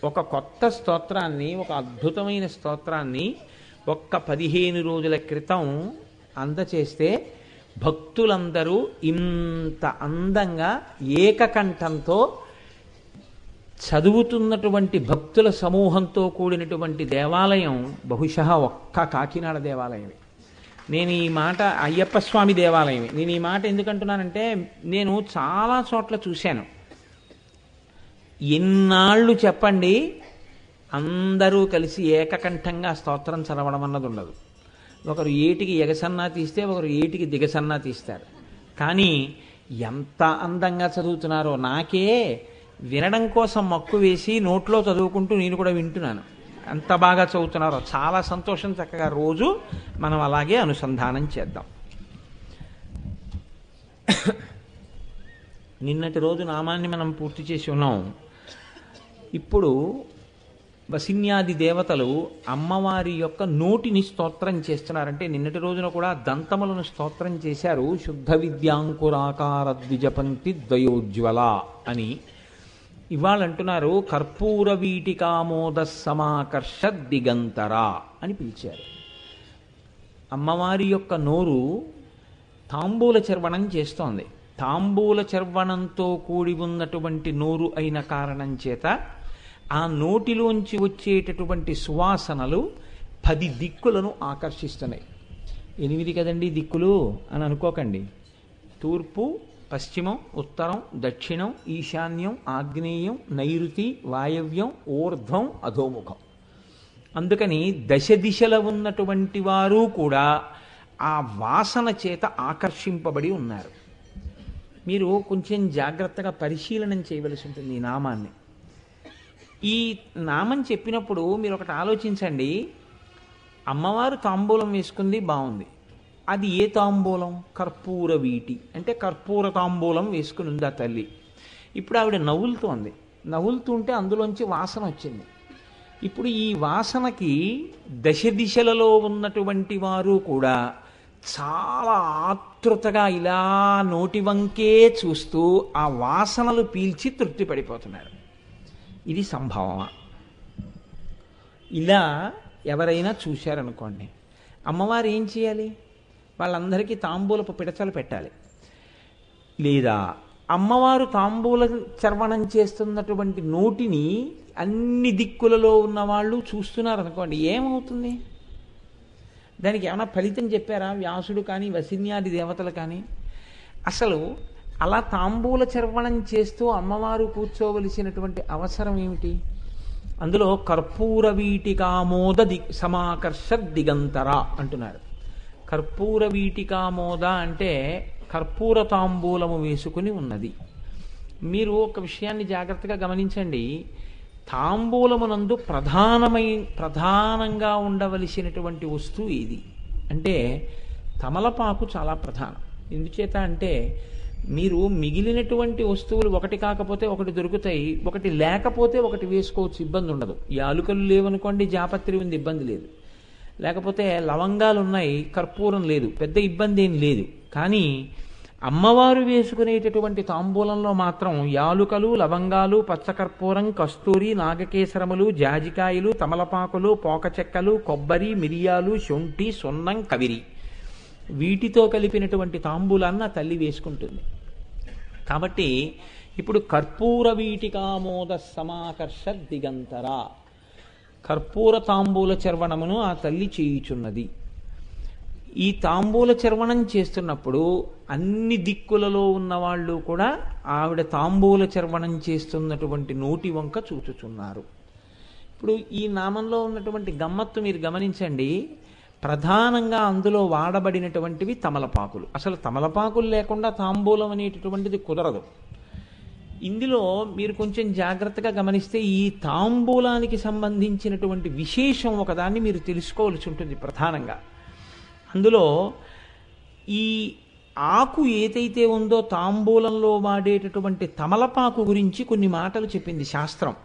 ఒక కొత్త స్తోత్రాన్ని, ఒక అద్భుతమైన స్తోత్రాన్ని ఒక్క 15 రోజుల క్రితం అందచేస్తే భక్తులందరూ ఇంత అందంగా ఏకకంఠంతో చదువుతున్నటువంటి భక్తుల సమూహంతో కూడినటువంటి దేవాలయం బహుశः ఒక్క కాకినాడ దేవాలయమే. నేను ఈ మాట అయ్యప్ప స్వామి దేవాలయమే. నేను ఈ మాట ఎందుకంటున్నానంటే నేను చాలా చోట్ల చూశాను. ఎన్నాళ్ళు చెప్పండి అందరూ కలిసి ఏకకంఠంగా స్తోత్రం చదవడం అన్నది ఉండదు. ఒకరు ఏటికి ఎగసన్నా తీస్తే ఒకరు ఏటికి దిగసన్నా తీస్తారు. కానీ ఎంత అందంగా చదువుతున్నారో నాకే వినడం కోసం మక్కు వేసి నోట్లో చదువుకుంటూ నేను కూడా వింటున్నాను. అంత బాగా చదువుతున్నారో చాలా సంతోషం. చక్కగా రోజు మనం అలాగే అనుసంధానం చేద్దాం. నిన్నటి రోజు నామాన్ని మనం పూర్తి చేసి ఉన్నాం. ఇప్పుడు వసిన్యాది దేవతలు అమ్మవారి యొక్క నోటిని స్తోత్రం చేస్తున్నారంటే నిన్నటి రోజున కూడా దంతములను స్తోత్రం చేశారు. శుద్ధ విద్యాంకురాకార ద్విజపంక్తి ద్వయోజ్వల అని. ఇవాళ అంటున్నారు కర్పూర వీటికామోద సమాకర్ష దిగంతర అని పిలిచారు. అమ్మవారి యొక్క నోరు తాంబూల చర్వణం చేస్తోంది. తాంబూల చర్వణంతో కూడి ఉన్నటువంటి నోరు అయిన కారణం చేత ఆ నోటిలోంచి వచ్చేటటువంటి సువాసనలు 10 దిక్కులను ఆకర్షిస్తున్నాయి. 8 కదండి దిక్కులు అని అనుకోకండి. తూర్పు, పశ్చిమం, ఉత్తరం, దక్షిణం, ఈశాన్యం, ఆగ్నేయం, నైరుతి, వాయవ్యం, ఊర్ధ్వం, అధోముఖం. అందుకని దశ దిశల ఉన్నటువంటి వారు కూడా ఆ వాసన చేత ఆకర్షింపబడి ఉన్నారు. మీరు కొంచెం జాగ్రత్తగా పరిశీలనం చేయవలసి ఉంటుంది ఈ నామాన్ని. ఈ నామం చెప్పినప్పుడు మీరు ఒకటి ఆలోచించండి. అమ్మవారు తాంబూలం వేసుకుంది, బాగుంది. అది ఏ తాంబూలం? కర్పూర వీటి అంటే కర్పూర తాంబూలం వేసుకుని ఉంది ఆ తల్లి. ఇప్పుడు ఆవిడ నవ్వులుతోంది. నవ్వులుతుంటే అందులోంచి వాసన వచ్చింది. ఇప్పుడు ఈ వాసనకి దశ దిశలలో ఉన్నటువంటి వారు కూడా చాలా ఆతృతగా ఇలా నోటి వంకే చూస్తూ ఆ వాసనలు పీల్చి తృప్తి పడిపోతున్నారు. ఇది సంభవమా? ఇలా ఎవరైనా చూశారనుకోండి, అమ్మవారు ఏం చేయాలి? వాళ్ళందరికీ తాంబూలపు పిడచలు పెట్టాలి. లేదా అమ్మవారు తాంబూల చర్వణం చేస్తున్నటువంటి నోటిని అన్ని దిక్కులలో ఉన్నవాళ్ళు చూస్తున్నారనుకోండి, ఏమవుతుంది? దానికి ఏమైనా ఫలితం చెప్పారా వ్యాసుడు కానీ వసిన్యాది దేవతలు కానీ? అసలు అలా తాంబూల చర్వణం చేస్తూ అమ్మవారు కూర్చోవలసినటువంటి అవసరం ఏమిటి? అందులో కర్పూర వీటికామోద సమాకర్ష దిగంతర అంటున్నారు. కర్పూర వీటికామోద అంటే కర్పూర తాంబూలము వేసుకుని ఉన్నది. మీరు ఒక విషయాన్ని జాగ్రత్తగా గమనించండి. తాంబూలమునందు ప్రధానంగా ఉండవలసినటువంటి వస్తువు ఇది. అంటే తమలపాకు చాలా ప్రధానం. ఎందుచేత అంటే మీరు మిగిలినటువంటి వస్తువులు ఒకటి కాకపోతే ఒకటి దొరుకుతాయి, ఒకటి లేకపోతే ఒకటి వేసుకోవచ్చు, ఇబ్బంది ఉండదు. యాలుకలు లేవనుకోండి, జాపత్రి ఉంది, ఇబ్బంది లేదు. లేకపోతే లవంగాలు ఉన్నాయి, కర్పూరం లేదు, పెద్ద ఇబ్బంది ఏం లేదు. కానీ అమ్మవారు వేసుకునేటటువంటి తాంబూలంలో మాత్రం యాలుకలు, లవంగాలు, పచ్చకర్పూరం, కస్తూరి, నాగకేసరములు, జాజికాయలు, తమలపాకులు, పోకచెక్కలు, కొబ్బరి, మిరియాలు, శొంఠి, సున్నం, కవిరి వీటితో కలిపినటువంటి తాంబూలాన్ని ఆ తల్లి వేసుకుంటుంది. కాబట్టి ఇప్పుడు కర్పూర వీటికామోద సమాకర్ష దిగంతర కర్పూర తాంబూల చర్వణమును ఆ తల్లి చేయుచున్నది. ఈ తాంబూల చర్వణం చేస్తున్నప్పుడు అన్ని దిక్కులలో ఉన్నవాళ్ళు కూడా ఆవిడ తాంబూల చర్వణం చేస్తున్నటువంటి నోటి వంక చూచుచున్నారు. ఇప్పుడు ఈ నామంలో ఉన్నటువంటి గమ్మత్తు మీరు గమనించండి. ప్రధానంగా అందులో వాడబడినటువంటివి తమలపాకులు. అసలు తమలపాకులు లేకుండా తాంబూలం అనేటటువంటిది కుదరదు. ఇందులో మీరు కొంచెం జాగ్రత్తగా గమనిస్తే ఈ తాంబూలానికి సంబంధించినటువంటి విశేషం ఒకదాన్ని మీరు తెలుసుకోవాల్సి ఉంటుంది. ప్రధానంగా అందులో ఈ ఆకు ఏదైతే ఉందో తాంబూలంలో వాడేటటువంటి తమలపాకు గురించి కొన్ని మాటలు చెప్పింది శాస్త్రం.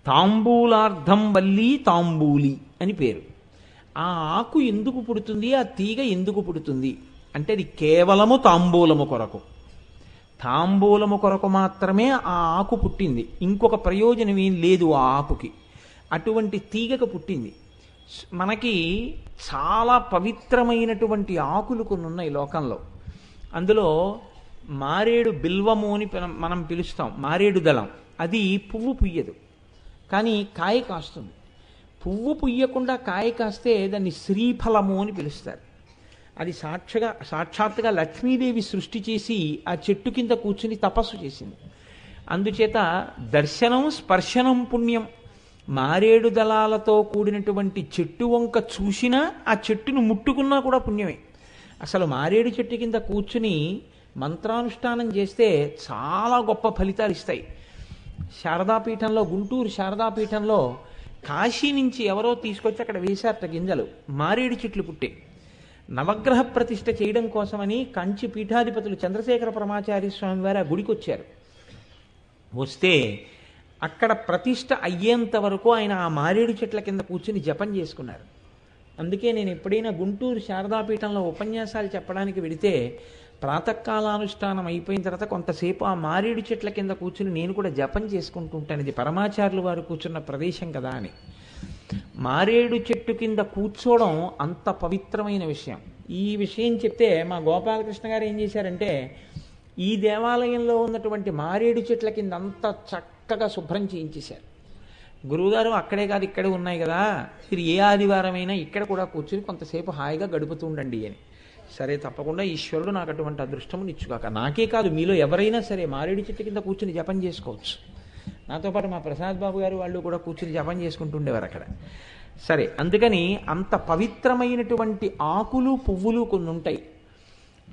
తాంబూలార్థం వల్లి తాంబూలి అని పేరు. ఆ ఆకు ఎందుకు పుడుతుంది, ఆ తీగ ఎందుకు పుడుతుంది అంటే అది కేవలము తాంబూలము కొరకు. తాంబూలము కొరకు మాత్రమే ఆ ఆకు పుట్టింది, ఇంకొక ప్రయోజనం ఏం లేదు ఆ ఆకుకి. అటువంటి తీగకు పుట్టింది. మనకి చాలా పవిత్రమైనటువంటి ఆకులు కొన్ని ఉన్నాయి లోకంలో. అందులో మారేడు బిల్వము అని మనం పిలుస్తాం, మారేడు దళం. అది పువ్వు పుయ్యదు, కానీ కాయ కాస్తుంది. పువ్వు పుయ్యకుండా కాయ కాస్తే దాన్ని శ్రీఫలము అని పిలుస్తారు. అది సాక్షాత్తుగా లక్ష్మీదేవి సృష్టి చేసి ఆ చెట్టు కింద కూర్చుని తపస్సు చేసింది. అందుచేత దర్శనం స్పర్శనం పుణ్యం. మారేడు దళాలతో కూడినటువంటి చెట్టు వంక చూసినా ఆ చెట్టును ముట్టుకున్నా కూడా పుణ్యమే. అసలు మారేడు చెట్టు కింద కూర్చుని మంత్రానుష్ఠానం చేస్తే చాలా గొప్ప ఫలితాలు ఇస్తాయి. శారదాపీఠంలో, గుంటూరు శారదాపీఠంలో కాశీ నుంచి ఎవరో తీసుకొచ్చి అక్కడ వేశారట గింజలు, మారేడు చెట్లు పుట్టే. నవగ్రహ ప్రతిష్ఠ చేయడం కోసమని కంచి పీఠాధిపతులు చంద్రశేఖర పరమాచార్య స్వామి వారు ఆ గుడికి వచ్చారు. వస్తే అక్కడ ప్రతిష్ఠ అయ్యేంత వరకు ఆయన ఆ మారేడు చెట్ల కింద కూర్చుని జపం చేసుకున్నారు. అందుకే నేను ఎప్పుడైనా గుంటూరు శారదాపీఠంలో ఉపన్యాసాలు చెప్పడానికి వెడితే ప్రాతకాలానుష్ఠానం అయిపోయిన తర్వాత కొంతసేపు ఆ మారేడు చెట్ల కింద కూర్చుని నేను కూడా జపం చేసుకుంటూ ఉంటాను. ఇది పరమాచార్యులు వారు కూర్చున్న ప్రదేశం కదా అని. మారేడు చెట్టు కింద కూర్చోవడం అంత పవిత్రమైన విషయం. ఈ విషయం చెప్తే మా గోపాలకృష్ణ గారు ఏం చేశారంటే, ఈ దేవాలయంలో ఉన్నటువంటి మారేడు చెట్ల కింద అంతా చక్కగా శుభ్రం చేయించేశారు. గురువుగారు అక్కడే కాదు ఇక్కడే ఉన్నాయి కదా, మీరు ఏ ఆదివారమైనా ఇక్కడ కూడా కూర్చుని కొంతసేపు హాయిగా గడుపుతూ ఉండండి అని. సరే, తప్పకుండా ఈశ్వరుడు నాకు అటువంటి అదృష్టము నిచ్చుగాక. నాకే కాదు, మీలో ఎవరైనా సరే మారేడు చెట్టు కింద కూర్చుని జపం చేసుకోవచ్చు. నాతో పాటు మా ప్రసాద్ బాబు గారు వాళ్ళు కూడా కూర్చుని జపం చేసుకుంటుండేవారు అక్కడ. సరే, అందుకని అంత పవిత్రమైనటువంటి ఆకులు పువ్వులు కొన్ని ఉంటాయి.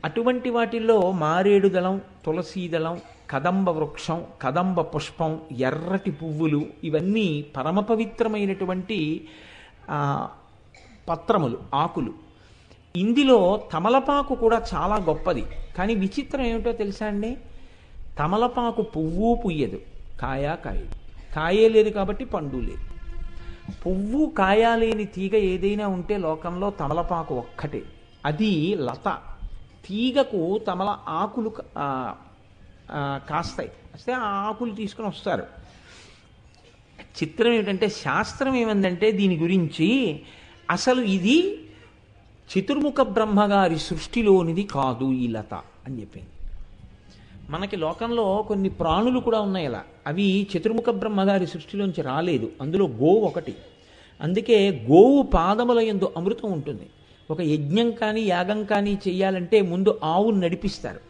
అటువంటి వాటిల్లో మారేడు దళం, తులసీ దళం, కదంబ వృక్షం, కదంబ పుష్పం, ఎర్రటి పువ్వులు, ఇవన్నీ పరమ పవిత్రమైనటువంటి పత్రములు, ఆకులు. ఇందులో తమలపాకు కూడా చాలా గొప్పది. కానీ విచిత్రం ఏమిటో తెలుసా అండి, తమలపాకు పువ్వు పుయ్యదు, కాయదు. కాయే లేదు కాబట్టి పండు లేదు. పువ్వు కాయ లేని తీగ ఏదైనా ఉంటే లోకంలో తమలపాకు ఒక్కటే. అది లత. తీగకు ఆకులు కాస్తాయి. వస్తే ఆ ఆకులు తీసుకుని వస్తారు. చిత్రం ఏమిటంటే, శాస్త్రం ఏమందంటే దీని గురించి, అసలు ఇది చతుర్ముఖ బ్రహ్మగారి సృష్టిలోనిది కాదు ఈ లత అని చెప్పింది. మనకి లోకంలో కొన్ని ప్రాణులు కూడా ఉన్నాయి అలా, అవి చతుర్ముఖ బ్రహ్మగారి సృష్టిలోంచి రాలేదు. అందులో గోవు ఒకటి. అందుకే గోవు పాదముల యందు అమృతం ఉంటుంది. ఒక యజ్ఞం కానీ యాగం కానీ చెయ్యాలంటే ముందు ఆవును నడిపిస్తారు.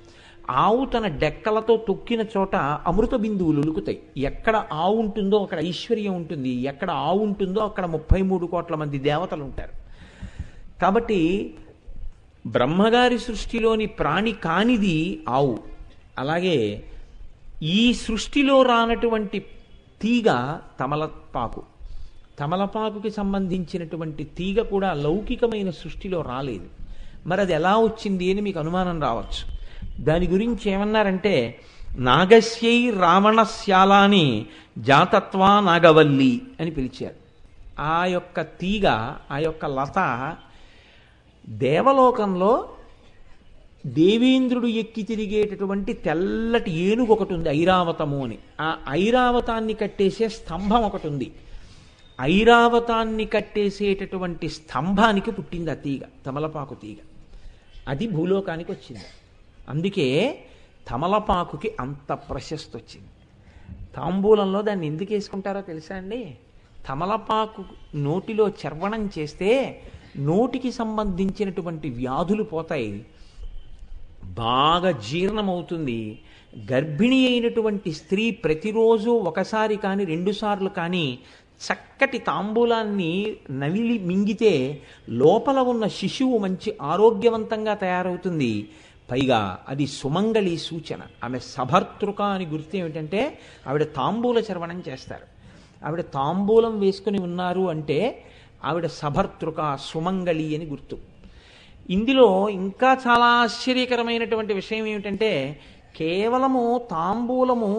ఆవు తన డెక్కలతో తొక్కిన చోట అమృత బిందువులు ఉలుకుతాయి. ఎక్కడ ఆవు ఉంటుందో అక్కడ ఐశ్వర్యం ఉంటుంది. ఎక్కడ ఆవు ఉంటుందో అక్కడ 33 కోట్ల మంది దేవతలు ఉంటారు. కాబట్టి బ్రహ్మగారి సృష్టిలోని ప్రాణి కానిది ఆవు. అలాగే ఈ సృష్టిలో రానటువంటి తీగ తమలపాకు. తమలపాకుకి సంబంధించినటువంటి తీగ కూడా లౌకికమైన సృష్టిలో రాలేదు. మరి అది ఎలా వచ్చింది అని మీకు అనుమానం రావచ్చు. దాని గురించి ఏమన్నారంటే, నాగస్యై రావణశ్యాలాని జాతత్వా నాగవల్లి అని పిలిచారు. ఆ యొక్క తీగ, ఆ యొక్క లత దేవలోకంలో దేవేంద్రుడు ఎక్కి తిరిగేటటువంటి తెల్లటి ఏనుగు ఒకటి ఉంది, ఐరావతము అని. ఆ ఐరావతాన్ని కట్టేసే స్తంభం ఒకటి ఉంది. ఐరావతాన్ని కట్టేసేటటువంటి స్తంభానికి పుట్టింది ఆ తీగ, తమలపాకు తీగ. అది భూలోకానికి వచ్చింది. అందుకే తమలపాకుకి అంత ప్రశస్తి వచ్చింది. తాంబూలంలో దాన్ని ఎందుకు వేసుకుంటారో తెలుసా అండి? తమలపాకు నోటిలో చర్వణం చేస్తే నోటికి సంబంధించినటువంటి వ్యాధులు పోతాయి, బాగా జీర్ణమవుతుంది. గర్భిణి అయినటువంటి స్త్రీ ప్రతిరోజు ఒకసారి కానీ 2 సార్లు కానీ చక్కటి తాంబూలాన్ని నవిలి మింగితే లోపల ఉన్న శిశువు మంచి ఆరోగ్యవంతంగా తయారవుతుంది. పైగా అది సుమంగళి సూచన. ఆమె సభర్తృక అని గుర్తు ఏమిటంటే, ఆవిడ తాంబూల చర్వణం చేస్తారు. ఆవిడ తాంబూలం వేసుకుని ఉన్నారు అంటే ఆవిడ సభర్తృక, సుమంగళి అని గుర్తు. ఇందులో ఇంకా చాలా ఆశ్చర్యకరమైనటువంటి విషయం ఏమిటంటే, కేవలము తాంబూలము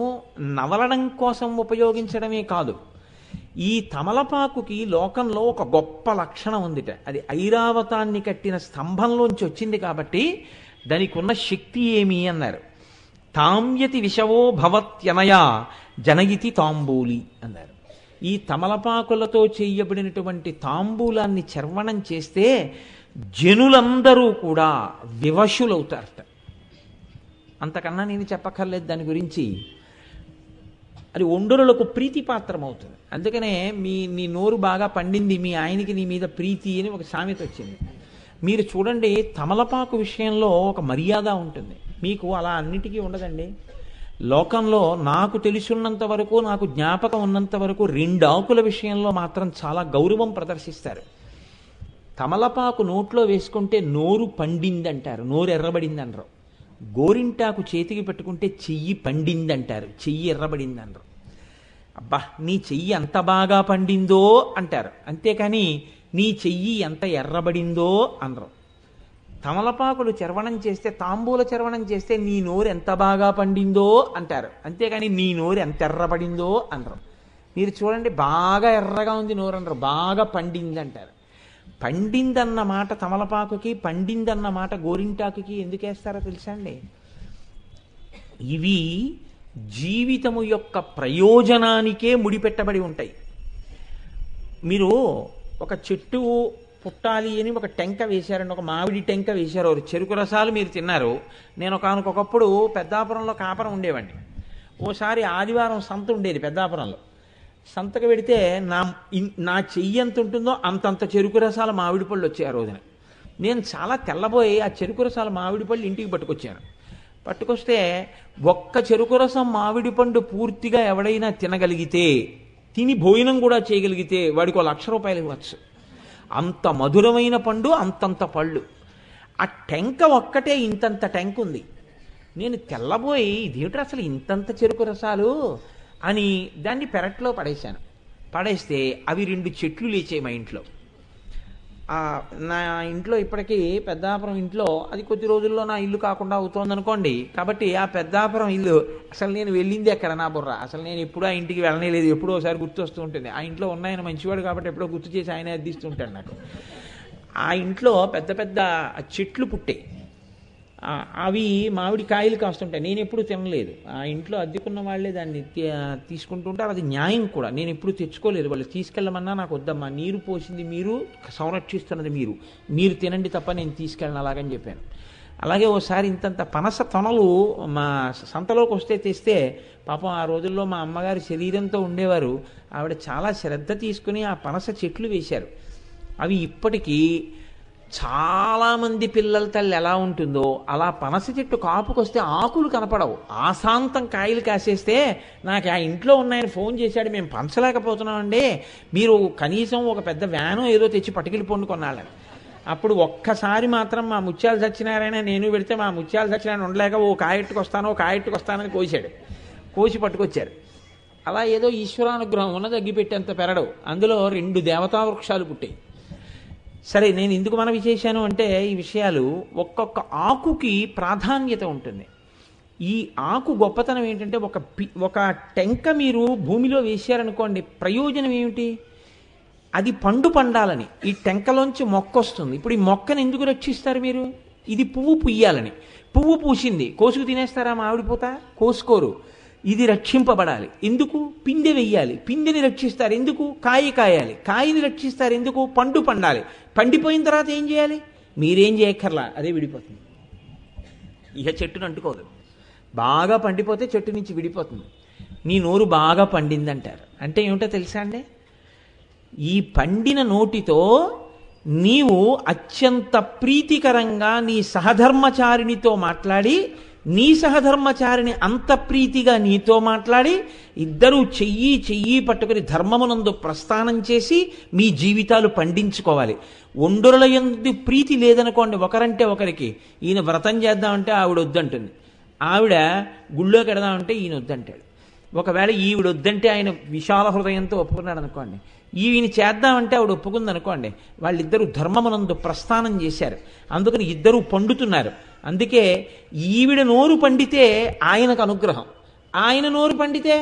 నవలడం కోసం ఉపయోగించడమే కాదు, ఈ తమలపాకుకి లోకంలో ఒక గొప్ప లక్షణం ఉందిట. అది ఐరావతాన్ని కట్టిన స్తంభంలోంచి వచ్చింది కాబట్టి దానికి ఉన్న శక్తి ఏమి అన్నారు. తామ్యతి విషవో భవత్యనయా జనయితి తాంబూలి అన్నారు. ఈ తమలపాకులతో చేయబడినటువంటి తాంబూలాన్ని చర్వణం చేస్తే జనులందరూ కూడా వివశులవుతారట. అంతకన్నా నేను చెప్పక్కర్లేదు దాని గురించి. అది ఒండరులకు ప్రీతిపాత్రం అవుతుంది. అందుకనే నీ నోరు బాగా పండింది, మీ ఆయనకి నీ మీద ప్రీతి అని ఒక సామెత వచ్చింది. మీరు చూడండి, తమలపాకు విషయంలో ఒక మర్యాద ఉంటుంది. మీకు అలా అన్నిటికీ ఉండదండి. లోకంలో నాకు తెలుసున్నంత వరకు, నాకు జ్ఞాపకం ఉన్నంత వరకు 2 ఆకుల విషయంలో మాత్రం చాలా గౌరవం ప్రదర్శిస్తారు. తమలపాకు నోట్లో వేసుకుంటే నోరు పండిందంటారు, నోరు ఎర్రబడిందనరు. గోరింటాకు చేతికి పెట్టుకుంటే చెయ్యి పండిందంటారు, చెయ్యి ఎర్రబడిందనరు. అబ్బా నీ చెయ్యి ఎంత బాగా పండిందో అంటారు, అంతేకాని నీ చెయ్యి ఎంత ఎర్రబడిందో అనరు. తమలపాకులు చర్వణం చేస్తే, తాంబూల చర్వణం చేస్తే నీ నోరు ఎంత బాగా పండిందో అంటారు, అంతేకాని నీ నోరు ఎంత ఎర్రబడిందో అనరు. మీరు చూడండి, బాగా ఎర్రగా ఉంది నోరు అనరు, బాగా పండింది అంటారు. పండిందన్న మాట తమలపాకుకి, పండిందన్న మాట గోరింటాకుకి ఎందుకేస్తారో తెలుసా అండి? ఇవి జీవితము యొక్క ప్రయోజనానికే ముడిపెట్టబడి ఉంటాయి. మీరు ఒక చెట్టు పుట్టాలి అని ఒక టెంక వేశారండి, ఒక మామిడి టెంక వేశారు, చెరుకు రసాలు మీరు తిన్నారు. నేను ఒకనకొకప్పుడు పెద్దాపురంలో కాపురం ఉండేవాడిని. ఓసారి ఆదివారం సంత ఉండేది పెద్దాపురంలో. సంతకు పెడితే నా చెయ్యి ఎంత ఉంటుందో అంతంత చెరుకు రసాల మామిడి పళ్ళు వచ్చాయి ఆ రోజున. నేను చాలా తెల్లబోయి ఆ చెరుకు రసాల మామిడి పళ్ళు ఇంటికి పట్టుకొచ్చాను. పట్టుకొస్తే ఒక్క చెరుకు రసం మామిడి పండు పూర్తిగా ఎవడైనా తినగలిగితే, తిని భోజనం కూడా చేయగలిగితే వాడికి 1,00,000 రూపాయలు ఇవ్వచ్చు. అంత మధురమైన పండు, అంతంత పళ్ళు. ఆ టెంక ఒక్కటే ఇంతంత టెంక ఉంది. నేను తెల్లబోయి ఇదేమిటి అసలు ఇంతంత చెరుకు రసాలు అని దాన్ని పెరట్లో పడేశాను. పడేస్తే అవి 2 చెట్లు లేచాయి మా ఇంట్లో. నా ఇంట్లో ఇప్పటికీ పెద్దాపురం ఇంట్లో అది కొద్ది రోజుల్లో నా ఇల్లు కాకుండా అవుతోందనుకోండి. కాబట్టి ఆ పెద్దాపురం ఇల్లు అసలు నేను వెళ్ళింది ఎక్కడ నా బుర్ర, అసలు నేను ఎప్పుడూ ఆ ఇంటికి వెళ్ళనే లేదు. ఎప్పుడో ఒకసారి గుర్తు వస్తూ ఉంటుంది. ఆ ఇంట్లో ఉన్నాయన మంచివాడు కాబట్టి ఎప్పుడో గుర్తు చేసి ఆయన అద్దిస్తుంటాడు నాకు. ఆ ఇంట్లో పెద్ద పెద్ద చెట్లు పుట్టాయి. అవి మామిడి కాయలు కాస్తుంటాయి. నేను ఎప్పుడు తినలేదు. ఆ ఇంట్లో అద్దెకున్న వాళ్ళే దాన్ని తీసుకుంటుంటారు. అది న్యాయం కూడా. నేను ఎప్పుడు తెచ్చుకోలేదు. వాళ్ళు తీసుకెళ్ళమన్నా నాకు వద్దమ్మా, నీరు పోసింది మీరు, సంరక్షిస్తున్నది మీరు తినండి తప్ప నేను తీసుకెళ్ళను అలాగని చెప్పాను. అలాగే ఓసారి ఇంతంత పనస తొనలు మా సంతలోకి వస్తే తెస్తే, పాపం ఆ రోజుల్లో మా అమ్మగారి శరీరంతో ఉండేవారు. ఆవిడ చాలా శ్రద్ధ తీసుకుని ఆ పనస చెట్లు వేశారు. అవి ఇప్పటికీ చాలామంది పిల్లల తల్లి ఎలా ఉంటుందో అలా పనస చెట్టు కాపుకొస్తే ఆకులు కనపడవు, ఆశాంతం కాయలు కాసేస్తే నాకు ఆ ఇంట్లో ఉన్నాయని ఫోన్ చేశాడు, మేము పంచలేకపోతున్నామండి, మీరు కనీసం ఒక పెద్ద వ్యాను ఏదో తెచ్చి పట్టుకెళ్ళిపోండి కొన్నాళ్ళని. అప్పుడు ఒక్కసారి మాత్రం మా ముత్యాలు సత్యనారాయణ నేను పెడితే మా ముత్యాలు సత్యనారాయణ ఉండలేక ఓ కాయెట్టుకొస్తానని కోసాడు. కోసి పట్టుకొచ్చారు. అలా ఏదో ఈశ్వరానుగ్రహం ఉన్నది అగ్గిపెట్టేంత పెరడు. అందులో 2 దేవతా వృక్షాలు పుట్టాయి. సరే, నేను ఎందుకు మనవి చేశాను అంటే, ఈ విషయాలు ఒక్కొక్క ఆకుకి ప్రాధాన్యత ఉంటుంది. ఈ ఆకు గొప్పతనం ఏంటంటే, ఒక టెంక మీరు భూమిలో వేశారనుకోండి, ప్రయోజనం ఏమిటి? అది పండాలని. ఈ టెంకలోంచి మొక్క వస్తుంది. ఇప్పుడు ఈ మొక్కను ఎందుకు రక్షిస్తారు మీరు? ఇది పువ్వు పుయ్యాలని. పువ్వు పూసింది, కోసుకు తినేస్తారా మామిడి పూత? కోసుకోరు. ఇది రక్షింపబడాలి. ఎందుకు? పిందె వెయ్యాలి. పిందెని రక్షిస్తారు. ఎందుకు? కాయ కాయాలి. కాయని రక్షిస్తారు. ఎందుకు? పండు పండాలి. పండిపోయిన తర్వాత ఏం చేయాలి? మీరేం చేయక్కర్లా, అదే విడిపోతుంది. ఇక చెట్టును అంటుకోదు. బాగా పండిపోతే చెట్టు నుంచి విడిపోతుంది. నీ నోరు బాగా పండిందంటారు. అంటే ఏమిటో తెలుసా అండి? ఈ పండిన నోటితో నీవు అత్యంత ప్రీతికరంగా నీ సహధర్మచారినితో మాట్లాడి, నీ సహధర్మచారిని అంత ప్రీతిగా నీతో మాట్లాడి, ఇద్దరూ చెయ్యి పట్టుకుని ధర్మమునందు ప్రస్థానం చేసి మీ జీవితాలు పండించుకోవాలి. ఒండరుల యందు ప్రీతి లేదనుకోండి, ఒకరంటే ఒకరికి, ఈయన వ్రతం చేద్దామంటే ఆవిడ వద్దంటుంది, ఆవిడ గుళ్ళోకి వెడదామంటే ఈయన వద్దంటాడు. ఒకవేళ ఈవిడ వద్దంటే ఆయన విశాల హృదయంతో ఒప్పుకున్నాడు అనుకోండి, ఈయన చేద్దామంటే ఆవిడ ఒప్పుకుందనుకోండి, వాళ్ళిద్దరూ ధర్మమునందు ప్రస్థానం చేశారు. అందుకని ఇద్దరూ పండుతున్నారు. అందుకే ఈవిడ నోరు పండితే ఆయనకు అనుగ్రహం, ఆయన నోరు పండితే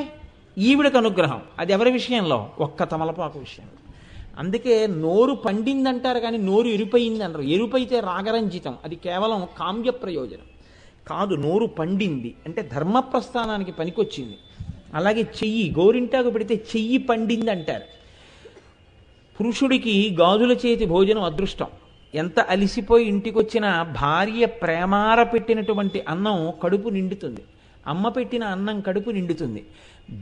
ఈవిడకు అనుగ్రహం. అది ఎవరి విషయంలో? ఒక్క తమలపాకు విషయంలో. అందుకే నోరు పండిందంటారు కానీ నోరు ఎరుపయింది అంటారు. ఎరుపైతే రాగరంజితం, అది కేవలం కామ్య ప్రయోజనం. కాదు, నోరు పండింది అంటే ధర్మప్రస్థానానికి పనికొచ్చింది. అలాగే చెయ్యి గోరింటాకు పెడితే చెయ్యి పండింది అంటారు. పురుషుడికి గాజుల చేతి భోజనం అదృష్టం. ఎంత అలిసిపోయి ఇంటికొచ్చిన భార్య ప్రేమార పెట్టినటువంటి అన్నం కడుపు నిండుతుంది, అమ్మ పెట్టిన అన్నం కడుపు నిండుతుంది.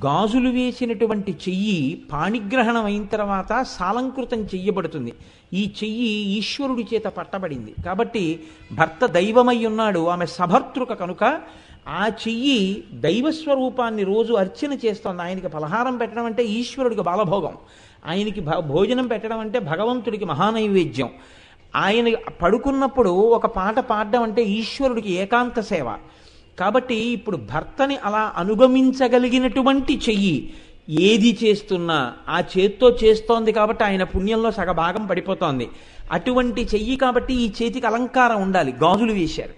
గాజులు వేసినటువంటి చెయ్యి పాణిగ్రహణం అయిన తర్వాత సాలంకృతం చెయ్యబడుతుంది. ఈ చెయ్యి ఈశ్వరుడి చేత పట్టబడింది కాబట్టి భర్త దైవమై ఉన్నాడు, ఆమె సభర్తృక కనుక ఆ చెయ్యి దైవస్వరూపాన్ని రోజు అర్చన చేస్తోంది. ఆయనకి పలహారం పెట్టడం అంటే ఈశ్వరుడికి బాలభోగం, ఆయనకి భోజనం పెట్టడం అంటే భగవంతుడికి మహానైవేద్యం. ఆయన పడుకున్నప్పుడు ఒక పాట పాడడం అంటే ఈశ్వరుడికి ఏకాంత సేవ. కాబట్టి ఇప్పుడు భర్తని అలా అనుగమించగలిగినటువంటి చెయ్యి ఏది చేస్తున్నా ఆ చేత్తో చేస్తోంది కాబట్టి ఆయన పుణ్యంలో సగభాగం పడిపోతోంది. అటువంటి చెయ్యి కాబట్టి ఈ చేతికి అలంకారం ఉండాలి, గాజులు వేశారు.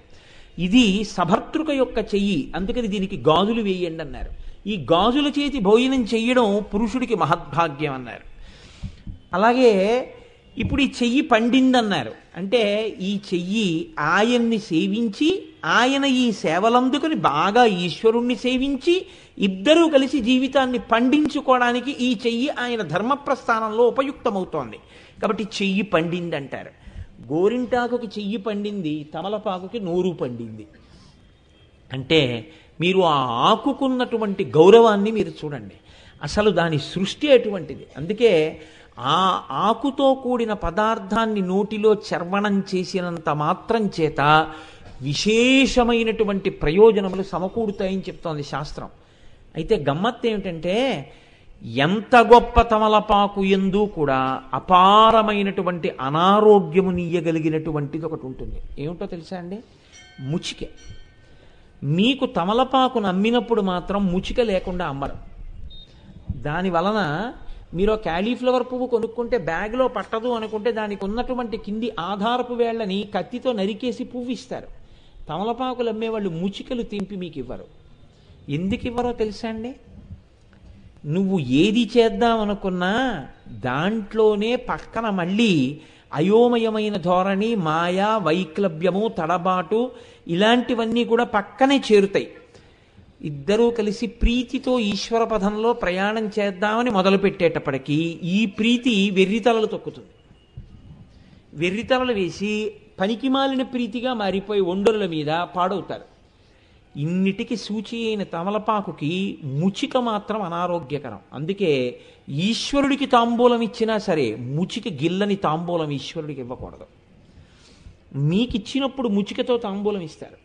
ఇది సభర్తృక యొక్క చెయ్యి, అందుకని దీనికి గాజులు వేయండి అన్నారు. ఈ గాజుల చేతి భోజనం చెయ్యడం పురుషుడికి మహద్భాగ్యం అన్నారు. అలాగే ఇప్పుడు ఈ చెయ్యి పండిందన్నారు అంటే ఈ చెయ్యి ఆయన్ని సేవించి ఆయన ఈ సేవలందుకుని బాగా ఈశ్వరుణ్ణి సేవించి ఇద్దరూ కలిసి జీవితాన్ని పండించుకోవడానికి ఈ చెయ్యి ఆయన ధర్మప్రస్థానంలో ఉపయుక్తమవుతోంది కాబట్టి చెయ్యి పండింది అంటారు. గోరింటాకుకి చెయ్యి పండింది, తమలపాకుకి నోరు పండింది. అంటే మీరు ఆ ఆకుకున్నటువంటి గౌరవాన్ని మీరు చూడండి, అసలు దాని సృష్టి అటువంటిది. అందుకే ఆ ఆకుతో కూడిన పదార్థాన్ని నోటిలో చర్వణం చేసినంత మాత్రం చేత విశేషమైనటువంటి ప్రయోజనములు సమకూరుతాయని చెప్తోంది శాస్త్రం. అయితే గమ్మత్తు ఏమిటంటే ఎంత గొప్ప తమలపాకు ఎందు కూడా అపారమైనటువంటి అనారోగ్యమునియ్యగలిగినటువంటిది ఒకటి ఉంటుంది. ఏమిటో తెలుసా అండి? ముచిక. మీకు తమలపాకును అమ్మినప్పుడు మాత్రం ముచిక లేకుండా అమ్మరు. దాని వలన మీరు క్యాలీఫ్లవర్ పువ్వు కొనుక్కుంటే బ్యాగ్లో పట్టదు అనుకుంటే దానికి ఉన్నటువంటి కింది ఆధారపు వేళ్ళని కత్తితో నరికేసి పువ్వు ఇస్తారు. తమలపాకులు అమ్మేవాళ్ళు ముచికలు తెంపి మీకు ఇవ్వరు. ఎందుకు ఇవ్వరో తెలుసా అండి? నువ్వు ఏది చేద్దామనుకున్నా దాంట్లోనే పక్కన మళ్ళీ అయోమయమైన ధోరణి, మాయా, వైక్లభ్యము, తడబాటు ఇలాంటివన్నీ కూడా పక్కనే చేరుతాయి. ఇద్దరూ కలిసి ప్రీతితో ఈశ్వర పదంలో ప్రయాణం చేద్దామని మొదలుపెట్టేటప్పటికీ ఈ ప్రీతి వెర్రితలలు తొక్కుతుంది. వెర్రితలలు వేసి పనికిమాలిన ప్రీతిగా మారిపోయి ఒండొల్ల మీద పాడవుతారు. ఇన్నిటికి సూచి అయిన తమలపాకుకి ముచిక మాత్రం అనారోగ్యకరం. అందుకే ఈశ్వరుడికి తాంబూలం ఇచ్చినా సరే ముచిక గిల్లని తాంబూలం ఈశ్వరుడికి ఇవ్వకూడదు. మీకు ఇచ్చినప్పుడు ముచికతో తాంబూలం ఇస్తారు.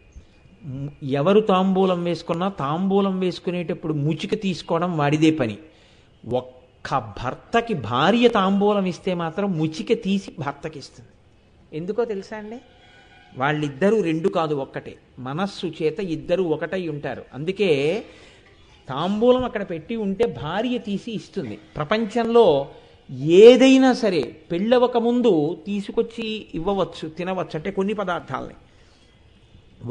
ఎవరు తాంబూలం వేసుకున్నా తాంబూలం వేసుకునేటప్పుడు ముచిక తీసుకోవడం వాడిదే పని. ఒక్క భర్తకి భార్య తాంబూలం ఇస్తే మాత్రం ముచిక తీసి భర్తకి ఇస్తుంది. ఎందుకో తెలుసా అండి? వాళ్ళిద్దరూ రెండు కాదు ఒక్కటే, మనస్సు చేత ఇద్దరు ఒకటై ఉంటారు. అందుకే తాంబూలం అక్కడ పెట్టి ఉంటే భార్య తీసి ఇస్తుంది. ప్రపంచంలో ఏదైనా సరే పెళ్ళవక ముందు తీసుకొచ్చి ఇవ్వవచ్చు, తినవచ్చు, అంటే కొన్ని పదార్థాలని.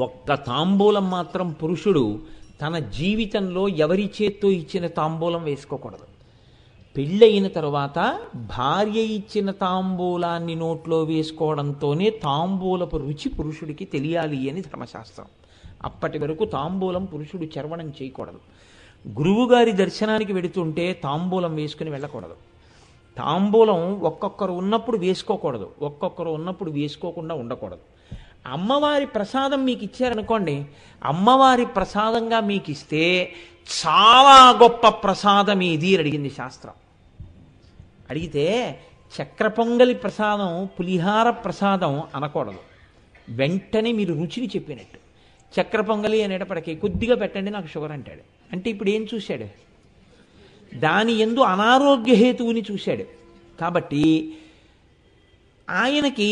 ఒక్క తాంబూలం మాత్రం పురుషుడు తన జీవితంలో ఎవరి చేత్తో ఇచ్చిన తాంబూలం వేసుకోకూడదు. పెళ్ళయిన తరువాత భార్య ఇచ్చిన తాంబూలాన్ని నోట్లో వేసుకోవడంతోనే తాంబూలపు రుచి పురుషుడికి తెలియాలి అని ధర్మశాస్త్రం. అప్పటి వరకు తాంబూలం పురుషుడు చర్వణం చేయకూడదు. గురువుగారి దర్శనానికి వెడుతుంటే తాంబూలం వేసుకుని వెళ్ళకూడదు. తాంబూలం ఒక్కొక్కరు ఉన్నప్పుడు వేసుకోకూడదు, ఒక్కొక్కరు ఉన్నప్పుడు వేసుకోకుండా ఉండకూడదు. అమ్మవారి ప్రసాదం మీకు ఇచ్చారనుకోండి, అమ్మవారి ప్రసాదంగా మీకు ఇస్తే చాలా గొప్ప ప్రసాదం ఇది అని అడిగింది శాస్త్రం. అడిగితే చక్ర పొంగలి ప్రసాదం, పులిహార ప్రసాదం అనకూడదు. వెంటనే మీరు రుచిని చెప్పినట్టు. చక్ర పొంగలి అనేటప్పటికీ కొద్దిగా పెట్టండి నాకు షుగర్ అంటాడు. అంటే ఇప్పుడు ఏం చూశాడు? దాని యందు అనారోగ్య హేతువుని చూశాడు. కాబట్టి ఆయనకి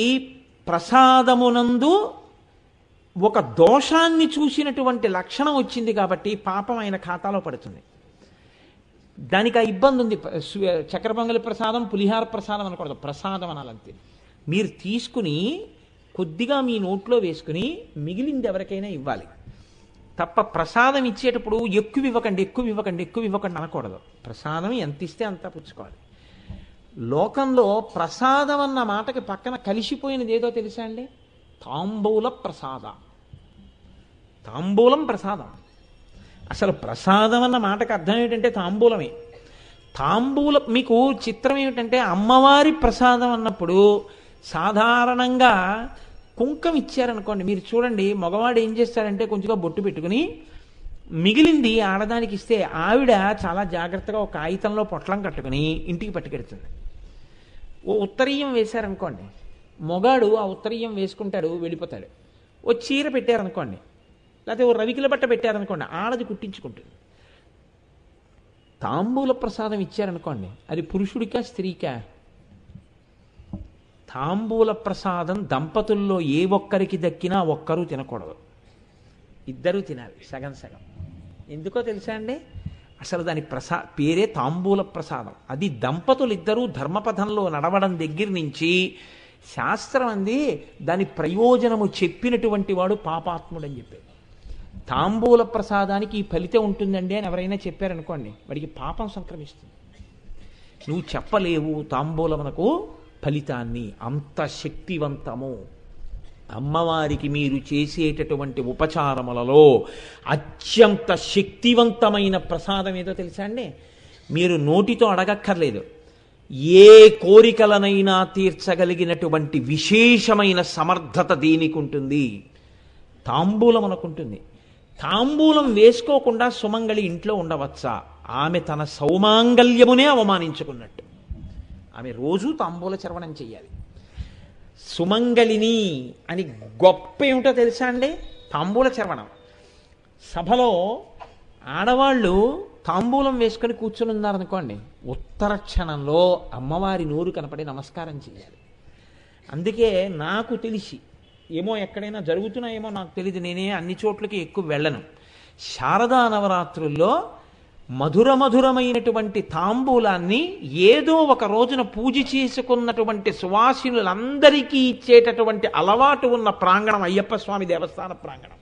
ప్రసాదమునందు ఒక దోషాన్ని చూసినటువంటి లక్షణం వచ్చింది కాబట్టి పాపం ఆయన ఖాతాలో పడుతుంది. దానికి ఆ ఇబ్బంది ఉంది. చక్కెర పొంగలి ప్రసాదం, పులిహార ప్రసాదం అనకూడదు, ప్రసాదం అనాలంతే. మీరు తీసుకుని కొద్దిగా మీ నోట్లో వేసుకుని మిగిలింది ఎవరికైనా ఇవ్వాలి తప్ప ప్రసాదం ఇచ్చేటప్పుడు ఎక్కువ ఇవ్వకండి, ఎక్కువ ఇవ్వకండి, ఎక్కువ ఇవ్వకండి అనకూడదు. ప్రసాదం ఎంత ఇస్తే అంతా పుచ్చుకోవాలి. లోకంలో ప్రసాదం అన్న మాటకి పక్కన కలిసిపోయినది ఏదో తెలుసా అండి? తాంబూల ప్రసాద. తాంబూలం ప్రసాదం. అసలు ప్రసాదం అన్న మాటకు అర్థం ఏమిటంటే తాంబూలమే. తాంబూలం మీకు చిత్రం ఏమిటంటే అమ్మవారి ప్రసాదం అన్నప్పుడు సాధారణంగా కుంకం ఇచ్చారనుకోండి, మీరు చూడండి మగవాడు ఏం చేస్తారంటే కొంచెంగా బొట్టు పెట్టుకుని మిగిలింది ఆడదానికి ఇస్తే ఆవిడ చాలా జాగ్రత్తగా ఒక కాగితంలో పొట్లం కట్టుకుని ఇంటికి పట్టుకెడుతుంది. ఓ ఉత్తరీయం వేశారనుకోండి, మొగాడు ఆ ఉత్తరీయం వేసుకుంటాడు, వెళ్ళిపోతాడు. ఓ చీర పెట్టారనుకోండి, లేకపోతే ఓ రవికిల బట్ట పెట్టారనుకోండి, ఆడది కుట్టించుకుంటుంది. తాంబూల ప్రసాదం ఇచ్చారనుకోండి, అది పురుషుడికా స్త్రీకా? తాంబూల ప్రసాదం దంపతుల్లో ఏ ఒక్కరికి దక్కినా ఒక్కరూ తినకూడదు, ఇద్దరూ తినాలి, సగం సగం. ఎందుకో తెలుసా అండి? అసలు దాని పేరే తాంబూల ప్రసాదం. అది దంపతులు ఇద్దరూ ధర్మపథంలో నడవడం దగ్గర నుంచి శాస్త్రం అంది దాని ప్రయోజనము చెప్పినటువంటి వాడు పాపాత్ముడు అని చెప్పారు. తాంబూల ప్రసాదానికి ఈ ఫలితం ఉంటుందండి అని ఎవరైనా చెప్పారనుకోండి, వాడికి పాపం సంక్రమిస్తుంది. నువ్వు చెప్పలేవు తాంబూలమునకు ఫలితాన్ని, అంత శక్తివంతము. అమ్మవారికి మీరు చేసేటటువంటి ఉపచారములలో అత్యంత శక్తివంతమైన ప్రసాదం ఏదో తెలుసా అండి? మీరు నోటితో అడగక్కర్లేదు, ఏ కోరికలనైనా తీర్చగలిగినటువంటి విశేషమైన సమర్థత దీనికి ఉంటుంది, తాంబూలం అనుకుంటుంది. తాంబూలం వేసుకోకుండా సుమంగళి ఇంట్లో ఉండవచ్చా? ఆమె తన సౌమాంగల్యమునే అవమానించుకున్నట్టు. ఆమె రోజూ తాంబూల చర్వణం చెయ్యాలి. సుమంగళిని అని గొప్ప ఏమిటో తెలుసా అండి? తాంబూల చర్వణం. సభలో ఆడవాళ్ళు తాంబూలం వేసుకొని కూర్చుని ఉన్నారనుకోండి, ఉత్తర క్షణంలో అమ్మవారి నోరు కనపడి నమస్కారం చేయాలి. అందుకే నాకు తెలిసి, ఏమో ఎక్కడైనా జరుగుతున్నాయేమో నాకు తెలియదు, నేనే అన్ని చోట్లకి ఎక్కువ వెళ్ళను, శారదా నవరాత్రుల్లో మధురమైనటువంటి తాంబూలాన్ని ఏదో ఒక రోజున పూజ చేసుకున్నటువంటి సువాసినులందరికీ ఇచ్చేటటువంటి అలవాటు ఉన్న ప్రాంగణం అయ్యప్ప స్వామి దేవస్థాన ప్రాంగణం.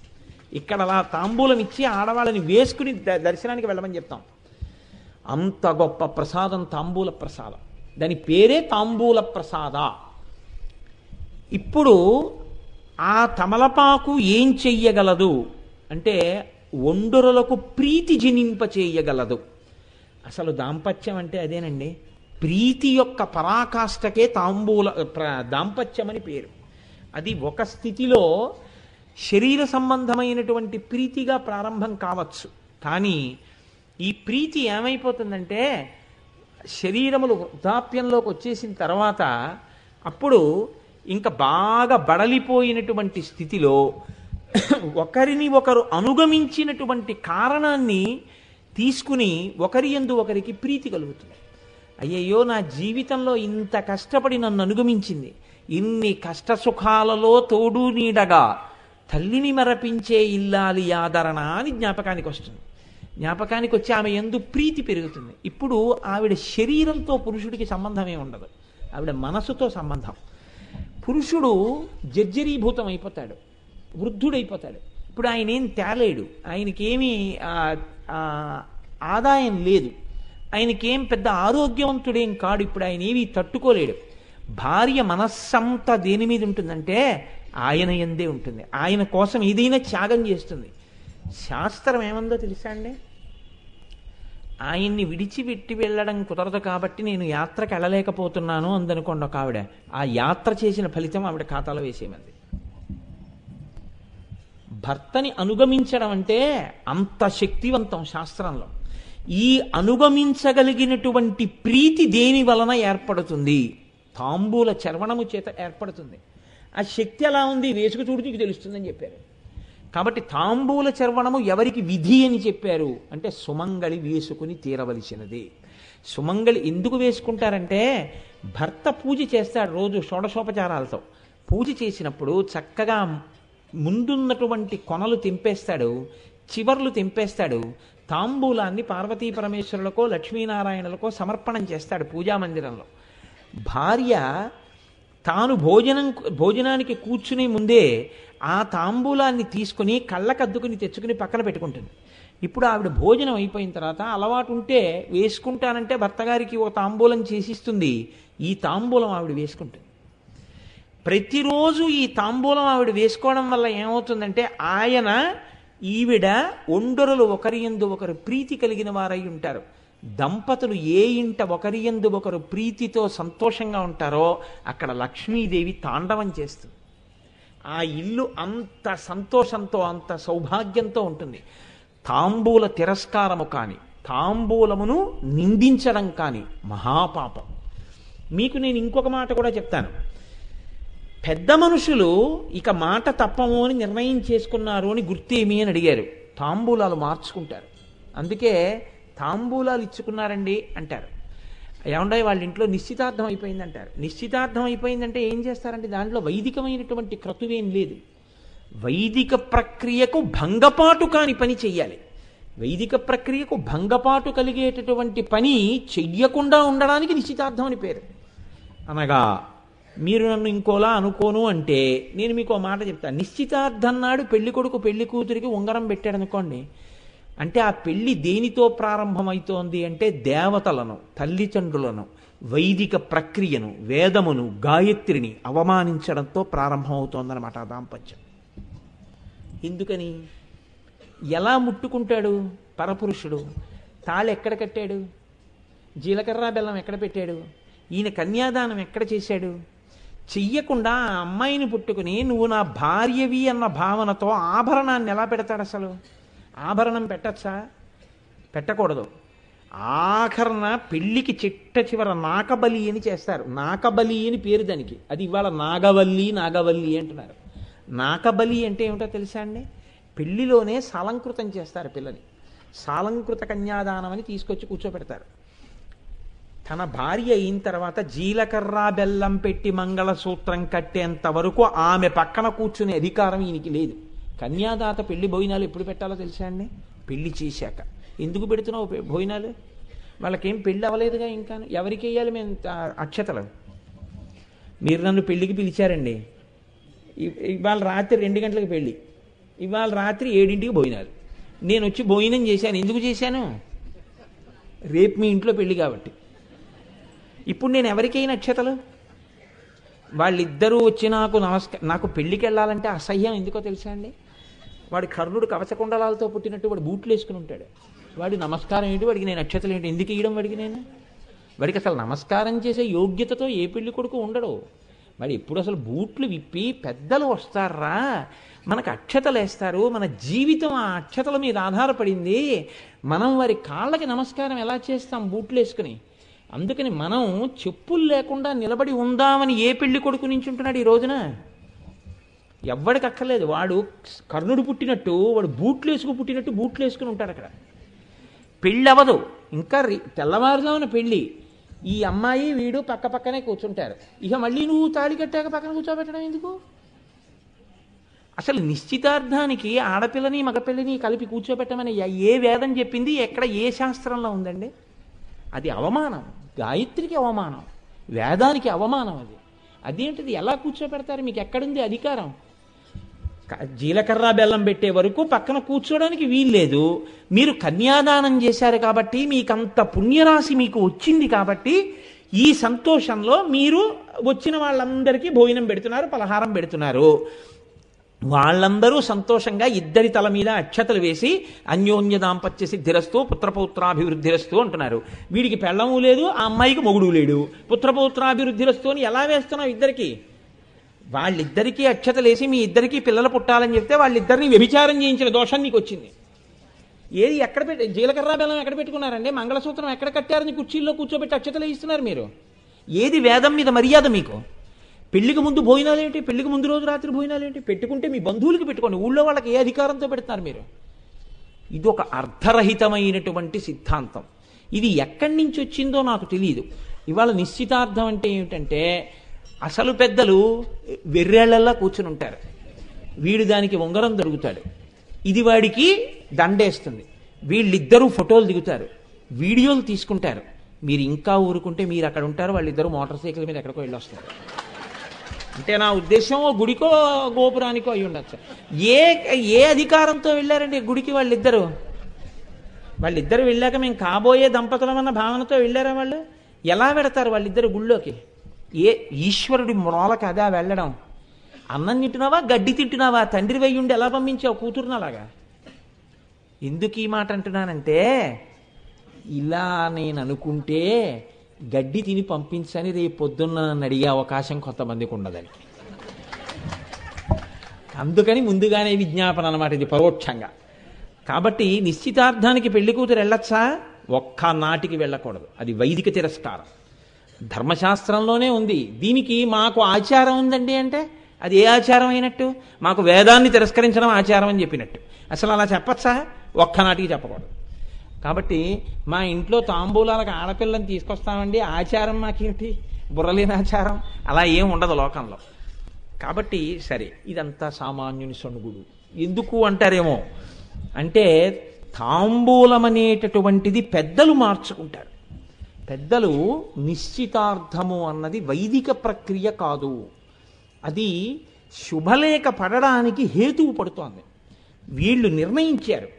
ఇక్కడ అలా తాంబూలం ఇచ్చి ఆడవాళ్ళని వేసుకుని దర్శనానికి వెళ్ళమని చెప్తాం. అంత గొప్ప ప్రసాదం తాంబూల ప్రసాదం. దాని పేరే తాంబూల ప్రసాద. ఇప్పుడు ఆ తమలపాకు ఏం చెయ్యగలదు అంటే ఒండరులకు ప్రీతి జనింపచేయగలదు. అసలు దాంపత్యం అంటే అదేనండి. ప్రీతి యొక్క పరాకాష్ఠకే దాంపత్యం అని పేరు. అది ఒక స్థితిలో శరీర సంబంధమైనటువంటి ప్రీతిగా ప్రారంభం కావచ్చు, కానీ ఈ ప్రీతి ఏమైపోతుందంటే శరీరములు వృద్ధాప్యంలోకి వచ్చేసిన తర్వాత అప్పుడు ఇంకా బాగా బడలిపోయినటువంటి స్థితిలో ఒకరిని ఒకరు అనుగమించినటువంటి కారణాన్ని తీసుకుని ఒకరి యందు ఒకరికి ప్రీతి కలుగుతుంది. అయ్యయ్యో, నా జీవితంలో ఇంత కష్టపడి నన్ను అనుగమించింది, ఇన్ని కష్ట సుఖాలలో తోడు నీడగా తల్లిని మరపించే ఇల్లాలి ఆదరణ అని జ్ఞాపకానికి వస్తుంది. జ్ఞాపకానికి వచ్చి ఆమె యందు ప్రీతి పెరుగుతుంది. ఇప్పుడు ఆవిడ శరీరంతో పురుషుడికి సంబంధమే ఉండదు, ఆవిడ మనసుతో సంబంధం. పురుషుడు జర్జరీభూతం అయిపోతాడు, వృద్ధుడైపోతాడు. ఇప్పుడు ఆయన ఏం తేలేడు, ఆయనకేమీ ఆదాయం లేదు, ఆయనకేం పెద్ద ఆరోగ్యవంతుడేం కాడు, ఇప్పుడు ఆయన ఏమీ తట్టుకోలేడు. భార్య మనస్సంతా దేని మీద ఉంటుందంటే ఆయన యందే ఉంటుంది. ఆయన కోసం ఏదైనా త్యాగం చేస్తుంది. శాస్త్రం ఏమందో తెలుసా అండి? ఆయన్ని విడిచిపెట్టి వెళ్ళడం కుదరదు కాబట్టి నేను యాత్రకు వెళ్ళలేకపోతున్నాను అందనుకోండి ఒక ఆవిడ, ఆ యాత్ర చేసిన ఫలితం ఆవిడ ఖాతాలో వేసేమంది. భర్తని అనుగమించడం అంటే అంత శక్తివంతం శాస్త్రంలో. ఈ అనుగమించగలిగినటువంటి ప్రీతి దేని వలన ఏర్పడుతుంది? తాంబూల చర్వణము చేత ఏర్పడుతుంది. ఆ శక్తి ఎలా ఉంది వేసుకు చూడు నీకు తెలుస్తుందని చెప్పారు. కాబట్టి తాంబూల చర్వణము ఎవరికి విధి అని చెప్పారు అంటే సుమంగళి వేసుకుని తీరవలసినది. సుమంగళి ఎందుకు వేసుకుంటారంటే భర్త పూజ చేస్తాడు రోజు షోడశోపచారాలతో. పూజ చేసినప్పుడు చక్కగా ముందున్నటువంటి కొనలు తెంపేస్తాడు, చివర్లు తెంపేస్తాడు, తాంబూలాన్ని పార్వతీ పరమేశ్వరులకో లక్ష్మీనారాయణులకో సమర్పణం చేస్తాడు పూజామందిరంలో. భార్య తాను భోజనానికి కూర్చునే ముందే ఆ తాంబూలాన్ని తీసుకుని కళ్ళకద్దుకుని తెచ్చుకుని పక్కన పెట్టుకుంటుంది. ఇప్పుడు ఆవిడ భోజనం అయిపోయిన తర్వాత అలవాటు ఉంటే వేసుకుంటానంటే భర్త గారికి ఓ తాంబూలం చేసిస్తుంది, ఈ తాంబూలం ఆవిడ వేసుకుంటుంది. ప్రతిరోజు ఈ తాంబూలం ఆవిడ వేసుకోవడం వల్ల ఏమవుతుందంటే ఆయన ఈవిడ ఒండరులు ఒకరి యందు ఒకరు ప్రీతి కలిగిన వారై ఉంటారు. దంపతులు ఏ ఇంట ఒకరి యందు ఒకరు ప్రీతితో సంతోషంగా ఉంటారో అక్కడ లక్ష్మీదేవి తాండవం చేస్తుంది. ఆ ఇల్లు అంత సంతోషంతో అంత సౌభాగ్యంతో ఉంటుంది. తాంబూల తిరస్కారము కాని, తాంబూలమును నిందించడం కాని మహాపాపం. మీకు నేను ఇంకొక మాట కూడా చెప్తాను. పెద్ద మనుషులు ఇక మాట తప్పము అని నిర్ణయం చేసుకున్నారు అని గుర్తేమి అని అడిగారు. తాంబూలాలు మార్చుకుంటారు. అందుకే తాంబూలాలు ఇచ్చుకున్నారండి అంటారు. ఏమంటే వాళ్ళ ఇంట్లో నిశ్చితార్థం అయిపోయింది అంటారు. నిశ్చితార్థం అయిపోయిందంటే ఏం చేస్తారంటే దాంట్లో వైదికమైనటువంటి క్రతువేం లేదు. వైదిక ప్రక్రియకు భంగపాటు కాని పని చెయ్యాలి. వైదిక ప్రక్రియకు భంగపాటు కలిగేటటువంటి పని చెయ్యకుండా ఉండడానికి నిశ్చితార్థం అని పేరు. అనగా మీరు నన్ను ఇంకోలా అనుకోను అంటే నేను మీకు మాట చెప్తాను. నిశ్చితార్థం నాడు పెళ్లి కొడుకు పెళ్లి కూతురికి ఉంగరం పెట్టాడు అనుకోండి, అంటే ఆ పెళ్లి దేనితో ప్రారంభమవుతోంది అంటే దేవతలను, తల్లిదండ్రులను, వైదిక ప్రక్రియను, వేదమును, గాయత్రిని అవమానించడంతో ప్రారంభమవుతోందన్నమాట ఆ దాంపత్యం. ఎందుకని? ఎలా ముట్టుకుంటాడు పరపురుషుడు? తాళి ఎక్కడ కట్టాడు? జీలకర్ర బెల్లం ఎక్కడ పెట్టాడు? ఈయన కన్యాదానం ఎక్కడ చేశాడు? చెయ్యకుండా ఆ అమ్మాయిని పుట్టుకుని నువ్వు నా భార్యవి అన్న భావనతో ఆభరణాన్ని ఎలా పెడతాడు? అసలు ఆభరణం పెట్టచ్చా? పెట్టకూడదు. ఆఖరణ పెళ్లికి చిట్ట చివర నాకబలి అని చేస్తారు. నాకబలి అని పేరు దానికి. అది ఇవాళ నాగవల్లి నాగవల్లి అంటున్నారు. నాకబలి అంటే ఏమిటో తెలుసా అండి? పెళ్లిలోనే సాలంకృతం చేస్తారు పిల్లని. సాలంకృత కన్యాదానం అని తీసుకొచ్చి కూర్చోబెడతారు. తన భార్య అయిన తర్వాత జీలకర్ర బెల్లం పెట్టి మంగళసూత్రం కట్టేంత వరకు ఆమె పక్కన కూర్చునే అధికారం ఈయనకి లేదు. కన్యాదాత పెళ్లి భోజనాలు ఎప్పుడు పెట్టాలో తెలుసా అండి? పెళ్లి చేశాక. ఎందుకు పెడుతున్నావు భోజనాలు? వాళ్ళకేం పెళ్లి అవ్వలేదుగా ఇంకా. ఎవరికి వేయాలి మేము అక్షతలు? మీరు నన్ను పెళ్లికి పిలిచారండి. ఇవాళ రాత్రి 2 గంటలకు పెళ్లి, ఇవాళ రాత్రి 7ంటికి భోజనాలు. నేను వచ్చి భోజనం చేశాను. ఎందుకు చేశాను? రేపు మీ ఇంట్లో పెళ్లి కాబట్టి. ఇప్పుడు నేను ఎవరికైనా అక్షతలు? వాళ్ళిద్దరూ వచ్చి నాకు పెళ్లికి వెళ్ళాలంటే అసహ్యం. ఎందుకో తెలుసా అండి? వాడి కర్ణుడు కవచకుండలాలతో పుట్టినట్టు వాడు బూట్లు వేసుకుని ఉంటాడు. వాడి నమస్కారం ఏంటి? వాడికి నేను అక్షతలు ఏంటి? ఎందుకు ఇవ్వడం వాడికి నేను? వాడికి అసలు నమస్కారం చేసే యోగ్యతతో ఏ పెళ్లి కొడుకు ఉండడు. వాడు ఎప్పుడు అసలు బూట్లు విప్పి పెద్దలు వస్తారా మనకు అక్షతలు వేస్తారు. మన జీవితం ఆ అక్షతల మీద ఆధారపడింది. మనం వారి కాళ్ళకి నమస్కారం ఎలా చేస్తాం? బూట్లు వేసుకుని. అందుకని మనం చెప్పులు లేకుండా నిలబడి ఉందామని ఏ పెళ్లి కొడుకు నుంచి ఉంటున్నాడు ఈ రోజున? ఎవ్వడికి అక్కర్లేదు. వాడు కర్ణుడు పుట్టినట్టు వాడు బూట్లు వేసుకు పుట్టినట్టు బూట్లు వేసుకుని ఉంటాడు అక్కడ. పెళ్ళి అవ్వదు. ఇంకా తెల్లవారుజామున పెళ్ళి. ఈ అమ్మాయి వీడు పక్క పక్కనే కూర్చుంటారు. ఇక మళ్ళీ నువ్వు తాళి కట్టాక పక్కన కూర్చోబెట్టడం ఎందుకు? అసలు నిశ్చితార్థానికి ఆడపిల్లని మగపిల్లని కలిపి కూర్చోబెట్టమని ఏ వేదం చెప్పింది? ఎక్కడ ఏ శాస్త్రంలో ఉందండి? అది అవమానం. గాయత్రికి అవమానం, వేదానికి అవమానం. అదేంటిది? ఎలా కూర్చోబెడతారు? మీకు ఎక్కడుంది అధికారం? జీలకర్ర బెల్లం పెట్టే వరకు పక్కన కూర్చోడానికి వీల్లేదు. మీరు కన్యాదానం చేశారు కాబట్టి మీకంత పుణ్యరాశి మీకు వచ్చింది కాబట్టి ఈ సంతోషంలో మీరు వచ్చిన వాళ్ళందరికీ భోజనం పెడుతున్నారు, పలహారం పెడుతున్నారు. వాళ్ళందరూ సంతోషంగా ఇద్దరి తల మీద అక్షతలు వేసి అన్యోన్య దాంపత్య సిద్ధిరస్తూ పుత్రపౌత్రాభివృద్ధిరస్తూ అంటున్నారు. వీడికి పెళ్ళము లేదు, ఆ అమ్మాయికి మొగుడు లేడు. పుత్రపౌత్రాభివృద్ధిరస్తూ అని ఎలా వేస్తున్నావు ఇద్దరికి? వాళ్ళిద్దరికీ అక్షతలు వేసి మీ ఇద్దరికీ పిల్లలు పుట్టాలని చెప్తే వాళ్ళిద్దరిని వ్యభిచారం చేయించిన దోషం నీకు వచ్చింది. ఏది ఎక్కడ పెట్టి జీలకర్ర బెల్లం ఎక్కడ పెట్టుకున్నారండి? మంగళసూత్రం ఎక్కడ కట్టారని కుర్చీల్లో కూర్చోబెట్టి అక్షతలు వేయిస్తున్నారు మీరు. ఏది వేదం మీద మర్యాద మీకు? పెళ్లికి ముందు భోజనాలు ఏంటి? పెళ్లికి ముందు రోజు రాత్రి భోజనాలు ఏంటి? పెట్టుకుంటే మీ బంధువులకి పెట్టుకోండి. ఊళ్ళో వాళ్ళకి ఏ అధికారంతో పెడుతున్నారు మీరు? ఇది ఒక అర్థరహితమైనటువంటి సిద్ధాంతం. ఇది ఎక్కడి నుంచి వచ్చిందో నాకు తెలియదు. ఇవాళ నిశ్చితార్థం అంటే ఏమిటంటే అసలు పెద్దలు వెర్రేళ్లల్లా కూర్చుని ఉంటారు. వీడు దానికి ఉంగరం దొరుకుతాడు, ఇది వాడికి దండేస్తుంది. వీళ్ళిద్దరూ ఫోటోలు దిగుతారు, వీడియోలు తీసుకుంటారు. మీరు ఇంకా ఊరుకుంటే మీరు అక్కడ ఉంటారు, వాళ్ళిద్దరూ మోటార్ సైకిల్ మీద ఎక్కడికో వెళ్ళొస్తారు. అంటే నా ఉద్దేశం గుడికో గోపురానికో అయి ఉండొచ్చు. ఏ అధికారంతో వెళ్ళారండి గుడికి వాళ్ళిద్దరు? వాళ్ళిద్దరు వెళ్ళాక మేము కాబోయే దంపతులమన్న భావనతో వెళ్ళారా వాళ్ళు? ఎలా వెడతారు వాళ్ళిద్దరు గుళ్ళోకి? ఏ ఈశ్వరుడి మ్రోలకి అదా వెళ్ళడం? అన్నం తింటున్నావా, గడ్డి తింటున్నావా? తండ్రి వెయ్యుండి ఎలా పంపించావు కూతురునలాగా? ఎందుకు ఈ మాట అంటున్నానంటే, ఇలా నేను అనుకుంటే గడ్డి తిని పంపించని రేపు పొద్దున్న నన్ను అడిగే అవకాశం కొంతమందికి ఉండదని. అందుకని ముందుగానే విజ్ఞాపన అన్నమాట, ఇది పరోక్షంగా. కాబట్టి నిశ్చితార్థానికి పెళ్లి కూతురు వెళ్ళొచ్చా? ఒక్క నాటికి వెళ్ళకూడదు. అది వైదిక తిరస్కారం, ధర్మశాస్త్రంలోనే ఉంది. దీనికి మాకు ఆచారం ఉందండి అంటే అది ఏ ఆచారం అయినట్టు? మాకు వేదాన్ని తిరస్కరించడం ఆచారం అని చెప్పినట్టు. అసలు అలా చెప్పచ్చా? ఒక్కనాటికి చెప్పకూడదు. కాబట్టి మా ఇంట్లో తాంబూలాలకు ఆడపిల్లని తీసుకొస్తామండి, ఆచారం మాకేమిటి? బుర్రలేని ఆచారం అలా ఏం ఉండదు లోకంలో. కాబట్టి సరే, ఇదంతా సామాన్యుని సణుగుడు. ఎందుకు అంటారేమో అంటే, తాంబూలం అనేటటువంటిది పెద్దలు మార్చుకుంటారు. పెద్దలు నిశ్చితార్థము అన్నది వైదిక ప్రక్రియ కాదు, అది శుభలేఖ పడడానికి హేతువు పడుతోంది. వీళ్ళు నిర్ణయించారు,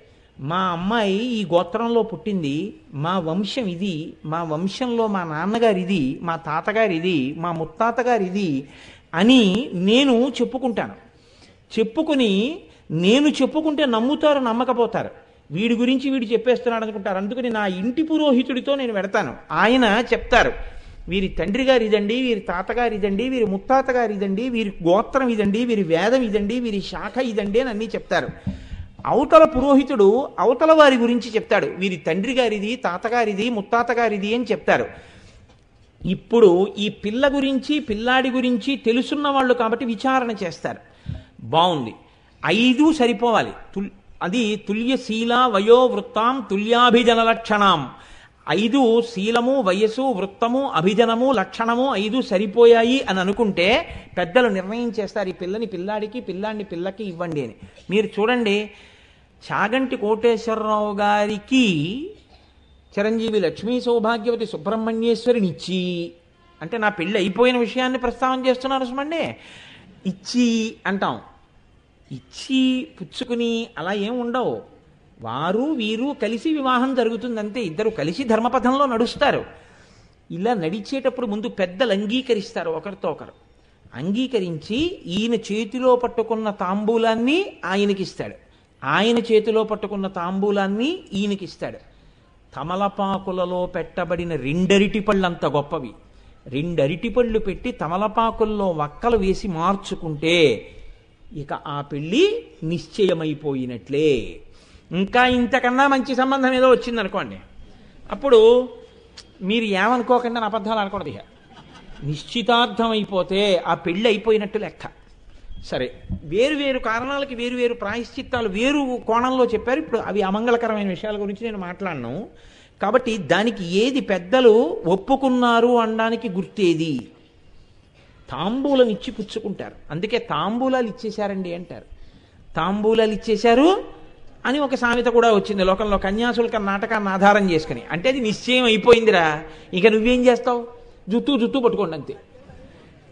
మా అమ్మాయి ఈ గోత్రంలో పుట్టింది, మా వంశం ఇది, మా వంశంలో మా నాన్నగారు ఇది, మా తాతగారు ఇది, మా ముత్తాతగారు ఇది అని నేను చెప్పుకుంటాను. చెప్పుకుని నేను చెప్పుకుంటే నమ్ముతారు, నమ్మకపోతారు. వీడి గురించి వీడు చెప్పేస్తున్నాడు అనుకుంటారు. అందుకని నా ఇంటి పురోహితుడితో నేను వెడతాను. ఆయన చెప్తారు, వీరి తండ్రి గారు ఇదండి, వీరి తాతగారు ఇదండి, వీరి ముత్తాతగారు ఇదండి, వీరి గోత్రం ఇదండి, వీరి వేదం ఇదండి, వీరి శాఖ ఇదండి అని అన్నీ చెప్తారు. అవతల పురోహితుడు అవతల వారి గురించి చెప్తాడు, వీరి తండ్రి గారిది, తాతగారిది, ముత్తాతగారిది అని చెప్తారు. ఇప్పుడు ఈ పిల్ల గురించి పిల్లాడి గురించి తెలుసున్న వాళ్ళు కాబట్టి విచారణ చేస్తారు. బాగుంది, 5 సరిపోవాలి. అది తుల్యశీల వయోవృత్తాం తుల్యాభిజన లక్షణం. 5 శీలము, వయస్సు, వృత్తము, అభిజనము, లక్షణము 5 సరిపోయాయి అని అనుకుంటే పెద్దలు నిర్ణయం చేస్తారు, ఈ పిల్లని పిల్లాడికి, పిల్లాడిని పిల్లకి ఇవ్వండి అని. మీరు చూడండి, చాగంటి కోటేశ్వరరావు గారికి చిరంజీవి లక్ష్మీ సౌభాగ్యవతి సుబ్రహ్మణ్యేశ్వరిని ఇచ్చి, అంటే నా పెళ్ళి అయిపోయిన విషయాన్ని ప్రస్తావన చేస్తున్నారు సుమండి, ఇచ్చి అంటాం. ఇచ్చి పుచ్చుకుని అలా ఏం ఉండవు. వారు వీరు కలిసి వివాహం జరుగుతుంది అంతే. ఇద్దరు కలిసి ధర్మపథంలో నడుస్తారు. ఇలా నడిచేటప్పుడు ముందు పెద్దలు అంగీకరిస్తారు, ఒకరితో ఒకరు అంగీకరించి ఈయన చేతిలో పట్టుకున్న తాంబూలాన్ని ఆయనకిస్తాడు, ఆయన చేతిలో పట్టుకున్న తాంబూలాన్ని ఈయనకిస్తాడు. తమలపాకులలో పెట్టబడిన 2 అరటిపళ్ళు అంత గొప్పవి. 2 అరటిపళ్ళు పెట్టి తమలపాకుల్లో వక్కలు వేసి మార్చుకుంటే ఇక ఆ పెళ్ళి నిశ్చయమైపోయినట్లే. ఇంకా ఇంతకన్నా మంచి సంబంధం ఏదో వచ్చిందనుకోండి, అప్పుడు మీరు ఏమనుకోకుండా అబద్ధాలు అనకూడదు. ఇక నిశ్చితార్థం అయిపోతే ఆ పెళ్ళి అయిపోయినట్టు లెక్క. సరే, వేరు వేరు కారణాలకి వేరు వేరు ప్రాయశ్చిత్తాలు వేరు కోణంలో చెప్పారు. ఇప్పుడు అవి అమంగళకరమైన విషయాల గురించి నేను మాట్లాడను. కాబట్టి దానికి ఏది పెద్దలు ఒప్పుకున్నారు అనడానికి గుర్తేది? తాంబూలం ఇచ్చి పుచ్చుకుంటారు. అందుకే తాంబూలాలు ఇచ్చేశారండి అంటారు. తాంబూలాలు ఇచ్చేశారు అని ఒక సామెత కూడా వచ్చింది లోకంలో, కన్యాశుల్క నాటకాన్ని ఆధారం చేసుకుని. అంటే అది నిశ్చయం అయిపోయిందిరా, ఇక నువ్వేం చేస్తావు, జుత్తు పట్టుకోండి అంతే.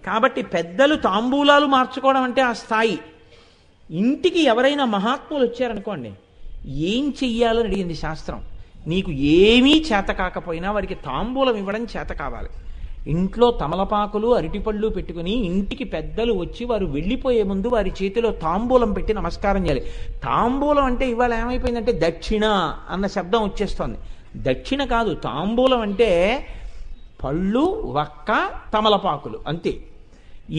కాబట్టి పెద్దలు తాంబూలాలు మార్చుకోవడం అంటే ఆ స్థాయి. ఇంటికి ఎవరైనా మహాత్ములు వచ్చారనుకోండి, ఏం చెయ్యాలని అడిగింది శాస్త్రం. నీకు ఏమీ చేత కాకపోయినా వారికి తాంబూలం ఇవ్వడం చేత కావాలి. ఇంట్లో తమలపాకులు అరటిపళ్ళు పెట్టుకుని ఇంటికి పెద్దలు వచ్చి వారు వెళ్ళిపోయే ముందు వారి చేతిలో తాంబూలం పెట్టి నమస్కారం చేయాలి. తాంబూలం అంటే ఇవాళ ఏమైపోయిందంటే దక్షిణ అన్న శబ్దం వచ్చేస్తోంది. దక్షిణ కాదు, తాంబూలం అంటే పళ్ళు, వక్క, తమలపాకులు అంతే.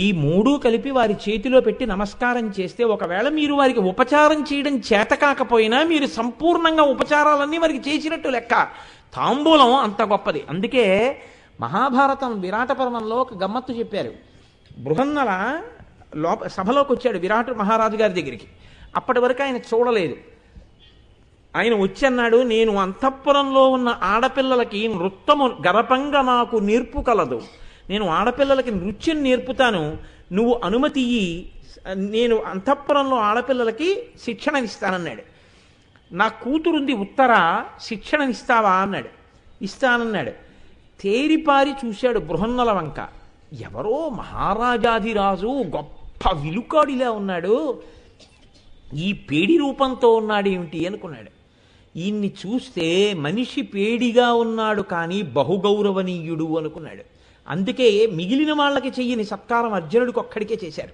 ఈ 3 కలిపి వారి చేతిలో పెట్టి నమస్కారం చేస్తే, ఒకవేళ మీరు వారికి ఉపచారం చేయడం చేత కాకపోయినా మీరు సంపూర్ణంగా ఉపచారాలన్నీ వారికి చేసినట్టు లెక్క. తాంబూలం అంత గొప్పది. అందుకే మహాభారతం విరాట పర్వంలో ఒక గమ్మత్తు చెప్పారు. బృహన్నల సభలోకి వచ్చాడు విరాట మహారాజు గారి దగ్గరికి. అప్పటి వరకు ఆయన చూడలేదు. ఆయన వచ్చి అన్నాడు, నేను అంతఃపురంలో ఉన్న ఆడపిల్లలకి నృత్యము గరపంగా నాకు నేర్పు కలదు, నేను ఆడపిల్లలకి నృత్యం నేర్పుతాను, నువ్వు అనుమతి ఇయ్యి, నేను అంతఃపురంలో ఆడపిల్లలకి శిక్షణనిస్తానన్నాడు. నా కూతురుంది ఉత్తర, శిక్షణనిస్తావా అన్నాడు. ఇస్తానన్నాడు. తేరిపారి చూశాడు బృహన్నల వంక. ఎవరో మహారాజాధిరాజు గొప్ప విలుకాడిలా ఉన్నాడు, ఈ పేడి రూపంతో ఉన్నాడేమిటి అనుకున్నాడు. ఈయన్ని చూస్తే మనిషి పేడిగా ఉన్నాడు కానీ బహుగౌరవనీయుడు అనుకున్నాడు. అందుకే మిగిలిన వాళ్ళకి చెయ్యని సత్కారం అర్జునుడికి ఒక్కడికే చేశారు.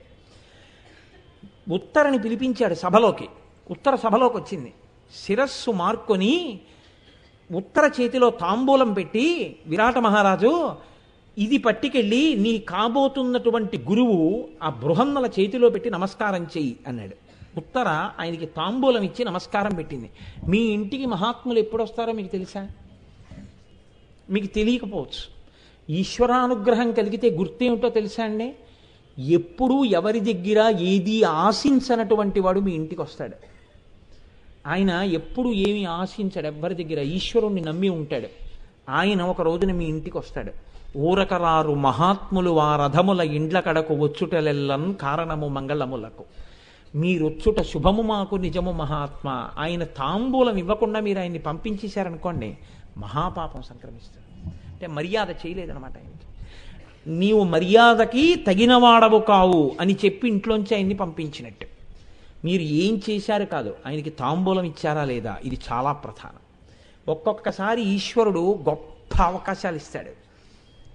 ఉత్తరని పిలిపించాడు సభలోకి. ఉత్తర సభలోకి వచ్చింది. శిరస్సు మార్కొని ఉత్తర చేతిలో తాంబూలం పెట్టి విరాట మహారాజు ఇది పట్టుకెళ్ళి నీ కాబోతున్నటువంటి గురువు ఆ బృహన్నల చేతిలో పెట్టి నమస్కారం చెయ్యి అన్నాడు. ఉత్తర ఆయనకి తాంబూలం ఇచ్చి నమస్కారం పెట్టింది. మీ ఇంటికి మహాత్ములు ఎప్పుడు వస్తారో మీకు తెలుసా? మీకు తెలియకపోవచ్చు. ఈశ్వరానుగ్రహం కలిగితే గుర్తేమిటో తెలుసా అండి? ఎప్పుడూ ఎవరి దగ్గర ఏది ఆశించనటువంటి వాడు మీ ఇంటికి వస్తాడు. ఆయన ఎప్పుడు ఏమి ఆశించాడు ఎవ్వరి దగ్గర, ఈశ్వరుణ్ణి నమ్మి ఉంటాడు. ఆయన ఒక రోజున మీ ఇంటికి వస్తాడు. ఊరకరారు మహాత్ములు వారథముల ఇండ్ల కడకు వచ్చుటలెల్లన్ కారణము మంగళములకు, మీరొచ్చుట శుభము మాకు నిజము మహాత్మ. ఆయన తాంబూలం ఇవ్వకుండా మీరు ఆయన్ని పంపించేశారనుకోండి, మహాపాపం సంక్రమిస్తుంది. అంటే మర్యాద చేయలేదనమాట ఆయనకి. నీవు మర్యాదకి తగినవాడవు కావు అని చెప్పి ఇంట్లోంచి ఆయన్ని పంపించినట్టు. మీరు ఏం చేశారు కాదు, ఆయనకి తాంబూలం ఇచ్చారా లేదా, ఇది చాలా ప్రధానం. ఒక్కొక్కసారి ఈశ్వరుడు గొప్ప అవకాశాలు ఇస్తాడు.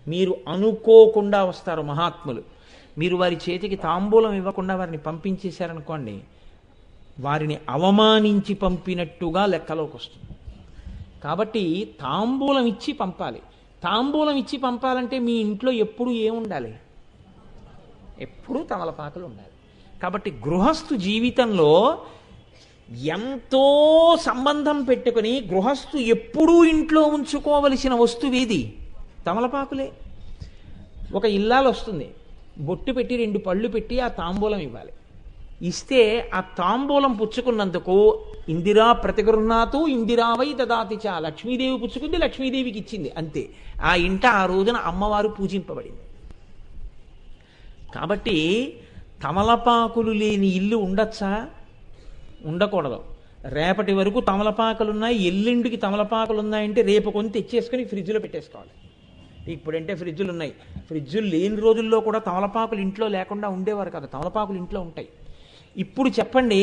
మీరు అనుకోకుండా వస్తారు మహాత్ములు, మీరు వారి చేతికి తాంబూలం ఇవ్వకుండా వారిని పంపించేశారనుకోండి, వారిని అవమానించి పంపినట్టుగా లెక్కలోకి వస్తుంది. కాబట్టి తాంబూలం ఇచ్చి పంపాలి. తాంబూలం ఇచ్చి పంపాలంటే మీ ఇంట్లో ఎప్పుడు ఏముండాలి? ఎప్పుడూ తమలపాకులు ఉండాలి. కాబట్టి గృహస్థు జీవితంలో ఎంతో సంబంధం పెట్టుకుని గృహస్థు ఎప్పుడూ ఇంట్లో ఉంచుకోవలసిన వస్తువేది? తమలపాకులే. ఒక ఇల్లాలు వస్తుంది, బొట్టు పెట్టి 2 పళ్ళు పెట్టి ఆ తాంబూలం ఇవ్వాలి. ఇస్తే ఆ తాంబూలం పుచ్చుకున్నందుకు ఇందిరా ప్రతిగృహ్ణాతు ఇందిరావై దదాతి చ, లక్ష్మీదేవి పుచ్చుకుంది, లక్ష్మీదేవికి ఇచ్చింది, అంతే. ఆ ఇంట ఆ రోజున అమ్మవారు పూజింపబడింది. కాబట్టి తమలపాకులు లేని ఇల్లు ఉండొచ్చా? ఉండకూడదు. రేపటి వరకు తమలపాకులున్నాయి, ఎల్లుండికి తమలపాకులు ఉన్నాయంటే రేపు కొని తెచ్చేసుకుని ఫ్రిడ్జ్లో పెట్టేసుకోవాలి. ఇప్పుడంటే ఫ్రిడ్జులు ఉన్నాయి. ఫ్రిడ్జులు లేని రోజుల్లో కూడా తమలపాకులు ఇంట్లో లేకుండా ఉండేవారు కదా, తమలపాకులు ఇంట్లో ఉంటాయి. ఇప్పుడు చెప్పండి,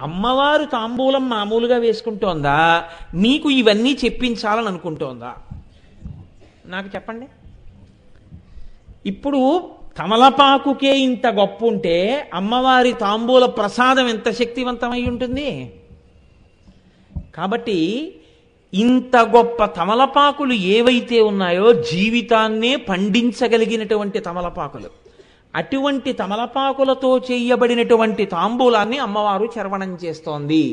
అమ్మవారు తాంబూలం మామూలుగా వేసుకుంటోందా, మీకు ఇవన్నీ చెప్పించాలని అనుకుంటోందా? నాకు చెప్పండి. ఇప్పుడు తమలపాకుకే ఇంత గొప్ప ఉంటే అమ్మవారి తాంబూల ప్రసాదం ఎంత శక్తివంతమై ఉంటుంది. కాబట్టి ఇంత గొప్ప తమలపాకులు ఏవైతే ఉన్నాయో జీవితాన్నే పండించగలిగినటువంటి తమలపాకులు, అటువంటి తమలపాకులతో చేయబడినటువంటి తాంబూలాన్ని అమ్మవారు చర్వణం చేస్తోంది.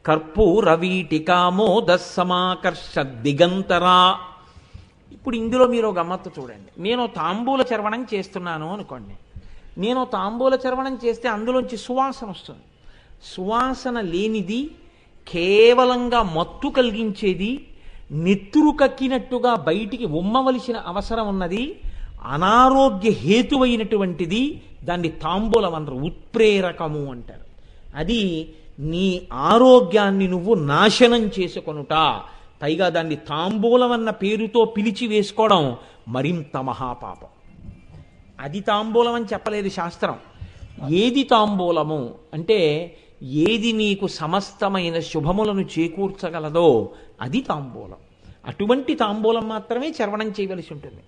కర్పూర వీటికామోద సమాకర్ష దిగంతరా. ఇప్పుడు ఇందులో మీరు గమ్మత్తు చూడండి. నేను తాంబూల చర్వణం చేస్తున్నాను అనుకోండి, నేను తాంబూల చర్వణం చేస్తే అందులోంచి సువాసన వస్తుంది. సువాసన లేనిది, కేవలంగా మత్తు కలిగించేది, నెత్తురు కక్కినట్టుగా బయటికి ఉమ్మవలసిన అవసరం ఉన్నది, అనారోగ్య హేతువైనటువంటిది, దాన్ని తాంబూలం అనరు, ఉత్ప్రేరకము అంటారు. అది నీ ఆరోగ్యాన్ని నువ్వు నాశనం చేసుకొనుట, పైగా దాన్ని తాంబూలం అన్న పేరుతో పిలిచి వేసుకోవడం మరింత మహాపాపం. అది తాంబూలం అని చెప్పలేదు శాస్త్రం. ఏది తాంబూలము అంటే ఏది నీకు సమస్తమైన శుభములను చేకూర్చగలదో అది తాంబూలం. అటువంటి తాంబూలం మాత్రమే చర్వణం చేయవలసి ఉంటుంది.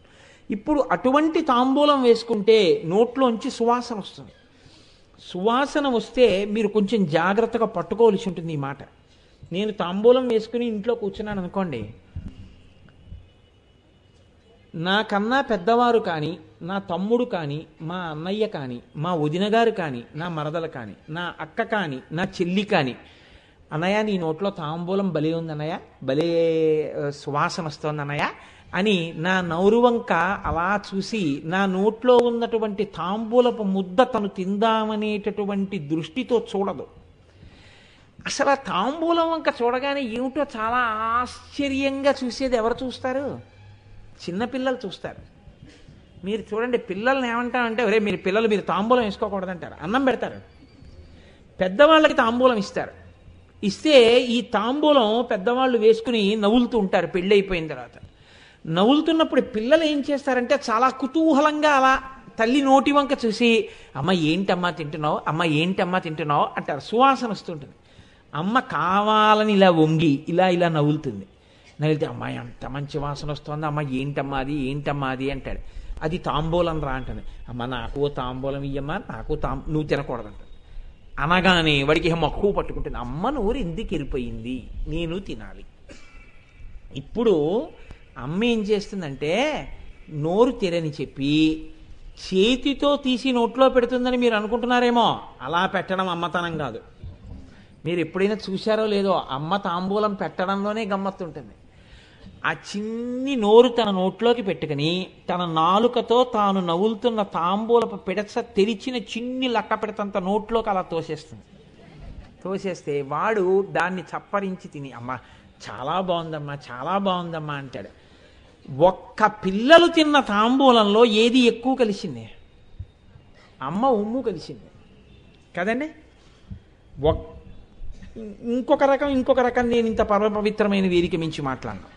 ఇప్పుడు అటువంటి తాంబూలం వేసుకుంటే నోట్లోంచి సువాసన వస్తుంది. సువాసన వస్తే మీరు కొంచెం జాగ్రత్తగా పట్టుకోవలసి ఉంటుంది ఈ మాట. నేను తాంబూలం వేసుకుని ఇంట్లో కూర్చున్నాను అనుకోండి, నాకన్నా పెద్దవారు కానీ, నా తమ్ముడు కానీ, మా అన్నయ్య కానీ, మా వదినగారు కానీ, నా మరదలు కానీ, నా అక్క కానీ, నా చెల్లి కానీ, అన్నయ్య నీ నోట్లో తాంబూలం భలే ఉంది అన్నయ్య, భలే సువాసన వస్తుంది అన్నయ్య అని నా నోరు వంక అలా చూసి నా నోట్లో ఉన్నటువంటి తాంబూలపు ముద్ద తను తిందామనేటటువంటి దృష్టితో చూడదు. అసలు ఆ తాంబూలం వంక చూడగానే ఏమిటో చాలా ఆశ్చర్యంగా చూసేది ఎవరు చూస్తారు? చిన్నపిల్లలు చూస్తారు. మీరు చూడండి, పిల్లల్ని ఏమంటారంటే, ఒరే మీరు పిల్లలు మీరు తాంబూలం వేసుకోకూడదంటారు, అన్నం పెడతారు. పెద్దవాళ్ళకి తాంబూలం ఇస్తారు. ఇస్తే ఈ తాంబూలం పెద్దవాళ్ళు వేసుకుని నవ్వులుతూ ఉంటారు. పెళ్ళి అయిపోయిన తర్వాత నవ్వులుతున్నప్పుడు పిల్లలు ఏం చేస్తారంటే చాలా కుతూహలంగా అలా తల్లి నోటి వంక చూసి, అమ్మ ఏంటమ్మా తింటున్నావు, అమ్మ ఏంటమ్మా తింటున్నావు అంటారు. సువాసన వస్తుంటుంది. అమ్మ కావాలని ఇలా వంగి ఇలా ఇలా నవ్వులుతుంది. నవ్వులితే అమ్మాయి అంత మంచి వాసన వస్తుంది, అమ్మ ఏంటమ్మా అది ఏంటమ్మా అది అంటాడు. అది తాంబూలం రా అంటుంది. అమ్మ నాకు తాంబూలం ఇయ్యమ్మా, నాకు నువ్వు తినకూడదంట. అనగానే వాడికి మక్కువ పట్టుకుంటుంది. అమ్మ నోరు ఎందుకు ఎరిపోయింది, నేను తినాలి. ఇప్పుడు అమ్మ ఏం చేస్తుందంటే నోరు తెరని చెప్పి చేతితో తీసి నోట్లో పెడుతుందని మీరు అనుకుంటున్నారేమో. అలా పెట్టడం అమ్మతనం కాదు. మీరు ఎప్పుడైనా చూశారో లేదో, అమ్మ తాంబూలం పెట్టడంలోనే గమ్మత్తుంటుంది. ఆ చిన్ని నోరు తన నోట్లోకి పెట్టుకుని తన నాలుకతో తాను నవ్వులుతున్న తాంబూలపు పిడచ తెరిచిన చిన్ని లక్క పెడతంత నోట్లోకి అలా తోసేస్తుంది. తోసేస్తే వాడు దాన్ని చప్పరించి తిని అమ్మ చాలా బాగుందమ్మా, చాలా బాగుందమ్మా అంటాడు. ఒక్క పిల్లలు తిన్న తాంబూలంలో ఏది ఎక్కువ కలిసింది? అమ్మ ఉమ్ము కలిసింది కదండి. ఇంకొక రకం నేను ఇంత పవిత్రమైన వేదిక మించి మాట్లాడను.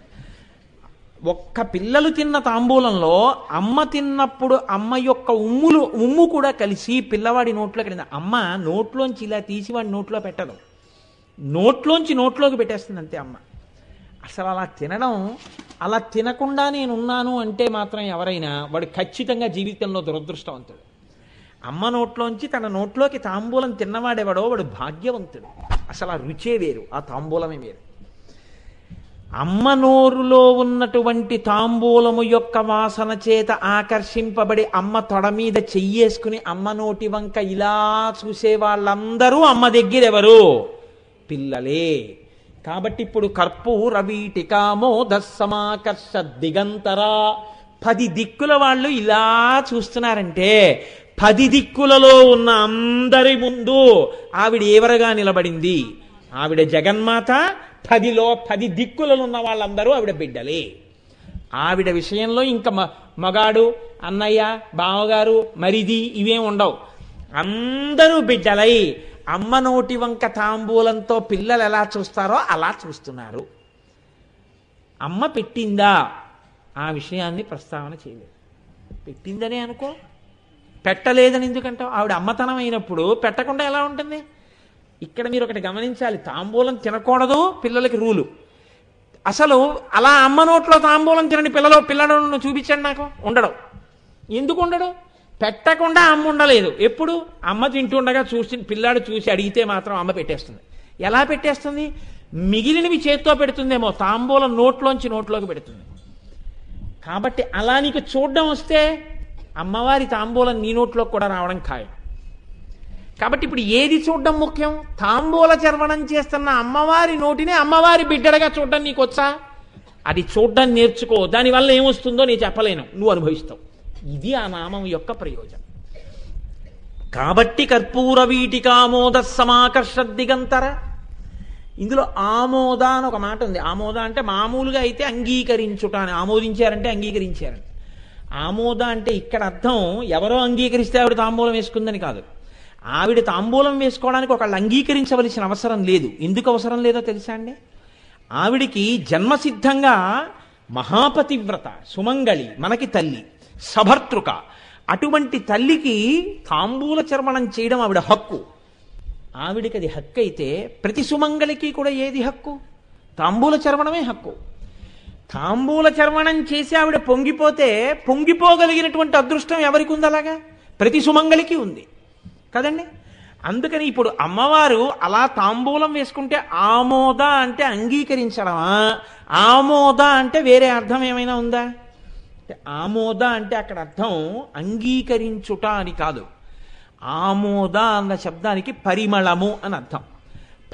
ఒక్క పిల్లలు తిన్న తాంబూలంలో అమ్మ తిన్నప్పుడు అమ్మ యొక్క ఉమ్ము కూడా కలిసి పిల్లవాడి నోట్లోకి వెళ్ళింది. అమ్మ నోట్లోంచి ఇలా తీసి వాడి నోట్లో పెట్టదు, నోట్లోంచి నోట్లోకి పెట్టేస్తుంది అంతే అమ్మ. అసలు అలా తినడం, అలా తినకుండా నేనున్నాను అంటే మాత్రం ఎవరైనా వాడు ఖచ్చితంగా జీవితంలో దురదృష్టవంతుడు. అమ్మ నోట్లోంచి తన నోట్లోకి తాంబూలం తిన్నవాడెవడో వాడు భాగ్యవంతుడు. అసలు ఆ రుచే వేరు, ఆ తాంబూలమే వేరు. అమ్మ నోరులో ఉన్నటువంటి తాంబూలము యొక్క వాసన చేత ఆకర్షింపబడి అమ్మ తొడ మీద చెయ్యేసుకుని అమ్మ నోటి వంక ఇలా చూసే వాళ్ళందరూ అమ్మ దగ్గరెవరు? పిల్లలే. కాబట్టి ఇప్పుడు కర్పూర వీటికామోదస్సమాకర్ష దిగంతరా, 10 దిక్కుల వాళ్ళు ఇలా చూస్తున్నారంటే 10 దిక్కులలో ఉన్న అందరి ముందు ఆవిడ ఏవరగా నిలబడింది? ఆవిడ జగన్మాత. 10 దిక్కులలో ఉన్న వాళ్ళందరూ ఆవిడ బిడ్డలే. ఆవిడ విషయంలో ఇంకా మగాడు, అన్నయ్య, బావగారు, మరిది ఇవేం ఉండవు. అందరూ బిడ్డలై అమ్మ నోటి వంక తాంబూలంతో పిల్లలు ఎలా చూస్తారో అలా చూస్తున్నారు. అమ్మ పెట్టిందా? ఆ విషయాన్ని ప్రస్తావన చేయలేదు. పెట్టిందనే అనుకో, పెట్టలేదని ఎందుకంటావు? ఆవిడ అమ్మతనం అయినప్పుడు పెట్టకుండా ఎలా ఉంటుంది? ఇక్కడ మీరు ఒకటి గమనించాలి, తాంబూలం తినకూడదు పిల్లలకి రూలు. అసలు అలా అమ్మ నోట్లో తాంబూలం తినని పిల్లలను చూపించండి నాకు. ఉండడు. ఎందుకు ఉండడు? పెట్టకుండా అమ్మ ఉండలేదు. ఎప్పుడు? అమ్మ తింటుండగా చూసి పిల్లాడు చూసి అడిగితే మాత్రం అమ్మ పెట్టేస్తుంది. ఎలా పెట్టేస్తుంది? మిగిలినవి చేత్తో పెడుతుందేమో, తాంబూలం నోట్లోకి పెడుతుంది. కాబట్టి అలా నీకు చూడడం వస్తే అమ్మవారి తాంబూలం నీ నోట్లోకి కూడా రావడం ఖాయం. కాబట్టి ఇప్పుడు ఏది చూడడం ముఖ్యం? తాంబూల చర్వణం చేస్తున్న అమ్మవారి నోటిని అమ్మవారి బిడ్డలుగా చూడడం నీకు వచ్చా? అది చూడడం నేర్చుకో. దానివల్ల ఏమొస్తుందో నేను చెప్పలేను, నువ్వు అనుభవిస్తావు. ఇది ఆ నామం యొక్క ప్రయోజనం. కాబట్టి కర్పూర వీటికామోద సమాకర్ష దిగంతర. ఇందులో ఆమోద అని ఒక మాట ఉంది. ఆమోద అంటే మామూలుగా అయితే అంగీకరించుట అని, ఆమోదించారంటే అంగీకరించారని. ఆమోద అంటే ఇక్కడ అర్థం ఎవరో అంగీకరిస్తే ఆవిడ తాంబూలం వేసుకుందని కాదు. ఆవిడ తాంబూలం వేసుకోవడానికి ఒకళ్ళు అంగీకరించవలసిన అవసరం లేదు. ఎందుకు అవసరం లేదో తెలుసా అండి? ఆవిడికి జన్మసిద్ధంగా మహాపతివ్రత, సుమంగళి, మనకి తల్లి, సభర్తృక. అటువంటి తల్లికి తాంబూల చర్వణం చేయడం ఆవిడ హక్కు. ఆవిడికి అది హక్కు అయితే ప్రతి సుమంగళికి కూడా ఏది హక్కు? తాంబూల చర్వణమే హక్కు. తాంబూల చర్వణం చేసి ఆవిడ పొంగిపోతే పొంగిపోగలిగినటువంటి అదృష్టం ఎవరికి ఉంది? అలాగా ప్రతి సుమంగళికి ఉంది కదండి. అందుకని ఇప్పుడు అమ్మవారు అలా తాంబూలం వేసుకుంటే ఆమోద అంటే అంగీకరించడమా, ఆమోద అంటే వేరే అర్థం ఏమైనా ఉందా? ఆమోద అంటే అక్కడ అర్థం అంగీకరించుట అని కాదు. ఆమోద అన్న శబ్దానికి పరిమళము అని అర్థం.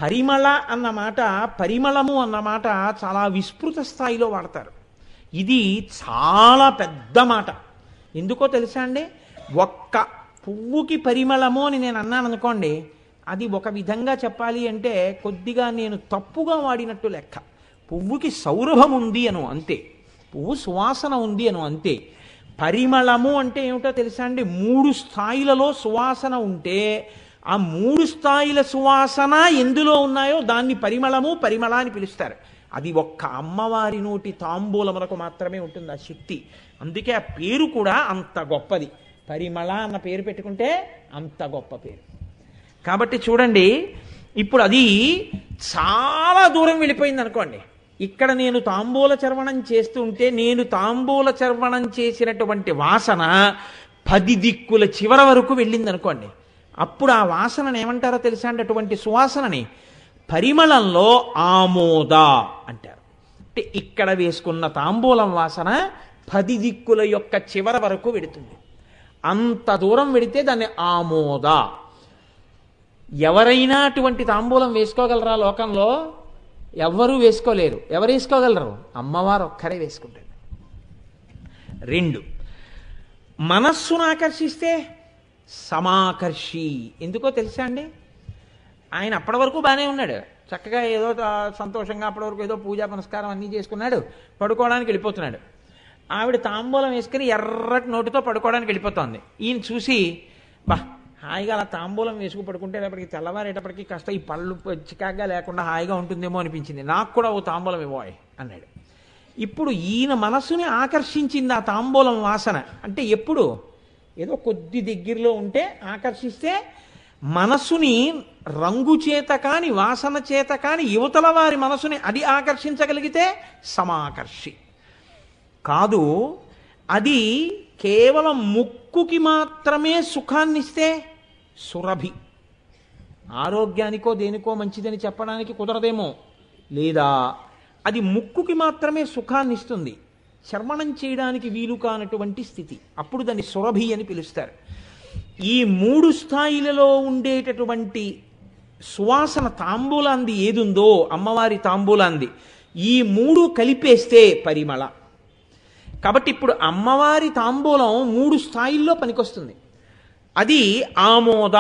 పరిమళ అన్న మాట, పరిమళము అన్న మాట చాలా విస్తృత స్థాయిలో వాడతారు. ఇది చాలా పెద్ద మాట. ఎందుకో తెలుసా అండి? ఒక్క పువ్వుకి పరిమళము అని నేను అన్నాను అనుకోండి, అది ఒక విధంగా చెప్పాలి అంటే కొద్దిగా నేను తప్పుగా వాడినట్టు లెక్క. పువ్వుకి సౌరభం ఉంది అను అంతే, పువ్వు సువాసన ఉంది అను అంతే. పరిమళము అంటే ఏమిటో తెలుసా అండి? 3 స్థాయిలలో సువాసన ఉంటే ఆ 3 స్థాయిల సువాసన ఎందులో ఉన్నాయో దాన్ని పరిమళము, పరిమళ అని పిలుస్తారు. అది ఒక్క అమ్మవారి నోటి తాంబూలములకు మాత్రమే ఉంటుంది ఆ శక్తి. అందుకే ఆ పేరు కూడా అంత గొప్పది. పరిమళ అన్న పేరు పెట్టుకుంటే అంత గొప్ప పేరు. కాబట్టి చూడండి, ఇప్పుడు అది చాలా దూరం వెళ్ళిపోయింది అనుకోండి. ఇక్కడ నేను తాంబూల చర్వణం చేస్తుంటే నేను తాంబూల చర్వణం చేసినటువంటి వాసన 10 దిక్కుల చివర వరకు వెళ్ళింది అనుకోండి. అప్పుడు ఆ వాసనని ఏమంటారో తెలుసా అంటే అటువంటి సువాసనని పరిమళంలో ఆమోద అంటారు. అంటే ఇక్కడ వేసుకున్న తాంబూలం వాసన 10 దిక్కుల యొక్క చివర వరకు వెడుతుంది. అంత దూరం వెడితే దాన్ని ఆమోద. ఎవరైనా అటువంటి తాంబూలం వేసుకోగలరా లోకంలో? ఎవ్వరూ వేసుకోలేరు. ఎవరు వేసుకోగలరు? అమ్మవారు ఒక్కరే వేసుకుంటారు. 2, మనస్సును ఆకర్షిస్తే సమాకర్షి. ఎందుకో తెలుసా అండి? ఆయన అప్పటి వరకు బాగానే ఉన్నాడు, చక్కగా ఏదో సంతోషంగా అప్పటి వరకు ఏదో పూజా పునస్కారం అన్నీ చేసుకున్నాడు, పడుకోవడానికి వెళ్ళిపోతున్నాడు. ఆవిడ తాంబూలం వేసుకుని ఎర్రటి నోటితో పడుకోవడానికి వెళ్ళిపోతుంది. ఈయన చూసి, బా హాయిగా అలా తాంబూలం వేసుకు పడుకుంటేటప్పటికి తెల్లవారేటప్పటికి కాస్త ఈ పళ్ళు చికాగ్గా లేకుండా హాయిగా ఉంటుందేమో అనిపించింది, నాకు కూడా ఓ తాంబూలం ఇవ్వోయ్ అన్నాడు. ఇప్పుడు ఈయన మనస్సుని ఆకర్షించింది ఆ తాంబూలం వాసన. అంటే ఎప్పుడు ఏదో కొద్ది దగ్గరలో ఉంటే ఆకర్షిస్తే, మనస్సుని రంగు చేత కాని వాసన చేత కాని యువతల వారి మనసుని అది ఆకర్షించగలిగితే సమాకర్షి కాదు. అది కేవలం ముక్కుకి మాత్రమే సుఖాన్నిస్తే సురభి. ఆరోగ్యానికో దేనికో మంచిదని చెప్పడానికి కుదరదేమో, లేదా అది ముక్కుకి మాత్రమే సుఖాన్ని ఇస్తుంది, చర్మణం చేయడానికి వీలు కానటువంటి స్థితి, అప్పుడు దాన్ని సురభి అని పిలుస్తారు. ఈ 3 స్థాయిలలో ఉండేటటువంటి సువాసన తాంబూలాంది ఏదుందో, అమ్మవారి తాంబూలాంది, ఈ 3 కలిపేస్తే పరిమళ. కాబట్టి ఇప్పుడు అమ్మవారి తాంబూలం 3 స్థాయిల్లో పనికొస్తుంది. అది ఆమోద.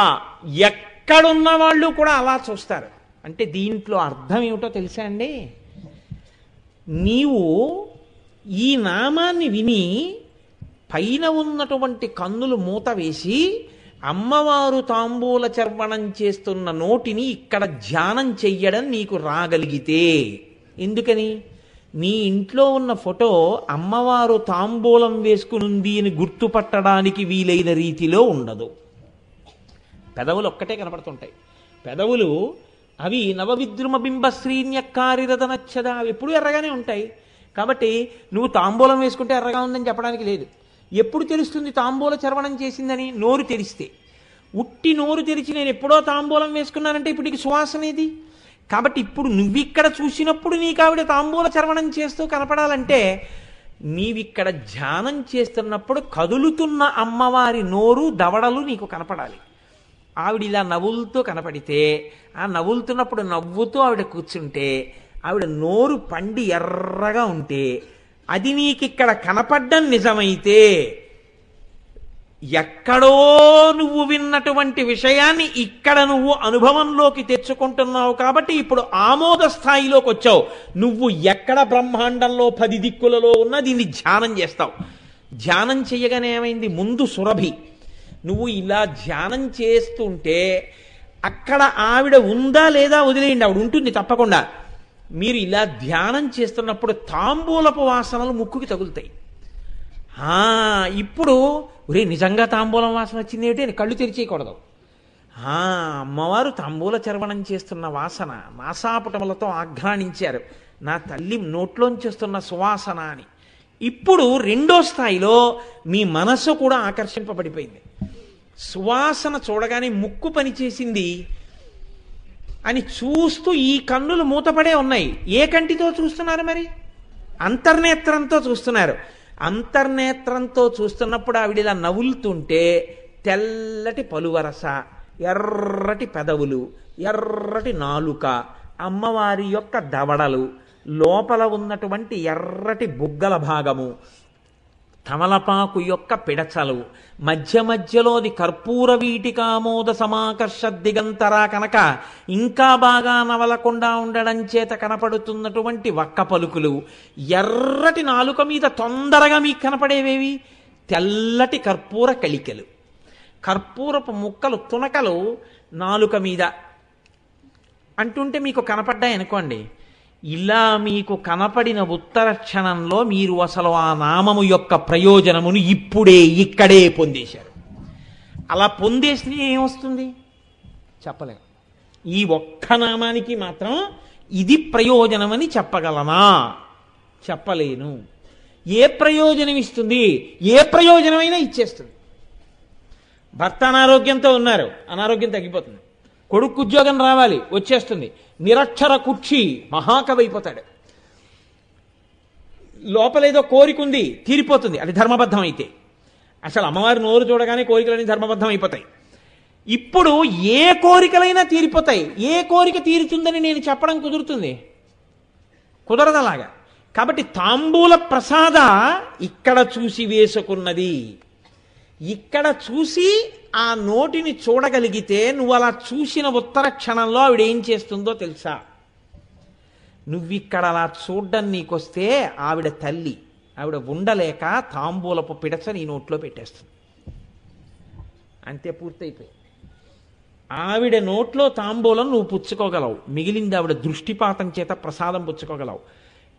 ఎక్కడున్న వాళ్ళు కూడా అలా చూస్తారు. అంటే దీంట్లో అర్థం ఏమిటో తెలుసా అండి? నీవు ఈ నామాన్ని విని పైన ఉన్నటువంటి కన్నులు మూత వేసి అమ్మవారు తాంబూల చర్వణం చేస్తున్న నోటిని ఇక్కడ ధ్యానం చెయ్యడం నీకు రాగలిగితే, ఎందుకని? నీ ఇంట్లో ఉన్న ఫోటో అమ్మవారు తాంబూలం వేసుకునుంది అని గుర్తుపట్టడానికి వీలైన రీతిలో ఉండదు. పెదవులు ఒక్కటే కనపడుతుంటాయి. పెదవులు అవి నవవిద్రుమ బింబ శ్రీన్యక్కారిరదనచ్చద, అవి ఎప్పుడు ఎర్రగానే ఉంటాయి. కాబట్టి నువ్వు తాంబూలం వేసుకుంటే ఎర్రగా ఉందని చెప్పడానికి లేదు. ఎప్పుడు తెలుస్తుంది తాంబూల చర్వణం చేసిందని? నోరు తెరిస్తే. ఉట్టి నోరు తెరిచి నేను ఎప్పుడో తాంబూలం వేసుకున్నానంటే ఇప్పుడు నీకు సువాసన ఏది? కాబట్టి ఇప్పుడు నువ్విక్కడ చూసినప్పుడు నీకు ఆవిడ తాంబూల చర్వణం చేస్తూ కనపడాలంటే నీవిక్కడ ధ్యానం చేస్తున్నప్పుడు కదులుతున్న అమ్మవారి నోరు దవడలు నీకు కనపడాలి. ఆవిడ ఇలా నవ్వులతో కనపడితే, ఆ నవ్వులుతున్నప్పుడు నవ్వుతూ ఆవిడ కూర్చుంటే, ఆవిడ నోరు పండి ఎర్రగా ఉంటే, అది నీకిక్కడ కనపడ్డం నిజమైతే, ఎక్కడో నువ్వు విన్నటువంటి విషయాన్ని ఇక్కడ నువ్వు అనుభవంలోకి తెచ్చుకుంటున్నావు. కాబట్టి ఇప్పుడు ఆమోద స్థాయిలోకి వచ్చావు. నువ్వు ఎక్కడ బ్రహ్మాండంలో 10 దిక్కులలో ఉన్నా దీన్ని ధ్యానం చేస్తావు. ధ్యానం చెయ్యగానే ఏమైంది? ముందు సురభి. నువ్వు ఇలా ధ్యానం చేస్తుంటే అక్కడ ఆవిడ ఉందా లేదా వదిలేయండి, ఆవిడ ఉంటుంది తప్పకుండా. మీరు ఇలా ధ్యానం చేస్తున్నప్పుడు తాంబూలపు వాసనలు ముక్కుకి తగులుతాయి. ఇప్పుడు ఒరే నిజంగా తాంబూలం వాసన వచ్చింది ఏమిటి అని కళ్ళు తెరిచేయకూడదు. అమ్మవారు తాంబూల చర్వణం చేస్తున్న వాసన నాసాపుటములతో ఆఘ్రాణించారు, నా తల్లి నోట్లోంచి వస్తున్న సువాసన అని. ఇప్పుడు 2వ స్థాయిలో మీ మనస్సు కూడా ఆకర్షింపబడిపోయింది. సువాసన చూడగానే ముక్కు పనిచేసింది అని చూస్తూ ఈ కన్నులు మూతపడే ఉన్నాయి. ఏ కంటితో చూస్తున్నారు మరి? అంతర్నేత్రంతో చూస్తున్నారు. అంతర్నేత్రంతో చూస్తున్నప్పుడు ఆవిడ ఇలా నవ్వులుతుంటే తెల్లటి పలువరస, ఎర్రటి పెదవులు, ఎర్రటి నాలుక, అమ్మవారి యొక్క దవడలు, లోపల ఉన్నటువంటి ఎర్రటి బుగ్గల భాగము, తమలపాకు యొక్క పిడచలు, మధ్య మధ్యలోది కర్పూర వీటికామోద సమాకర్ష దిగంతరా కనుక ఇంకా బాగా నవలకుండా ఉండడం చేత కనపడుతున్నటువంటి వక్క పలుకులు, ఎర్రటి నాలుక మీద తొందరగా మీకు కనపడేవేవి? తెల్లటి కర్పూర కళికలు, కర్పూరపు ముక్కలు, తునకలు నాలుక మీద అంటుంటే మీకు కనపడ్డాయి అనుకోండి. ఇలా మీకు కనపడిన ఉత్తర క్షణంలో మీరు అసలు ఆ నామము యొక్క ప్రయోజనమును ఇప్పుడే ఇక్కడే పొందేశారు. అలా పొందేస్తే ఏమొస్తుంది చెప్పలేం. ఈ ఒక్క నామానికి మాత్రం ఇది ప్రయోజనమని చెప్పగలనా? చెప్పలేను. ఏ ప్రయోజనం ఇస్తుంది? ఏ ప్రయోజనమైనా ఇచ్చేస్తుంది. భర్త అనారోగ్యంతో ఉన్నారు, అనారోగ్యం తగ్గిపోతుంది. కొడుకు ఉద్యోగం రావాలి, వచ్చేస్తుంది. నిరక్షర కుక్షి మహాకవి అయిపోతాడు. లోపలేదో కోరిక ఉంది, తీరిపోతుంది. అది ధర్మబద్ధం అయితే. అసలు అమ్మవారి నోరు చూడగానే కోరికలన్నీ ధర్మబద్ధం అయిపోతాయి. ఇప్పుడు ఏ కోరికలైనా తీరిపోతాయి. ఏ కోరిక తీరుతుందని నేను చెప్పడం కుదురుతుంది? కుదరదలాగా. కాబట్టి తాంబూల ప్రసాద ఇక్కడ చూసి వేసుకున్నది. ఇక్కడ చూసి ఆ నోటిని చూడగలిగితే నువ్వు అలా చూసిన ఉత్తర క్షణంలో ఆవిడ ఏం చేస్తుందో తెలుసా? నువ్విక్కడ అలా చూడ్డం నీకొస్తే ఆవిడ తల్లి, ఆవిడ ఉండలేక తాంబూలపు పిడచ నీ నోట్లో పెట్టేస్తుంది. అంతే, పూర్తయిపోయి. ఆవిడ నోట్లో తాంబూలం నువ్వు పుచ్చుకోగలవు, మిగిలింది ఆవిడ దృష్టిపాతం చేత ప్రసాదం పుచ్చుకోగలవు.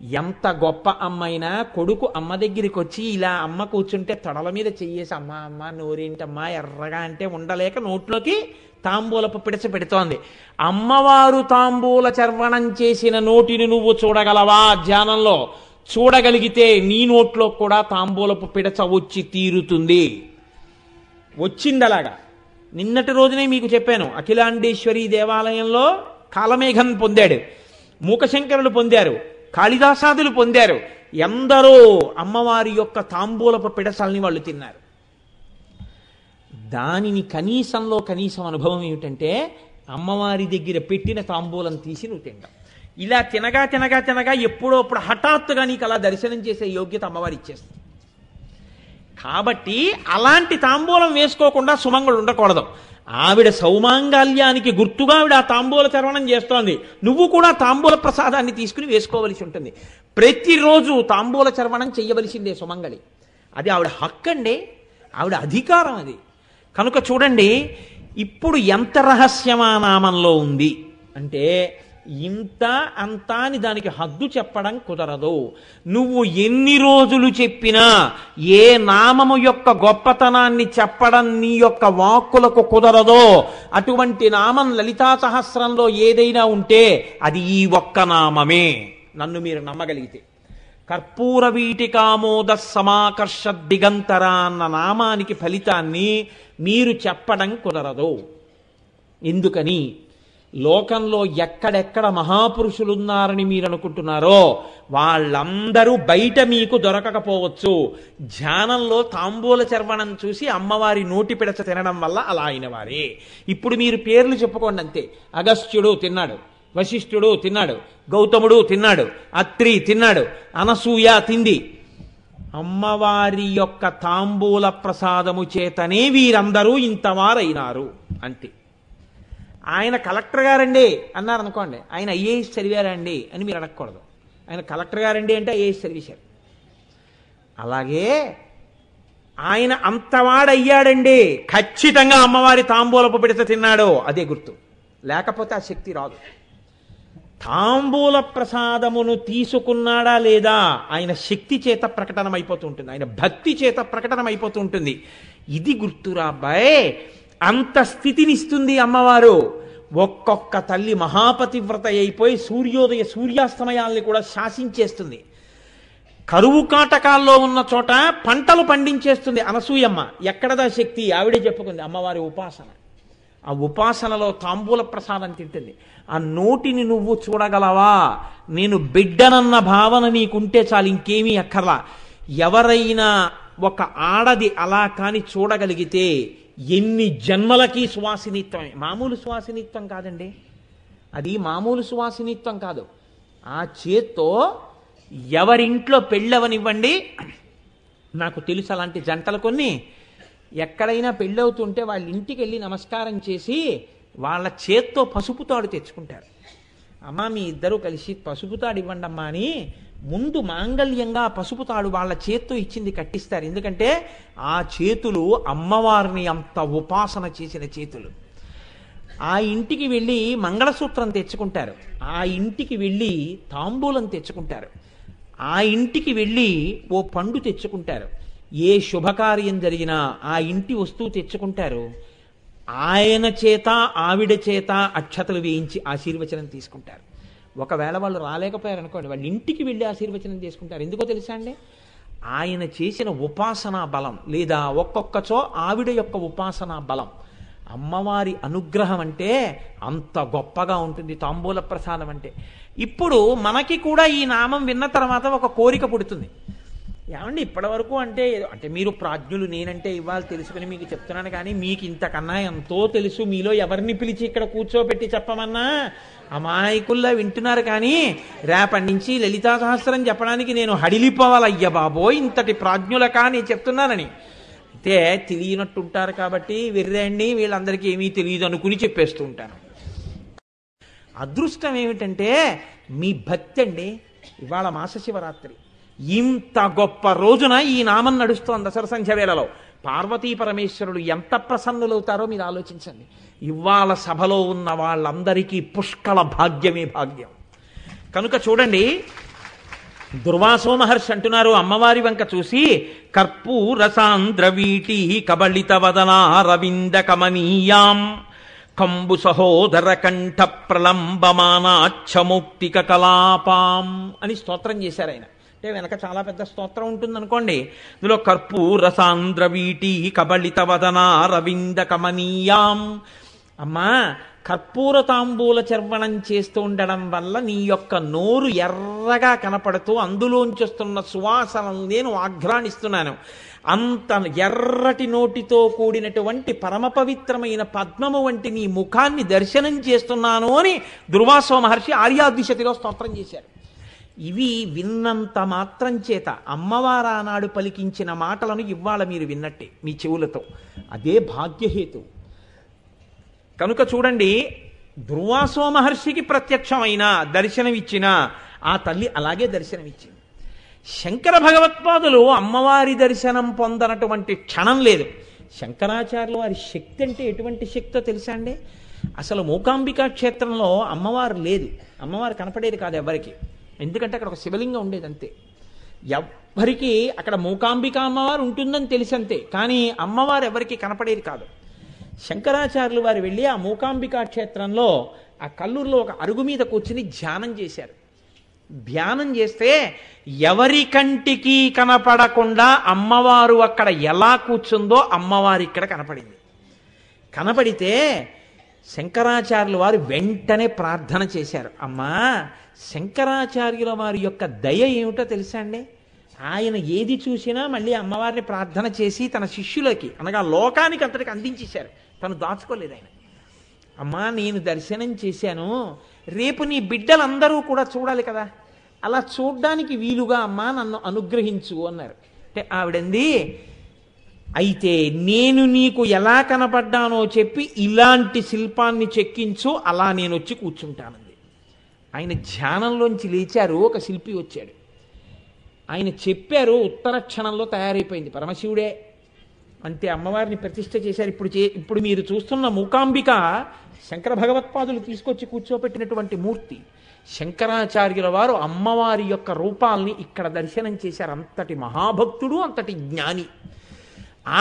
ఎంత గొప్ప అమ్మైనా కొడుకు అమ్మ దగ్గరికి వచ్చి ఇలా అమ్మ కూర్చుంటే తొడల మీద చెయ్యేసి అమ్మ అమ్మ నోరేంటమ్మా ఎర్రగా అంటే ఉండలేక నోట్లోకి తాంబూలపు పిడచ పెడుతోంది. అమ్మవారు తాంబూల చర్వణం చేసిన నోటిని నువ్వు చూడగలవా? ధ్యానంలో చూడగలిగితే నీ నోట్లో కూడా తాంబూలపు పిడచ వచ్చి తీరుతుంది. వచ్చిందలాగా. నిన్నటి రోజునే మీకు చెప్పాను, అఖిలాండేశ్వరి దేవాలయంలో కాలమేఘం పొందాడు, మూకశంకరులు పొందారు, కాళిదాసాదులు పొందారు. ఎందరో అమ్మవారి యొక్క తాంబూలపు పిడసల్ని వాళ్ళు తిన్నారు. దానిని కనీసంలో కనీసం అనుభవం ఏమిటంటే అమ్మవారి దగ్గర పెట్టిన తాంబూలం తీసి నువ్వు తింటావు. ఇలా తినగా తినగా తినగా ఎప్పుడో అప్పుడు హఠాత్తుగా నీకు అలా దర్శనం చేసే యోగ్యత అమ్మవారి ఇచ్చేస్తుంది. కాబట్టి అలాంటి తాంబూలం వేసుకోకుండా సుమంగళుడు ఉండకూడదు. ఆవిడ సౌమాంగాల్యానికి గుర్తుగా ఆవిడ ఆ తాంబూల చర్వణం చేస్తోంది. నువ్వు కూడా తాంబూల ప్రసాదాన్ని తీసుకుని వేసుకోవలసి ఉంటుంది. ప్రతిరోజు తాంబూల చర్వణం చెయ్యవలసిందే సుమంగళి. అది ఆవిడ హక్కు అండి, ఆవిడ అధికారం అది. కనుక చూడండి, ఇప్పుడు ఎంత రహస్యమా నామంలో ఉంది అంటే ఇంత అంత అని దానికి హద్దు చెప్పడం కుదరదు. నువ్వు ఎన్ని రోజులు చెప్పినా ఏ నామము యొక్క గొప్పతనాన్ని చెప్పడం నీ యొక్క వాక్కులకు కుదరదో అటువంటి నామం లలితా సహస్రంలో ఏదైనా ఉంటే అది ఈ ఒక్క నామమే. నన్ను మీరు నమ్మగలిగితే కర్పూర వీటికామోద సమాకర్ష దిగంతర అన్న నామానికి ఫలితాన్ని మీరు చెప్పడం కుదరదు. ఎందుకని? లోకంలో ఎక్కడెక్కడ మహాపురుషులున్నారని మీరు అనుకుంటున్నారో వాళ్ళందరూ బయట మీకు దొరకకపోవచ్చు. ధ్యానంలో తాంబూల చర్వణం చూసి అమ్మవారి నోటి పిడచ తినడం వల్ల అలా అయిన వారే. ఇప్పుడు మీరు పేర్లు చెప్పుకోండి అంతే. అగస్త్యుడు తిన్నాడు, వశిష్ఠుడు తిన్నాడు, గౌతముడు తిన్నాడు, అత్రి తిన్నాడు, అనసూయ తింది. అమ్మవారి యొక్క తాంబూల ప్రసాదము చేతనే వీరందరూ ఇంతవారైనారు అంతే. ఆయన కలెక్టర్ గారండి అన్నారు అనుకోండి, ఆయన ఐఏఎస్ చదివారండి అని మీరు అడగకూడదు. ఆయన కలెక్టర్ గారండి అంటే ఐఏఎస్ చదివేశారు. అలాగే ఆయన అంతవాడయ్యాడండి, ఖచ్చితంగా అమ్మవారి తాంబూలపు పిడత తిన్నాడు, అదే గుర్తు. లేకపోతే ఆ శక్తి రాదు. తాంబూల ప్రసాదమును తీసుకున్నాడా లేదా ఆయన శక్తి చేత ప్రకటనమైపోతూ ఉంటుంది, ఆయన భక్తి చేత ప్రకటనమైపోతూ ఉంటుంది. ఇది గుర్తురా అబ్బాయి. అంత స్థితినిస్తుంది అమ్మవారు. ఒక్కొక్క తల్లి మహాపతివ్రత అయిపోయి సూర్యోదయ సూర్యాస్తమయాల్ని కూడా శాసించేస్తుంది. కరువు కాటకాల్లో ఉన్న చోట పంటలు పండించేస్తుంది అనసూయమ్మ. ఎక్కడదా శక్తి? ఆవిడే చెప్పుకుంది, అమ్మవారి ఉపాసన. ఆ ఉపాసనలో తాంబూల ప్రసాదం తింటుంది. ఆ నోటిని నువ్వు చూడగలవా? నేను బిడ్డనన్న భావన నీకుంటే చాలు, ఇంకేమీ అక్కర్లా. ఎవరైనా ఒక ఆడది అలా కాని చూడగలిగితే ఎన్ని జన్మలకి సువాసినిత్వమే. మామూలు సువాసినిత్వం కాదండి, అది మామూలు సువాసినిత్వం కాదు. ఆ చేత్తో ఎవరింట్లో పెళ్ళవనివ్వండి, నాకు తెలుసు అలాంటి జంటలు కొన్ని. ఎక్కడైనా పెళ్ళవుతుంటే వాళ్ళ ఇంటికి వెళ్ళి నమస్కారం చేసి వాళ్ళ చేత్తో పసుపు తాడు తెచ్చుకుంటారు. అమ్మ మీ ఇద్దరూ కలిసి పసుపు తాడు ఇవ్వండి అమ్మా అని ముందు మాంగళ్యంగా పసుపు తాడు వాళ్ళ చేత్తో ఇచ్చింది కట్టిస్తారు. ఎందుకంటే ఆ చేతులు అమ్మవారిని అంత ఉపాసన చేసిన చేతులు. ఆ ఇంటికి వెళ్ళి మంగళసూత్రం తెచ్చుకుంటారు, ఆ ఇంటికి వెళ్ళి తాంబూలం తెచ్చుకుంటారు, ఆ ఇంటికి వెళ్ళి ఓ పండు తెచ్చుకుంటారు. ఏ శుభకార్యం జరిగినా ఆ ఇంటి వస్తువు తెచ్చుకుంటారు. ఆయన చేత ఆవిడ చేత అక్షతలు వేయించి ఆశీర్వచనం తీసుకుంటారు. ఒకవేళ వాళ్ళు రాలేకపోయారు అనుకోండి, వాళ్ళ ఇంటికి వెళ్ళి ఆశీర్వచనం తీసుకుంటారు. ఎందుకో తెలుసా అండి? ఆయన చేసిన ఉపాసనా బలం, లేదా ఒక్కొక్కచో ఆవిడ యొక్క ఉపాసనా బలం, అమ్మవారి అనుగ్రహం అంటే అంత గొప్పగా ఉంటుంది తాంబూల ప్రసాదం అంటే. ఇప్పుడు మనకి కూడా ఈ నామం విన్న తర్వాత ఒక కోరిక పుడుతుంది. ఏమండి ఇప్పటి వరకు అంటే మీరు ప్రాజ్ఞులు, నేనంటే ఇవాళ తెలుసుకుని మీకు చెప్తున్నాను, కానీ మీకు ఇంతకన్నా ఎంతో తెలుసు. మీలో ఎవరిని పిలిచి ఇక్కడ కూర్చోబెట్టి చెప్పమన్నా అమాయకుల్లా వింటున్నారు, కానీ రేపటి నుంచి లలితా సహస్రం చెప్పడానికి నేను హడిలిపోవాలయ్య బాబోయ్ ఇంతటి ప్రాజ్ఞులకా నేను చెప్తున్నానని. అయితే తెలియనట్టుంటారు కాబట్టి వెర్రండి వీళ్ళందరికీ ఏమీ తెలియదు అనుకుని చెప్పేస్తూ ఉంటాను. అదృష్టం ఏమిటంటే మీ భక్తి అండి. ఇవాళ మాస శివరాత్రి, ఇంత గొప్ప రోజున ఈ నామం నడుస్తోంది దసరా సంధ్య వేళలో. పార్వతీ పరమేశ్వరులు ఎంత ప్రసన్నులవుతారో మీరు ఆలోచించండి. ఇవాళ సభలో ఉన్న వాళ్ళందరికీ పుష్కల భాగ్యమే భాగ్యం. కనుక చూడండి, దుర్వాసో మహర్షి అంటున్నారు అమ్మవారి వంక చూసి, కర్పూరసాంద్రవీటి కబళిత వదనారవింద కమనీయాం కంబు సహోదర కంఠ ప్రలంబమానాచ్చముక్తిక కలాపాం అని స్తోత్రం చేశారు ఆయన. అంటే వెనక చాలా పెద్ద స్తోత్రం ఉంటుంది అనుకోండి. ఇందులో కర్పూరసాంద్రవీటి కబళిత వదనారవింద కమనీయాం, అమ్మా కర్పూర తాంబూల చర్వణం చేస్తూ ఉండడం వల్ల నీ యొక్క నోరు ఎర్రగా కనపడుతూ అందులోంచొస్తున్న సువాసనలు నేను ఆఘ్రాణిస్తున్నాను. అంత ఎర్రటి నోటితో కూడినటువంటి పరమ పవిత్రమైన పద్మము వంటి నీ ముఖాన్ని దర్శనం చేస్తున్నాను అని దుర్వాసో మహర్షి ఆర్యాద్విషతిలో స్తోత్రం చేశారు. ఇవి విన్నంత మాత్రం చేత అమ్మవారు ఆనాడు పలికించిన మాటలను ఇవాళ మీరు విన్నట్టే మీ చెవులతో. అదే భాగ్యహేతు. కనుక చూడండి, దుర్వాసో మహర్షికి ప్రత్యక్షమైన దర్శనమిచ్చిన ఆ తల్లి అలాగే దర్శనమిచ్చింది. శంకర భగవత్పాదులు అమ్మవారి దర్శనం పొందనటువంటి క్షణం లేదు. శంకరాచార్యులు వారి శక్తి అంటే ఎటువంటి శక్తో తెలుసా అండి? అసలు మూకాంబికా క్షేత్రంలో అమ్మవారు లేదు, అమ్మవారు కనపడేది కాదు ఎవరికి. ఎందుకంటే అక్కడ ఒక శివలింగం ఉండేది అంతే. ఎవ్వరికి అక్కడ మూకాంబిక అమ్మవారు ఉంటుందని తెలిసంతే, కానీ అమ్మవారు ఎవరికి కనపడేది కాదు. శంకరాచార్యులు వారు వెళ్ళి ఆ మూకాంబికా క్షేత్రంలో ఆ కల్లూరులో ఒక అరుగు మీద కూర్చుని ధ్యానం చేశారు. ధ్యానం చేస్తే ఎవరి కంటికి కనపడకుండా అమ్మవారు అక్కడ ఎలా కూర్చుందో అమ్మవారు ఇక్కడ కనపడింది. కనపడితే శంకరాచార్యుల వారు వెంటనే ప్రార్థన చేశారు. అమ్మా, శంకరాచార్యుల వారి యొక్క దయ ఏమిటో తెలుసా అండి? ఆయన ఏది చూసినా మళ్ళీ అమ్మవారిని ప్రార్థన చేసి తన శిష్యులకి అనగా లోకానికి అంతటికి అందించేశారు. తను దాచుకోలేదు ఆయన. అమ్మా, నేను దర్శనం చేశాను, రేపు నీ బిడ్డలందరూ కూడా చూడాలి కదా, అలా చూడ్డానికి వీలుగా అమ్మా నన్ను అనుగ్రహించు అన్నారు. అంటే ఆవిడంది, అయితే నేను నీకు ఎలా కనపడ్డానో చెప్పి ఇలాంటి శిల్పాన్ని చెక్కించు, అలా నేను వచ్చి కూర్చుంటానంది. ఆయన ధ్యానంలోంచి లేచారు, ఒక శిల్పి వచ్చాడు. ఆయన చెప్పారు, ఉత్తర క్షణంలో తయారైపోయింది. పరమశివుడే అంతే, అమ్మవారిని ప్రతిష్ఠ చేశారు. ఇప్పుడు మీరు చూస్తున్న మూకాంబిక శంకర భగవత్పాదులు తీసుకొచ్చి కూర్చోపెట్టినటువంటి మూర్తి. శంకరాచార్యుల వారు అమ్మవారి యొక్క రూపాల్ని ఇక్కడ దర్శనం చేశారు. అంతటి మహాభక్తుడు, అంతటి జ్ఞాని.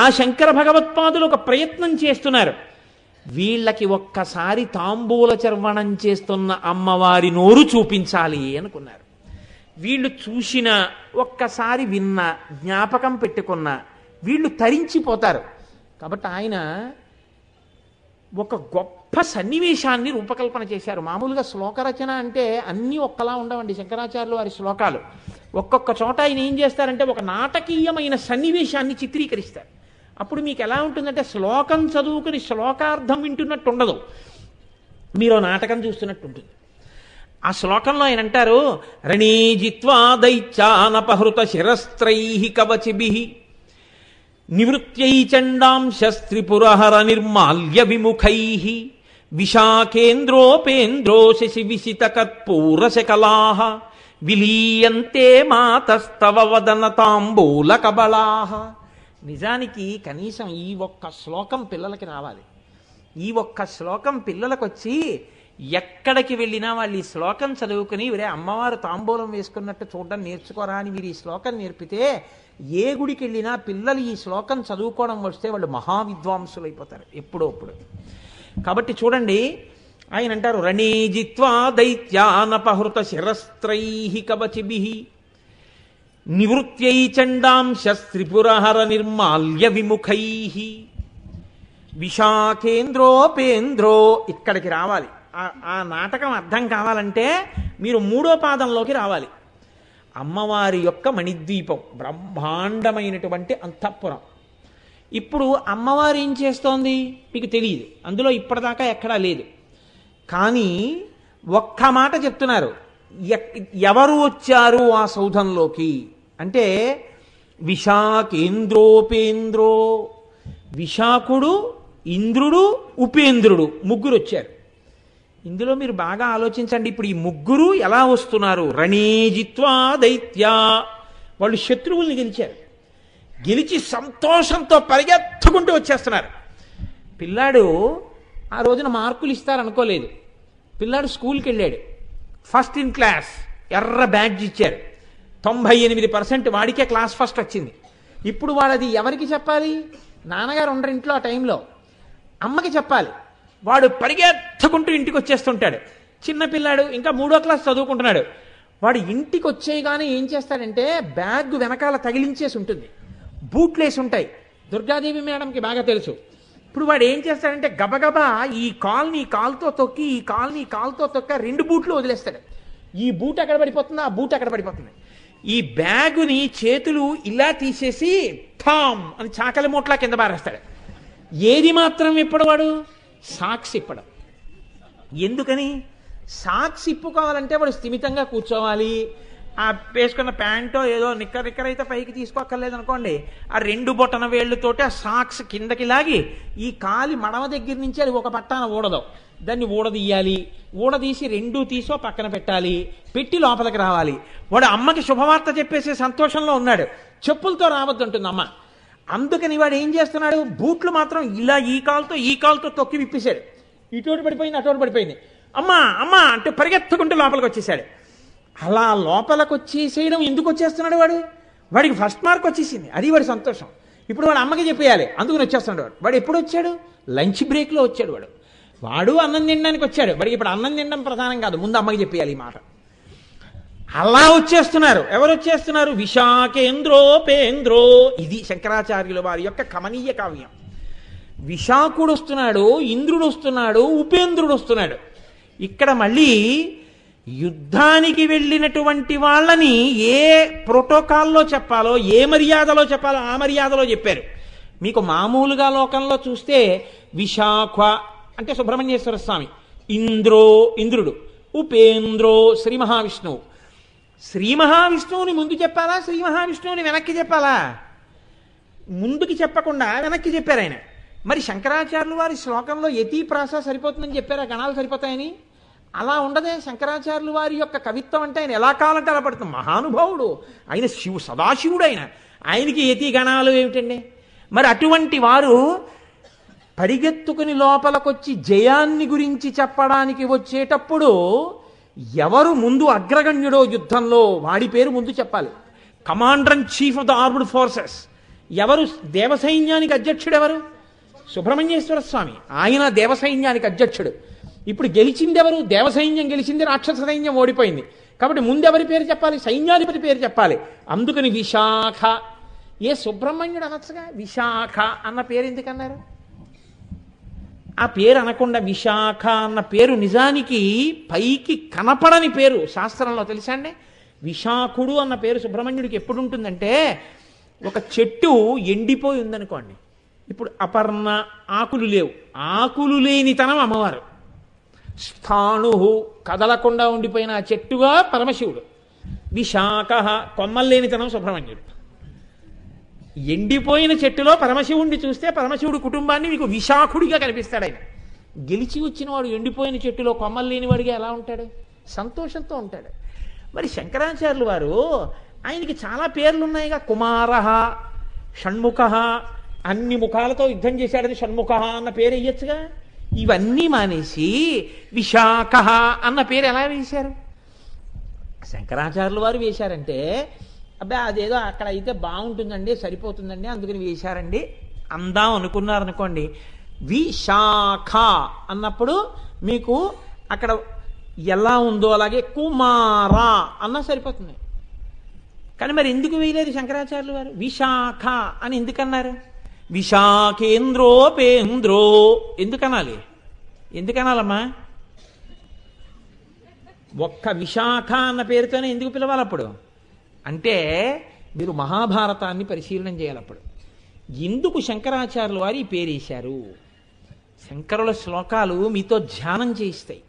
ఆ శంకర భగవత్పాదులు ఒక ప్రయత్నం చేస్తున్నారు. వీళ్ళకి ఒక్కసారి తాంబూల చర్వణం చేస్తున్న అమ్మవారి నోరు చూపించాలి అనుకున్నారు. వీళ్ళు చూసిన, ఒక్కసారి విన్న, జ్ఞాపకం పెట్టుకున్న వీళ్ళు తరించిపోతారు. కాబట్టి ఆయన ఒక గొప్ప సన్నివేశాన్ని రూపకల్పన చేశారు. మామూలుగా శ్లోకరచన అంటే అన్నీ ఒక్కలా ఉండవండి. శంకరాచార్యులు వారి శ్లోకాలు ఒక్కొక్క చోట ఆయన ఏం చేస్తారంటే ఒక నాటకీయమైన సన్నివేశాన్ని చిత్రీకరిస్తారు. అప్పుడు మీకు ఎలా ఉంటుందంటే శ్లోకం చదువుకుని శ్లోకార్థం వింటున్నట్టు ఉండదు, మీరు నాటకం చూస్తున్నట్టు ఉంటుంది. ఆ శ్లోకంలో ఆయన అంటారు, రణీజిత్వా దైత్యానపహృత శిరస్త్రైః కవచిభిః నివృత్యై చండాంశస్త్రిపురహర నిర్మాల్య విముఖైః విశాఖేంద్రోపేంద్రో శశి విసిత కర్పూర శకలాః విలీయంతే మాతస్తవ వదన తాంబూల కబళాః. నిజానికి కనీసం ఈ ఒక్క శ్లోకం పిల్లలకి రావాలి. ఈ ఒక్క శ్లోకం పిల్లలకు వచ్చి ఎక్కడికి వెళ్ళినా వాళ్ళు ఈ శ్లోకం చదువుకుని ఒరే అమ్మవారు తాంబూలం వేసుకున్నట్టు చూడడం నేర్చుకోరా అని మీరు ఈ శ్లోకం నేర్పితే ఏ గుడికి వెళ్ళినా పిల్లలు ఈ శ్లోకం చదువుకోవడం వస్తే వాళ్ళు మహావిద్వాంసులు అయిపోతారు ఎప్పుడప్పుడు. కాబట్టి చూడండి, ఆయన అంటారు రణీజిత్వా దైత్యానపహృత శిరస్త్రైః కవచిభిః. నివృత్యై చండాంశ త్రిపురహర నిర్మాల్య విముఖై విశాఖేంద్రోపేంద్రో. ఇక్కడికి రావాలి. ఆ నాటకం అర్థం కావాలంటే మీరు 3వ పాదంలోకి రావాలి. అమ్మవారి యొక్క మణిద్వీపం, బ్రహ్మాండమైనటువంటి అంతఃపురం. ఇప్పుడు అమ్మవారు ఏం చేస్తోంది మీకు తెలియదు, అందులో ఇప్పటిదాకా ఎక్కడా లేదు. కానీ ఒక్క మాట చెప్తున్నారు, ఎవరు వచ్చారు ఆ సౌధంలోకి అంటే విశాఖేంద్రోపేంద్రో. విశాఖుడు, ఇంద్రుడు, ఉపేంద్రుడు ముగ్గురు వచ్చారు. ఇందులో మీరు బాగా ఆలోచించండి. ఇప్పుడు ఈ ముగ్గురు ఎలా వస్తున్నారు? రణేజిత్వా దైత్యా, వాళ్ళు శత్రువుల్ని గెలిచారు. గెలిచి సంతోషంతో పరిగెత్తుకుంటూ వచ్చేస్తున్నారు. పిల్లాడు ఆ రోజున మార్కులు ఇస్తారనుకోలేదు. పిల్లాడు స్కూల్కి వెళ్ళాడు, ఫస్ట్ ఇన్ క్లాస్, ఎర్ర బ్యాడ్జ్ ఇచ్చారు. 98% వాడికే క్లాస్ ఫస్ట్ వచ్చింది. ఇప్పుడు వాడది ఎవరికి చెప్పాలి? నాన్నగారు ఉండరు ఇంట్లో ఆ టైంలో, అమ్మకి చెప్పాలి. వాడు పరిగెత్తుకుంటూ ఇంటికి వచ్చేస్తుంటాడు. చిన్నపిల్లాడు, ఇంకా 3వ క్లాస్ చదువుకుంటున్నాడు. వాడు ఇంటికి వచ్చేయగానే ఏం చేస్తాడంటే బ్యాగ్ వెనకాల తగిలించేసి ఉంటుంది, బూట్లేసి ఉంటాయి. దుర్గాదేవి మేడంకి బాగా తెలుసు. ఇప్పుడు వాడు ఏం చేస్తాడంటే గబగబా ఈ కాల్ని కాలుతో తొక్కి, ఈ కాల్ని కాలుతో తొక్క 2 బూట్లు వదిలేస్తాడు. ఈ బూట్ ఎక్కడ పడిపోతుంది, ఆ బూట్ ఎక్కడ పడిపోతుంది. ఈ బ్యాగుని చేతులు ఇలా తీసేసి ఠామ్ అని చాకలి మూట్లా కింద పారేస్తాడు. ఏది మాత్రం ఇప్పడు వాడు? సాక్స్ ఇప్పడం. ఎందుకని? సాక్స్ ఇప్పుకోవాలంటే వాడు స్థిమితంగా కూర్చోవాలి. ఆ వేసుకున్న ప్యాంటో ఏదో నిక్కర్ అయితే పైకి తీసుకోక్కర్లేదు అనుకోండి, ఆ 2 బొటన వేళ్లతోటి ఆ సాక్స్ కిందకి లాగి ఈ కాలి మడమ దగ్గర నుంచి అది ఒక పట్టాన ఊడదు, దాన్ని ఊడదీయాలి. ఊడదీసి 2 తీసో పక్కన పెట్టాలి, పెట్టి లోపలికి రావాలి. వాడు అమ్మకి శుభవార్త చెప్పేసే సంతోషంలో ఉన్నాడు. చెప్పులతో రావద్దంటుంది అమ్మ. అందుకని వాడు ఏం చేస్తున్నాడు, బూట్లు మాత్రం ఇలా ఈ కాలుతో తొక్కి విప్పేశాడు. ఇటోటి పడిపోయింది, అటోటి పడిపోయింది. అమ్మా అమ్మా అంటే పరిగెత్తుకుంటూ లోపలికి వచ్చేసాడు. అలా లోపలికి వచ్చేసేయడం ఎందుకు వచ్చేస్తున్నాడు వాడు? వాడికి ఫస్ట్ మార్క్ వచ్చేసింది, అది వాడి సంతోషం. ఇప్పుడు వాడు అమ్మకి చెప్పేయాలి, అందుకని వచ్చేస్తున్నాడు వాడు. వాడు ఎప్పుడు వచ్చాడు? లంచ్ బ్రేక్లో వచ్చాడు. వాడు అన్నం తినడానికి వచ్చాడు. వాడికి ఇప్పుడు అన్నం తినడం ప్రధానం కాదు, ముందు అమ్మకి చెప్పేయాలి ఈ మాట. అలా వచ్చేస్తున్నారు. ఎవరు వచ్చేస్తున్నారు? విశాఖేంద్రోపేంద్రో. ఇది శంకరాచార్యుల వారి యొక్క కమనీయ కావ్యం. విశాఖుడు వస్తున్నాడు, ఇంద్రుడు వస్తున్నాడు, ఉపేంద్రుడు వస్తున్నాడు. ఇక్కడ మళ్ళీ యుద్ధానికి వెళ్ళినటువంటి వాళ్ళని ఏ ప్రోటోకాల్లో చెప్పాలో, ఏ మర్యాదలో చెప్పాలో ఆ మర్యాదలో చెప్పారు. మీకు మామూలుగా లోకంలో చూస్తే విశాఖ అంటే సుబ్రహ్మణ్యేశ్వర స్వామి, ఇంద్రుడు, ఉపేంద్రో శ్రీ మహావిష్ణువు. శ్రీ మహావిష్ణువుని ముందు చెప్పాలా, శ్రీ మహావిష్ణువుని వెనక్కి చెప్పాలా? ముందుకి చెప్పకుండా వెనక్కి చెప్పారు ఆయన. మరి శంకరాచార్యులు వారి శ్లోకంలో యతి ప్రాస సరిపోతుందని చెప్పారా, గణాలు సరిపోతాయని? అలా ఉండదే. శంకరాచార్యులు వారి యొక్క కవిత్వం అంటే ఆయన ఎలా కావాలంటే అలా పడుతుంది. మహానుభావుడు ఆయన, సదాశివుడు ఆయనకి యతి గణాలు ఏమిటండి? మరి అటువంటి వారు పరిగెత్తుకుని లోపలికొచ్చి జయాన్ని గురించి చెప్పడానికి వచ్చేటప్పుడు ఎవరు ముందు అగ్రగణ్యుడో యుద్ధంలో వాడి పేరు ముందు చెప్పాలి. Commander in chief of the armed forces ఎవరు? దేవసైన్యానికి అధ్యక్షుడు ఎవరు? సుబ్రహ్మణ్యేశ్వర స్వామి. ఆయన దేవసైన్యానికి అధ్యక్షుడు. ఇప్పుడు గెలిచింది ఎవరు? దేవసైన్యం గెలిచింది, రాక్షస సైన్యం ఓడిపోయింది. కాబట్టి ముందెవరి పేరు చెప్పాలి? సైన్యాధిపతి పేరు చెప్పాలి. అందుకని విశాఖ. ఏ సుబ్రహ్మణ్యుడు అనొచ్చుగా, విశాఖ అన్న పేరు ఎందుకన్నారు? ఆ పేరు అనకుండా విశాఖ అన్న పేరు నిజానికి పైకి కనపడని పేరు శాస్త్రంలో, తెలుసా అండి? విశాఖుడు అన్న పేరు సుబ్రహ్మణ్యుడికి ఎప్పుడు ఉంటుందంటే, ఒక చెట్టు ఎండిపోయి ఉందనుకోండి, ఇప్పుడు అపర్ణ, ఆకులు లేవు, ఆకులు లేనితనం అమ్మవారు. స్థాణు, కదలకుండా ఉండిపోయిన ఆ చెట్టుగా పరమశివుడు. విశాఖ, కొమ్మలు లేనితనం సుబ్రహ్మణ్యుడు. ఎండిపోయిన చెట్టులో పరమశివుణ్ణి చూస్తే పరమశివుడు కుటుంబాన్ని మీకు విశాఖుడిగా కనిపిస్తాడు. ఆయన గెలిచి వచ్చిన వాడు ఎండిపోయిన చెట్టులో కొమ్మలు లేనివాడిగా ఎలా ఉంటాడు? సంతోషంతో ఉంటాడు. మరి శంకరాచార్యులు వారు ఆయనకి చాలా పేర్లు ఉన్నాయిగా. కుమార, షణ్ముఖ, అన్ని ముఖాలతో యుద్ధం చేశాడని షణ్ముఖ అన్న పేరు వేయచ్చుగా. ఇవన్నీ మానేసి విశాఖ అన్న పేరు ఎలా వేశారు? శంకరాచార్యులు వారు వేశారంటే, అబ్బా అదేదో అక్కడ అయితే బాగుంటుందండి, సరిపోతుందండి, అందుకని వేశారండి అందాం అనుకున్నారనుకోండి. విశాఖ అన్నప్పుడు మీకు అక్కడ ఎలా ఉందో అలాగే కుమార అన్నా సరిపోతుంది. కానీ మరి ఎందుకు వేయలేదు శంకరాచార్యులు వారు? విశాఖ అని ఎందుకన్నారు? విశాఖేంద్రోపేంద్రో ఎందుకనాలి? ఎందుకనాలమ్మా? ఒక్క విశాఖ అన్న పేరుతోనే ఎందుకు పిలవాలి అప్పుడు? అంటే మీరు మహాభారతాన్ని పరిశీలన చేయాలి. అప్పుడు ఎందుకు శంకరాచార్యుల వారు ఈ పేరు వేశారు? శంకరుల శ్లోకాలు మీతో ధ్యానం చేయిస్తాయి.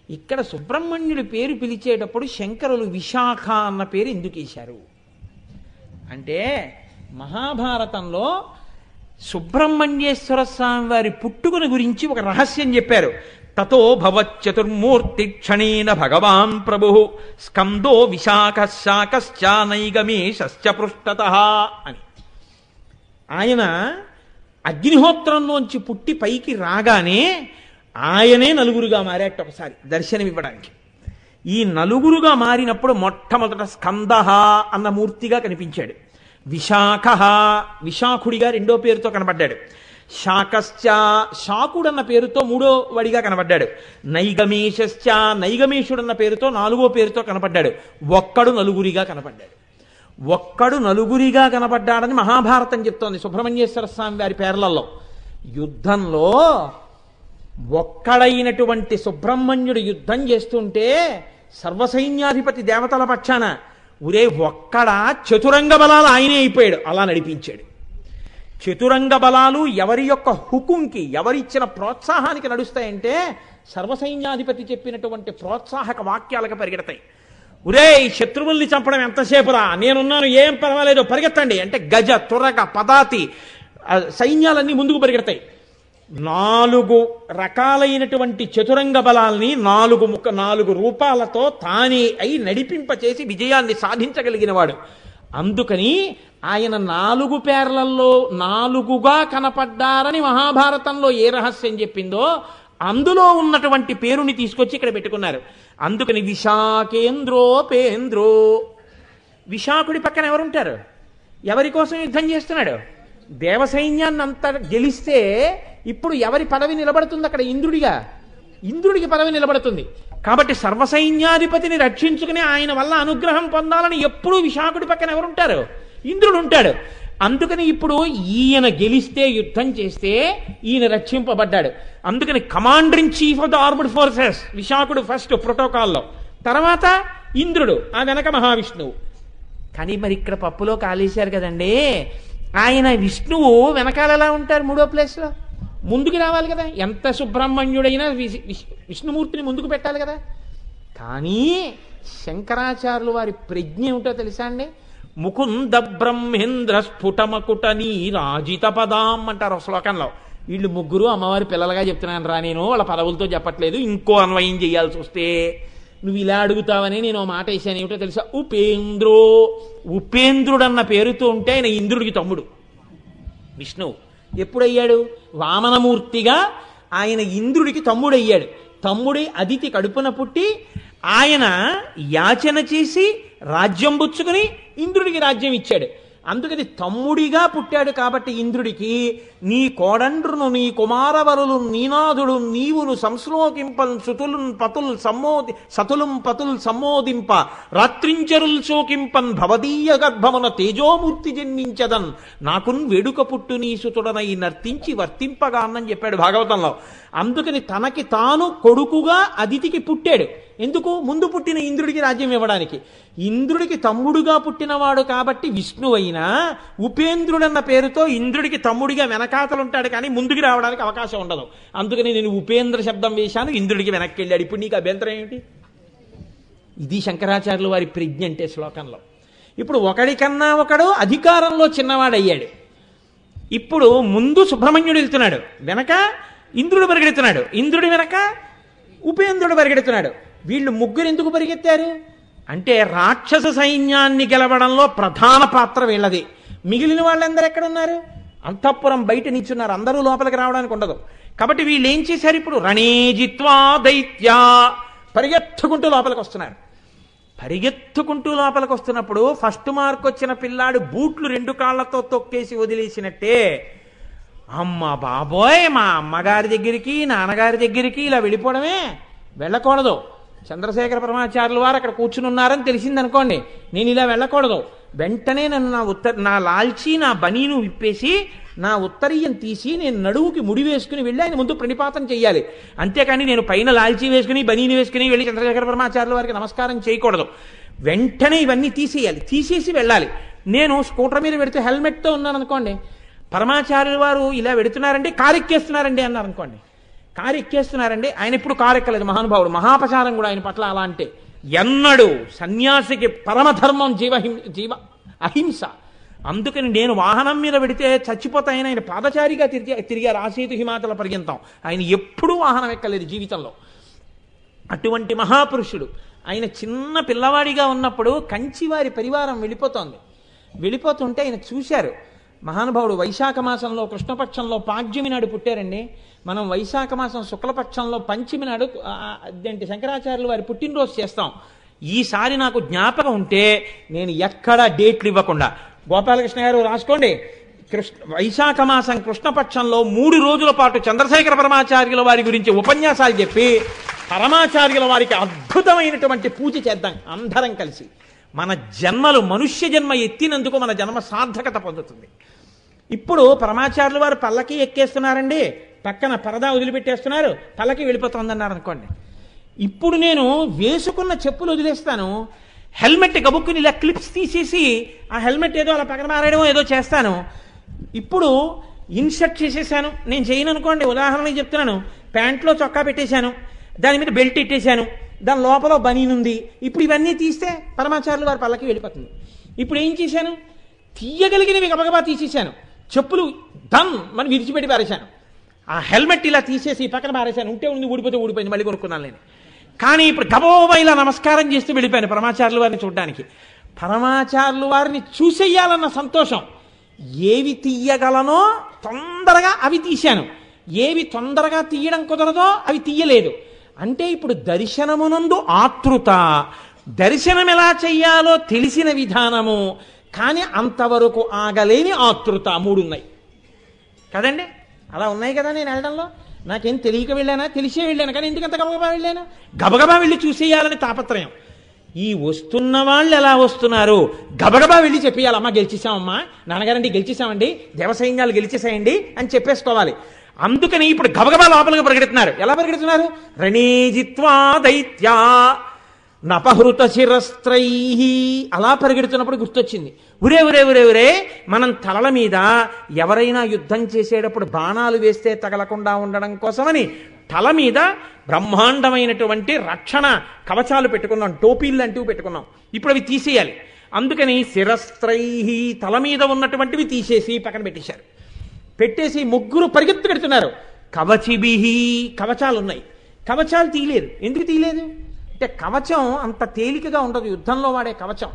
ఇక్కడ సుబ్రహ్మణ్యుడి పేరు పిలిచేటప్పుడు శంకరులు విశాఖ అన్న పేరు ఎందుకు వేశారు అంటే, మహాభారతంలో సుబ్రహ్మణ్యేశ్వర స్వామి వారి పుట్టుకను గురించి ఒక రహస్యం చెప్పారు. తతో భవచ్చతుర్మూర్తి క్షణేన భగవాన్ ప్రభు స్కందో విశాఖ శాఖశ్చ నైగమేశ్చ పృష్ఠతః అని. ఆయన అగ్నిహోత్రంలోంచి పుట్టి పైకి రాగానే ఆయనే నలుగురుగా మారాట ఒకసారి దర్శనమివ్వడానికి. ఈ నలుగురుగా మారినప్పుడు మొట్టమొదట స్కందః అన్న మూర్తిగా కనిపించాడు. విశాఖ విశాఖుడిగా రెండో పేరుతో కనబడ్డాడు. శాకశ్చ శాకుడన్న పేరుతో మూడో వడిగా కనబడ్డాడు. నైగమేశ్చ నైగమేశుడన్న పేరుతో నాలుగో పేరుతో కనబడ్డాడు. ఒక్కడు నలుగురిగా కనబడ్డాడు. ఒక్కడు నలుగురిగా కనబడ్డాడని మహాభారతం చెప్తోంది సుబ్రహ్మణ్యేశ్వర స్వామి వారి పేర్లలో. యుద్ధంలో ఒక్కడైనటువంటి సుబ్రహ్మణ్యుడు యుద్ధం చేస్తుంటే సర్వసైన్యాధిపతి దేవతల పక్షాన ఒరే ఒక్కడ చతురంగ బలాలు ఆయనే అయిపోయాడు. అలా నడిపించాడు. చతురంగ బలాలు ఎవరి యొక్క హుకుంకి, ఎవరిచ్చిన ప్రోత్సాహానికి నడుస్తాయంటే సర్వసైన్యాధిపతి చెప్పినటువంటి ప్రోత్సాహక వాక్యాలకు పరిగెడతాయి. ఒరే శత్రువుల్ని చంపడం ఎంతసేపురా, నేనున్నాను, ఏం పర్వాలేదు, పరిగెత్తండి అంటే గజ తురగ పదాతి సైన్యాలన్నీ ముందుకు పరిగెడతాయి. 4 రకాలైనటువంటి చతురంగ బలాల్ని 4 రూపాలతో తానే అయి నడిపింపచేసి విజయాన్ని సాధించగలిగిన వాడు. అందుకని ఆయన 4 పేర్లలో 4గా కనపడ్డారని మహాభారతంలో ఏ రహస్యం చెప్పిందో అందులో ఉన్నటువంటి పేరుని తీసుకొచ్చి ఇక్కడ పెట్టుకున్నారు. అందుకని విశాఖేంద్రోపేంద్రో. విశాఖుడి పక్కన ఎవరుంటారు? ఎవరి కోసం యుద్ధం చేస్తున్నాడు? దేవసైన్యాన్ని అంతా గెలిస్తే ఇప్పుడు ఎవరి పదవి నిలబడుతుంది అక్కడ? ఇంద్రుడిగా. ఇంద్రుడికి పదవి నిలబడుతుంది. కాబట్టి సర్వసైన్యాధిపతిని రక్షించుకుని ఆయన వల్ల అనుగ్రహం పొందాలని ఎప్పుడూ విశాఖుడి పక్కన ఎవరుంటారు? ఇంద్రుడు ఉంటాడు. అందుకని ఇప్పుడు ఈయన గెలిస్తే, యుద్ధం చేస్తే ఈయన రక్షింపబడ్డాడు. అందుకని commander in chief of the armed forces విశాఖుడు ఫస్ట్ ప్రోటోకాల్లో, తర్వాత ఇంద్రుడు, ఆ వెనక మహావిష్ణువు. కానీ మరి ఇక్కడ పప్పులో కాలేశారు కదండి. ఆయన విష్ణువు వెనకాల ఎలా ఉంటారు? 3వ ప్లేస్లో ముందుకు రావాలి కదా. ఎంత సుబ్రహ్మణ్యుడైనా విష్ణుమూర్తిని ముందుకు పెట్టాలి కదా. కానీ శంకరాచార్యులు వారి ప్రజ్ఞ ఏమిటో తెలుసా అండి? ముకుంద బ్రహ్మేంద్ర స్ఫుటమకుట నీ రాజిత పదాం అంటారు ఒక శ్లోకంలో. వీళ్ళు ముగ్గురు అమ్మవారి పిల్లలుగా చెప్తున్నాను రా, నేను వాళ్ళ పదవులతో చెప్పట్లేదు. ఇంకో అన్వయం చేయాల్సి వస్తే నువ్వు ఇలా అడుగుతావని నేను మాట వేసాను. ఏమిటో తెలుసా? ఉపేంద్రో. ఉపేంద్రుడన్న పేరుతో ఉంటే ఆయన ఇంద్రుడికి తమ్ముడు. విష్ణువు ఎప్పుడయ్యాడు? వామనమూర్తిగా ఆయన ఇంద్రుడికి తమ్ముడయ్యాడు. తమ్ముడి అదితి కడుపున పుట్టి ఆయన యాచన చేసి రాజ్యం పుచ్చుకుని ఇంద్రుడికి రాజ్యం ఇచ్చాడు. అందుకని తమ్ముడిగా పుట్టాడు కాబట్టి ఇంద్రుడికి నీ కోడండ్రును నీ కుమారవరులు నీనాథుడు నీవును సంశ్లోకింపల్ సుతులున్ పతుల్ సమ్మోది సతులుం పతుల్ సమ్మోదింప రాత్రించరుల్ శోకింపన్ భవదీయ గర్భమున తేజోమూర్తి జన్మించదన్ నాకున్ వేడుక పుట్టు నీ సుతుడనై నర్తించి వర్తింపగా అన్నని చెప్పాడు భాగవతంలో. అందుకని తనకి తాను కొడుకుగా అదితికి పుట్టాడు. ఎందుకు? ముందు పుట్టిన ఇంద్రుడికి రాజ్యం ఇవ్వడానికి. ఇంద్రుడికి తమ్ముడుగా పుట్టినవాడు కాబట్టి విష్ణువు అయినా ఉపేంద్రుడన్న పేరుతో ఇంద్రుడికి తమ్ముడిగా వెనకాతలుంటాడు, కానీ ముందుకు రావడానికి అవకాశం ఉండదు. అందుకని నేను ఉపేంద్ర శబ్దం వేశాను, ఇంద్రుడికి వెనక్కి వెళ్ళాడు. ఇప్పుడు నీకు అభ్యంతరం ఏమిటి? ఇది శంకరాచార్యులు వారి ప్రజ్ఞ అంటే శ్లోకంలో. ఇప్పుడు ఒకడికన్నా ఒకడు అధికారంలో చిన్నవాడయ్యాడు. ఇప్పుడు ముందు సుబ్రహ్మణ్యుడు వెళ్తున్నాడు, వెనక ఇంద్రుడు పరిగెడుతున్నాడు, ఇంద్రుడి వెనక ఉపేంద్రుడు పరిగెడుతున్నాడు. వీళ్ళు ముగ్గురు ఎందుకు పరిగెత్తారు అంటే రాక్షస సైన్యాన్ని గెలవడంలో ప్రధాన పాత్ర వీళ్ళది. మిగిలిన వాళ్ళందరూ ఎక్కడున్నారు? అంతఃపురం బయట నిల్చున్నారు. అందరూ లోపలికి రావడానికి ఉండదు. కాబట్టి వీళ్ళు ఏం చేశారు? ఇప్పుడు రణేజిత్వా దైత్యా పరిగెత్తుకుంటూ లోపలికి వస్తున్నారు. పరిగెత్తుకుంటూ లోపలికి వస్తున్నప్పుడు ఫస్ట్ మార్క్ వచ్చిన పిల్లాడు బూట్లు 2 కాళ్లతో తొక్కేసి వదిలేసినట్టే, అమ్మ బాబోయ్ మా అమ్మగారి దగ్గరికి నాన్నగారి దగ్గరికి ఇలా వెళ్ళిపోవడమే, వెళ్ళకూడదు. చంద్రశేఖర పరమాచార్యుల వారు అక్కడ కూర్చుని ఉన్నారని తెలిసిందనుకోండి, నేను ఇలా వెళ్ళకూడదు. వెంటనే నన్ను నా లాల్చీ నా బనీను విప్పేసి నా ఉత్తరీయం తీసి నేను నడువుకి ముడి వేసుకుని వెళ్ళి ఆయన ముందు ప్రణిపాతం చెయ్యాలి. అంతేకాని నేను పైన లాల్చీ వేసుకుని బనీని వేసుకుని వెళ్ళి చంద్రశేఖర పరమాచార్యుల వారికి నమస్కారం చేయకూడదు. వెంటనే ఇవన్నీ తీసేయాలి, తీసేసి వెళ్ళాలి. నేను స్కూటర్ మీద పెడితే హెల్మెట్తో ఉన్నాను అనుకోండి, పరమాచార్యుల వారు ఇలా వెడుతున్నారండి, కారు ఎక్కేస్తున్నారండి అన్నారు అనుకోండి, కారు ఎక్కేస్తున్నారండి, ఆయన ఇప్పుడు కారు ఎక్కలేదు మహానుభావుడు, మహాపచారం కూడా ఆయన పట్ల. అలా అంటే ఎన్నడు సన్యాసికి పరమధర్మం జీవ అహింస. అందుకని నేను వాహనం మీద పెడితే చచ్చిపోతాయని ఆయన పాదచారిగా తిరిగారు ఆసేతు హిమాచల పర్యంతం. ఆయన ఎప్పుడూ వాహనం ఎక్కలేదు జీవితంలో. అటువంటి మహాపురుషుడు ఆయన చిన్న పిల్లవాడిగా ఉన్నప్పుడు కంచివారి పరివారం వెళ్ళిపోతుంటే ఆయన చూశారు. మహానుభావుడు వైశాఖ మాసంలో కృష్ణపక్షంలో పాడ్యమి నాడు పుట్టారండి. మనం వైశాఖ మాసం శుక్లపక్షంలో పంచమి నాడు అదేంటి శంకరాచార్యులు వారి పుట్టినరోజు చేస్తాం. ఈసారి నాకు జ్ఞాపకం ఉంటే నేను ఎక్కడా డేట్లు ఇవ్వకుండా, గోపాలకృష్ణ గారు రాసుకోండి, వైశాఖ మాసం కృష్ణపక్షంలో 3 రోజుల పాటు చంద్రశేఖర పరమాచార్యుల వారి గురించి ఉపన్యాసాలు చెప్పి పరమాచార్యుల వారికి అద్భుతమైనటువంటి పూజ చేద్దాం అందరం కలిసి. మన జన్మలు మనుష్య జన్మ ఎత్తినందుకు మన జన్మ సార్థకత పొందుతుంది. ఇప్పుడు పరమాచార్యుల వారు పల్లకి ఎక్కేస్తున్నారండి, పక్కన పరదా వదిలిపెట్టేస్తున్నారు, పల్లకి వెళ్ళిపోతుందన్నారు అనుకోండి. ఇప్పుడు నేను వేసుకున్న చెప్పులు వదిలేస్తాను, హెల్మెట్ గబుక్కుని ఇలా క్లిప్స్ తీసేసి ఆ హెల్మెట్ ఏదో అలా పక్కన మారేయడం ఏదో చేస్తాను. ఇప్పుడు ఇన్షర్ట్ చేసేసాను, నేను చేయను అనుకోండి, ఉదాహరణకి చెప్తున్నాను, ప్యాంట్లో చొక్కా పెట్టేశాను, దాని మీద బెల్ట్ ఇట్టేశాను, దాని లోపల బనీనుంది. ఇప్పుడు ఇవన్నీ తీస్తే పరమాచార్యుల వారి పల్లకి వెళ్ళిపోతుంది. ఇప్పుడు ఏం చేశాను, తీయగలిగినవి గబగబా తీసేశాను, చెప్పులు డన్ మనం విడిచిపెట్టి పారేశాను, ఆ హెల్మెట్ ఇలా తీసేసి పక్కన పారేశాను, ఉంటే ఉంది ఊడిపోతే ఊడిపోయింది మళ్ళీ కొనుక్కున్నాను నేను. కానీ ఇప్పుడు గబోబా ఇలా నమస్కారం చేస్తూ వెళ్ళిపోయాను పరమాచార్యుల వారిని చూడడానికి. పరమాచార్యుల వారిని చూసేయాలన్న సంతోషం, ఏవి తీయగలనో తొందరగా అవి తీశాను, ఏవి తొందరగా తీయడం కుదరదో అవి తీయలేదు. అంటే ఇప్పుడు దర్శనమునందు ఆతృత, దర్శనం ఎలా చెయ్యాలో తెలిసిన విధానము, కానీ అంతవరకు ఆగలేని ఆతృత, 3 ఉన్నాయి కదండి. అలా ఉన్నాయి కదా. నేను వెళ్ళడంలో నాకేం తెలియక వెళ్ళానా, తెలిసే వెళ్ళాను, కానీ ఎందుకంత గబగబా వెళ్ళాను, గబగబా వెళ్ళి చూసేయాలని తాపత్రయం. ఈ వస్తున్న వాళ్ళు ఎలా వస్తున్నారు, గబగబా వెళ్ళి చెప్పేయాలి, అమ్మ గెలిచేసామమ్మా, నాన్నగారండి గెలిచేసామండి, దేవసైన్యాలు గెలిచేసాయండి అని చెప్పేసుకోవాలి. అందుకని ఇప్పుడు గబగబా లోపలికి పరిగెడుతున్నారు. ఎలా పరిగెడుతున్నారు, రణీజిత్వా దైత్యా నపహృత శిరస్త్రై, అలా పరిగెడుతున్నప్పుడు గుర్తొచ్చింది, ఉరే మనం తలల మీద ఎవరైనా యుద్ధం చేసేటప్పుడు బాణాలు వేస్తే తగలకుండా ఉండడం కోసమని తల మీద బ్రహ్మాండమైనటువంటి రక్షణ కవచాలు పెట్టుకున్నాం, టోపీలు లాంటివి పెట్టుకున్నాం. ఇప్పుడు అవి తీసేయాలి. అందుకని శిరస్త్రై, తల మీద ఉన్నటువంటివి తీసేసి పక్కన పెట్టేశారు. పెట్టేసి 3 పరిగెత్తుకెడుతున్నారు. కవచిభిహి, కవచాలు ఉన్నాయి, కవచాలు తీయలేదు. ఎందుకు తీయలేదు అంటే కవచం అంత తేలికగా ఉండదు యుద్ధంలో వాడే కవచం.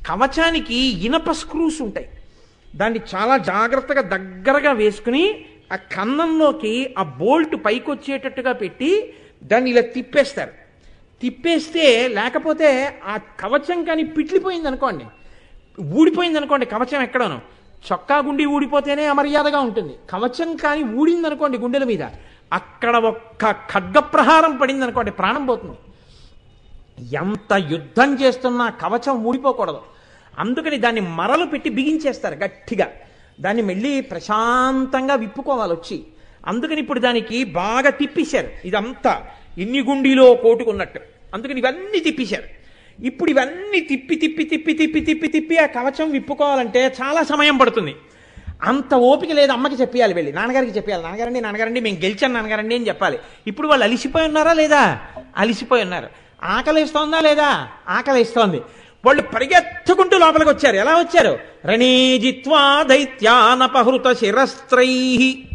కవచానికి ఇనప స్క్రూస్ ఉంటాయి, దాన్ని చాలా జాగ్రత్తగా దగ్గరగా వేసుకుని ఆ కన్నంలోకి ఆ బోల్ట్ పైకి వచ్చేటట్టుగా పెట్టి దాన్ని ఇలా తిప్పేస్తారు. తిప్పేస్తే లేకపోతే ఆ కవచం కానీ పిట్లిపోయింది అనుకోండి, ఊడిపోయింది అనుకోండి, కవచం ఎక్కడనో చొక్కా గుండి ఊడిపోతేనే అమర్యాదగా ఉంటుంది. కవచం కానీ ఊడింది అనుకోండి గుండెల మీద, అక్కడ ఒక్క ఖడ్గప్రహారం పడింది అనుకోండి ప్రాణం పోతుంది. ఎంత యుద్ధం చేస్తున్నా కవచం ఊడిపోకూడదు. అందుకని దాన్ని మరలు పెట్టి బిగించేస్తారు గట్టిగా, దాన్ని మళ్ళీ ప్రశాంతంగా విప్పుకోవాలి వచ్చి. అందుకని ఇప్పుడు దానికి బాగా తిప్పేశారు, ఇదంతా ఇన్ని గుండీలో కోటుకున్నట్టు. అందుకని ఇవన్నీ తిప్పేశారు. ఇప్పుడు ఇవన్నీ తిప్పి తిప్పి తిప్పి తిప్పి తిప్పి తిప్పి ఆ కవచం విప్పుకోవాలంటే చాలా సమయం పడుతుంది. అంత ఓపిక లేదు. అమ్మకి చెప్పాలి, వెళ్ళి నాన్నగారికి చెప్పాలి, నాన్నగారండి మేము గెలిచాను నాన్నగారండి అని చెప్పాలి. ఇప్పుడు వాళ్ళు అలిసిపోయి ఉన్నారా లేదా, అలిసిపోయి ఉన్నారు. ఆకలిస్తోందా లేదా, ఆకలిస్తోంది. వాళ్ళు పరిగెత్తుకుంటూ లోపలికి వచ్చారు. ఎలా వచ్చారు, రణీజిత్వా దైత్యానపహృత శిరస్త్రై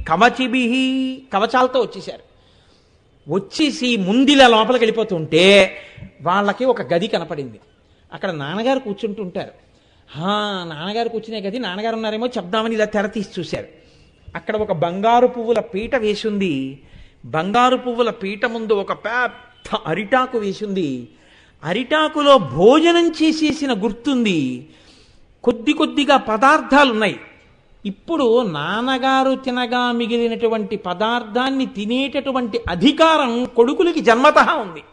కవచిభిహి, కవచాలతో వచ్చేశారు. వచ్చేసి ముందిలా లోపలికి వెళ్ళిపోతుంటే వాళ్ళకి ఒక గది కనపడింది. అక్కడ నాన్నగారు కూర్చుంటుంటారు. నాన్నగారు కూర్చునే గది, నాన్నగారు ఉన్నారేమో చెప్దామని ఇలా తెర తీసి చూశారు. అక్కడ ఒక బంగారు పువ్వుల పీట వేసింది. బంగారు పువ్వుల పీట ముందు ఒక పెద్ద అరిటాకు వేసింది. అరిటాకులో భోజనం చేసేసిన గుర్తుంది. కొద్దిగా పదార్థాలున్నాయి. ఇప్పుడు నాన్నగారు తినగా మిగిలినటువంటి పదార్థాన్ని తినేటటువంటి అధికారం కొడుకులకి జన్మతః ఉంది.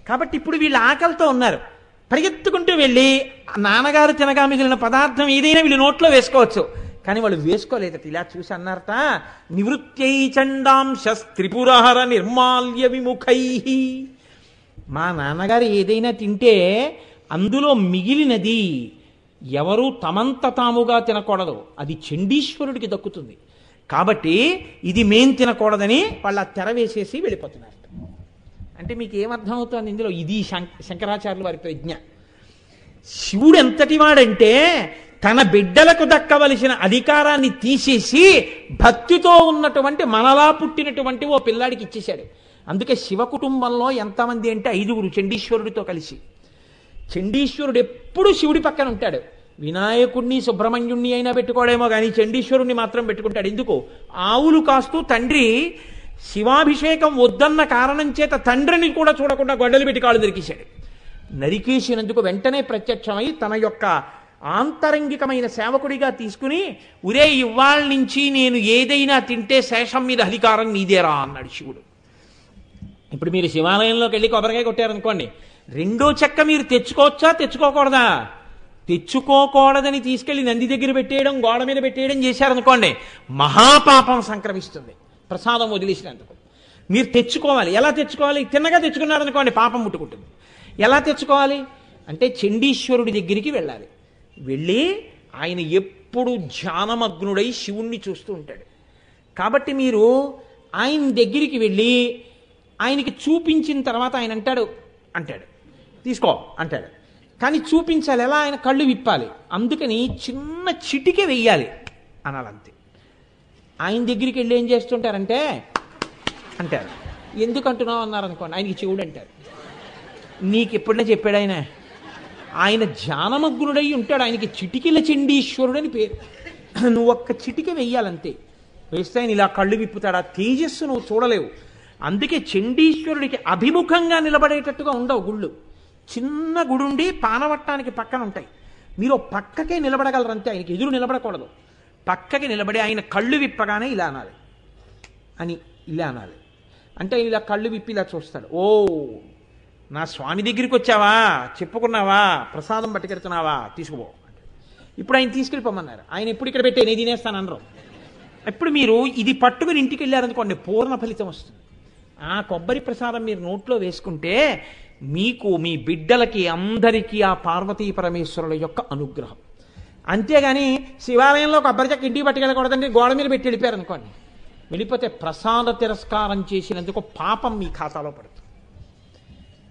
కాబట్టి ఇప్పుడు వీళ్ళు ఆకలితో ఉన్నారు. పరిగెత్తుకుంటూ వెళ్ళి నాన్నగారు తినగా మిగిలిన పదార్థం ఏదైనా వీళ్ళు నోట్లో వేసుకోవచ్చు, కానీ వాళ్ళు వేసుకోలేదట. ఇలా చూసి అన్నారట, నివృత్యై చండాంశ త్రిపురహర నిర్మాల్య విముఖై. మా నాన్నగారు ఏదైనా తింటే అందులో మిగిలినది ఎవరూ తమంత తాముగా తినకూడదు, అది చండీశ్వరుడికి దక్కుతుంది. కాబట్టి ఇది మేం తినకూడదని వాళ్ళ తెర వేసేసి వెళ్ళిపోతున్నారు. అంటే మీకు ఏమర్థమవుతుంది ఇందులో? ఇది శంకరాచార్యుల వారి ప్రజ్ఞ. శివుడు ఎంతటి వాడంటే తన బిడ్డలకు దక్కవలసిన అధికారాన్ని తీసేసి భక్తితో ఉన్నటువంటి మనలా పుట్టినటువంటి ఓ పిల్లాడికి ఇచ్చేశాడు. అందుకే శివ కుటుంబంలో ఎంతమంది అంటే 5 చండీశ్వరుడితో కలిసి. చండీశ్వరుడు ఎప్పుడు శివుడి పక్కన ఉంటాడు. వినాయకుడిని సుబ్రహ్మణ్యుణ్ణి అయినా పెట్టుకోడేమో కానీ చండీశ్వరుణ్ణి మాత్రం పెట్టుకుంటాడు. ఎందుకు? ఆవులు కాస్తూ తండ్రి శివాభిషేకం వద్దన్న కారణం చేత తండ్రిని కూడా చూడకుండా గొడ్డలు పెట్టి కాళ్ళు నరికేశాడు. నరికేసినందుకు వెంటనే ప్రత్యక్షమై తన యొక్క ఆంతరంగికమైన సేవకుడిగా తీసుకుని, ఉరే ఇవాళ నుంచి నేను ఏదైనా తింటే శేషం మీద అధికారం నీదేరా అన్నాడు శివుడు. ఇప్పుడు మీరు శివాలయంలోకి వెళ్ళి కొబ్బరికాయ కొట్టారనుకోండి, 2వ చెక్క మీరు తెచ్చుకోవచ్చా తెచ్చుకోకూడదా? తెచ్చుకోకూడదని తీసుకెళ్లి నంది దగ్గర పెట్టేయడం, గోడ మీద పెట్టేయడం చేశారనుకోండి, మహాపాపం సంక్రమిస్తుంది ప్రసాదం వదిలేసినందుకు. మీరు తెచ్చుకోవాలి. ఎలా తెచ్చుకోవాలి? తిన్నగా తెచ్చుకున్నారనుకోండి పాపం ముట్టుకుంటుంది. ఎలా తెచ్చుకోవాలి అంటే చండీశ్వరుడి దగ్గరికి వెళ్ళాలి. వెళ్ళి ఆయన ఎప్పుడు ధ్యానమగ్నుడై శివుణ్ణి చూస్తూ ఉంటాడు. కాబట్టి మీరు ఆయన దగ్గరికి వెళ్ళి ఆయనకి చూపించిన తర్వాత ఆయన అంటాడు తీసుకో అంటాడు. కానీ చూపించాలి ఎలా? ఆయన కళ్ళు విప్పాలి. అందుకని చిన్న చిటికే వెయ్యాలి అనాలంతే. ఆయన దగ్గరికి వెళ్ళి ఏం చేస్తుంటారంటే అంటారు. ఎందుకు అంటున్నావు అన్నారనుకోండి, ఆయనకి చెవుడు అంటారు. నీకు ఎప్పుడైనా చెప్పాడు ఆయన ధ్యానమగ్నుడై ఉంటాడు. ఆయనకి చిటికిల చండీశ్వరుడు అని పేరు. నువ్వు ఒక్క చిటిక వెయ్యాలంతే. వేస్తే ఆయన ఇలా కళ్ళు విప్పుతాడు. ఆ తేజస్సు నువ్వు చూడలేవు. అందుకే చండీశ్వరుడికి అభిముఖంగా నిలబడేటట్టుగా ఉండవు గుళ్ళు. చిన్న గుడుండి పానవట్టానికి పక్కన ఉంటాయి. మీరు పక్కకే నిలబడగలరంతే, ఆయనకి ఎదురు నిలబడకూడదు. పక్కకి నిలబడి ఆయన కళ్ళు విప్పగానే ఇలా అనాలి ఇలా అనాలి. అంటే ఆయన ఇలా కళ్ళు విప్పి ఇలా చూస్తాడు. ఓ నా స్వామి దగ్గరికి వచ్చావా, చెప్పుకున్నావా, ప్రసాదం పట్టుకెడుతున్నావా, తీసుకుపో. ఇప్పుడు ఆయన తీసుకెళ్ళిపోమన్నారు. ఆయన ఎప్పుడు ఇక్కడ పెట్టే నేను తినేస్తాను అనరు. ఇప్పుడు మీరు ఇది పట్టుకుని ఇంటికి వెళ్ళారనుకోండి, పూర్ణ ఫలితం వస్తుంది. ఆ కొబ్బరి ప్రసాదం మీరు నోట్లో వేసుకుంటే మీకు, మీ బిడ్డలకి, అందరికీ ఆ పార్వతీ పరమేశ్వరుల యొక్క అనుగ్రహం. అంతేగాని శివాలయంలో కొబ్బరి చెక్క ఇంటికి పట్టుకెళ్ళకూడదంటే గోడ మీద పెట్టి వెళ్ళిపోయారు అనుకోండి, వెళ్ళిపోతే ప్రసాద తిరస్కారం చేసినందుకు పాపం మీ ఖాతాలో పడుతుంది.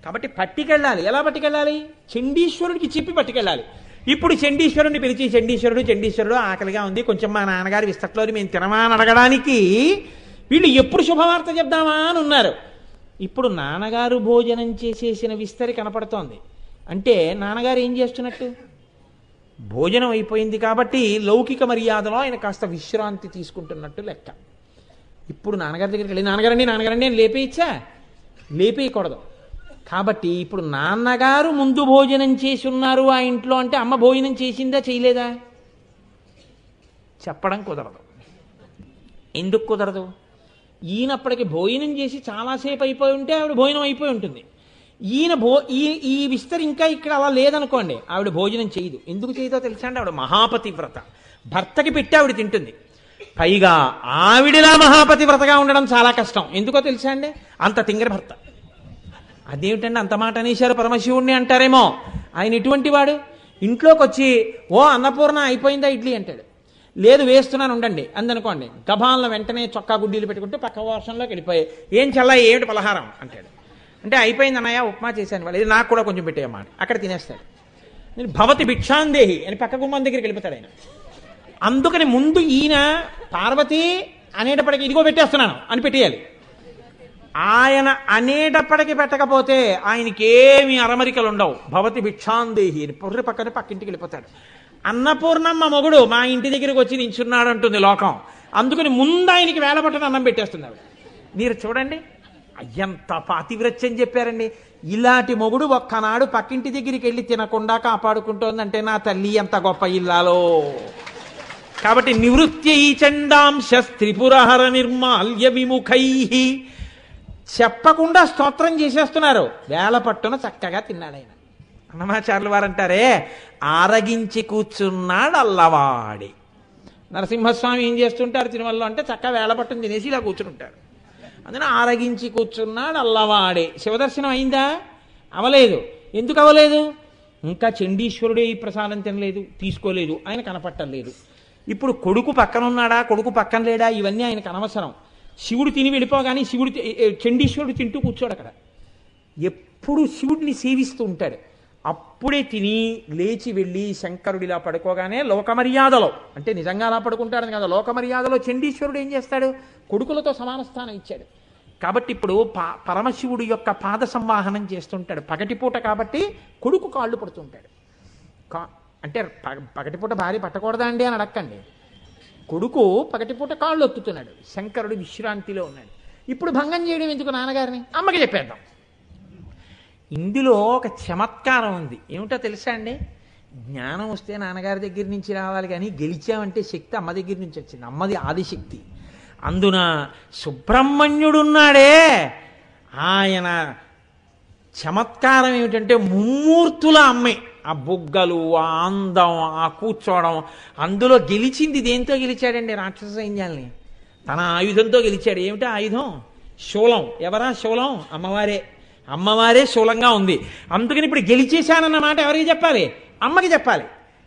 కాబట్టి పట్టుకెళ్ళాలి. ఎలా పట్టుకెళ్ళాలి? చండీశ్వరుడికి చెప్పి పట్టుకెళ్ళాలి. ఇప్పుడు చండీశ్వరుడిని పిలిచి, చండీశ్వరుడు ఆకలిగా ఉంది, కొంచెం మా నాన్నగారి విస్తట్లోని మేము తినమా అని అడగడానికి వీళ్ళు ఎప్పుడు శుభవార్త చెప్దామా అని ఉన్నారు. ఇప్పుడు నాన్నగారు భోజనం చేసేసిన విస్తరి కనపడుతోంది. అంటే నాన్నగారు ఏం చేస్తున్నట్టు? భోజనం అయిపోయింది కాబట్టి లౌకిక మర్యాదలో ఆయన కాస్త విశ్రాంతి తీసుకుంటున్నట్టు లెక్క. ఇప్పుడు నాన్నగారి దగ్గరికి వెళ్ళి నాన్నగారండి అని లేపేయచ్చా? లేపేయకూడదు. కాబట్టి ఇప్పుడు నాన్నగారు ముందు భోజనం చేసి ఉన్నారు ఆ ఇంట్లో అంటే అమ్మ భోజనం చేసిందా చేయలేదా చెప్పడం కుదరదు. ఎందుకు కుదరదు? ఈయనప్పటికి భోజనం చేసి చాలాసేపు అయిపోయి ఉంటే ఆవిడ భోజనం అయిపోయి ఉంటుంది. ఈ విస్తరి ఇంకా ఇక్కడ అలా లేదనుకోండి, ఆవిడ భోజనం చేయదు. ఎందుకు చేయదో తెలుసా అండి? ఆవిడ మహాపతివ్రత. భర్తకి పెట్టి ఆవిడ తింటుంది. పైగా ఆవిడలా మహాపతివ్రతగా ఉండడం చాలా కష్టం. ఎందుకో తెలుసా అండి? అంత తింగర భర్త. అదేమిటండి అంత మాట అనేశారు పరమశివుణ్ణి అంటారేమో. ఆయన ఎటువంటి వాడు? ఇంట్లోకి వచ్చి ఓ అన్నపూర్ణ అయిపోయిందా ఇడ్లీ అంటాడు. లేదు వేస్తున్నాను ఉండండి అందనుకోండి, గభాలను వెంటనే చొక్కా గుడ్డీలు పెట్టుకుంటూ పక్క వర్షంలోకి వెళ్ళిపోయి ఏం చల్లా ఏమిటి పలహారం అంటాడు. అంటే అయిపోయింది అన్నయ్య ఉప్మా చేశాను వాళ్ళు, ఇది నాకు కూడా కొంచెం పెట్టేయమ్మా అక్కడ తినేస్తాడు. నేను భవతి భిక్షాందేహి అని పక్క గుమ్మం దగ్గరికి వెళ్ళిపోతాడు ఆయన. అందుకని ముందు ఈయన పార్వతి అనేటప్పటికి ఇదిగో పెట్టేస్తున్నాను అని పెట్టేయాలి. ఆయన అనేటప్పటికి పెట్టకపోతే ఆయనకేమి అరమరికలు ఉండవు. భవతి భిక్షాందేహి అని పొర్రి పక్కనే పక్కింటికి వెళ్ళిపోతాడు. అన్నపూర్ణమ్మ మొగుడు మా ఇంటి దగ్గరికి వచ్చి నించున్నాడు అంటుంది లోకం. అందుకని ముందు ఆయనకి వేలపట్టని అన్నం పెట్టేస్తున్నాడు. మీరు చూడండి ఎంత పాతివ్రత్యం చెప్పారండి. ఇలాంటి మొగుడు ఒక్కనాడు పక్కింటి దగ్గరికి వెళ్ళి తినకుండా కాపాడుకుంటోందంటే నా తల్లి ఎంత గొప్ప ఇల్లాలో. కాబట్టి నివృత్యై చండాంశ త్రిపురహర నిర్మాల్య విముఖై చెప్పకుండా స్తోత్రం చేసేస్తున్నారు. వేళ పట్టున చక్కగా తిన్నాడు ఆయన. అన్నమాచార్యులు వారు అంటారే, ఆరగించి కూర్చున్నాడు అల్లవాడి. నరసింహస్వామి ఏం చేస్తుంటారు తిరుమలలో అంటే చక్కగా వేళ పట్టును తినేసి ఇలా కూర్చుంటారు. అందుకని ఆరగించి కూర్చున్నాడు అల్లవాడే. శివదర్శనం అయిందా? అవలేదు. ఎందుకు అవలేదు? ఇంకా చండీశ్వరుడే ఈ ప్రసాదం తినలేదు, తీసుకోలేదు, ఆయన కనపట్టలేదు. ఇప్పుడు కొడుకు పక్కన ఉన్నాడా, కొడుకు పక్కన లేడా, ఇవన్నీ ఆయనకు అనవసరం. శివుడు తిని వెళ్ళిపోగానే చండీశ్వరుడు తింటూ కూర్చోడు అక్కడ. ఎప్పుడు శివుడిని సేవిస్తూ ఉంటాడు. అప్పుడే తిని లేచి వెళ్ళి శంకరుడిలా పడుకోగానే లోకమర్యాదలో, అంటే నిజంగా అలా పడుకుంటాడని కదా, లోకమర్యాదలో చండీశ్వరుడు ఏం చేస్తాడు? కొడుకులతో సమాన స్థానం ఇచ్చాడు. కాబట్టి ఇప్పుడు పరమశివుడు యొక్క పాద సంవాహనం చేస్తుంటాడు. పగటిపూట కాబట్టి కొడుకు కాళ్ళు పడుతుంటాడు. అంటే పగటిపూట భార్య పట్టకూడదా అండి అని అడక్కండి. కొడుకు పగటిపూట కాళ్ళు ఒత్తుతున్నాడు, శంకరుడు విశ్రాంతిలో ఉన్నాడు. ఇప్పుడు భంగం చేయడం ఎందుకు నాన్నగారిని? అమ్మకి చెప్పేద్దాం. ఇందులో ఒక చమత్కారం ఉంది. ఏమిటో తెలుసా అండి? జ్ఞానం వస్తే నాన్నగారి దగ్గర నుంచి రావాలి, కానీ గెలిచామంటే శక్తి అమ్మ దగ్గర నుంచి వచ్చింది. అమ్మది ఆదిశక్తి. అందున సుబ్రహ్మణ్యుడున్నాడే, ఆయన చమత్కారం ఏమిటంటే ముమ్మూర్తుల అమ్మే. ఆ బుగ్గలు, ఆ అందం, ఆ కూర్చోవడం. అందులో గెలిచింది దేంతో గెలిచాడండి? రాక్షస సైన్యాల్ని తన ఆయుధంతో గెలిచాడు. ఏమిటా ఆయుధం? శూలం. ఎవరా శూలం? అమ్మవారే. అమ్మవారే శూలంగా ఉంది. అందుకని ఇప్పుడు గెలిచేశానన్న మాట ఎవరికి చెప్పాలి? అమ్మకి చెప్పాలి.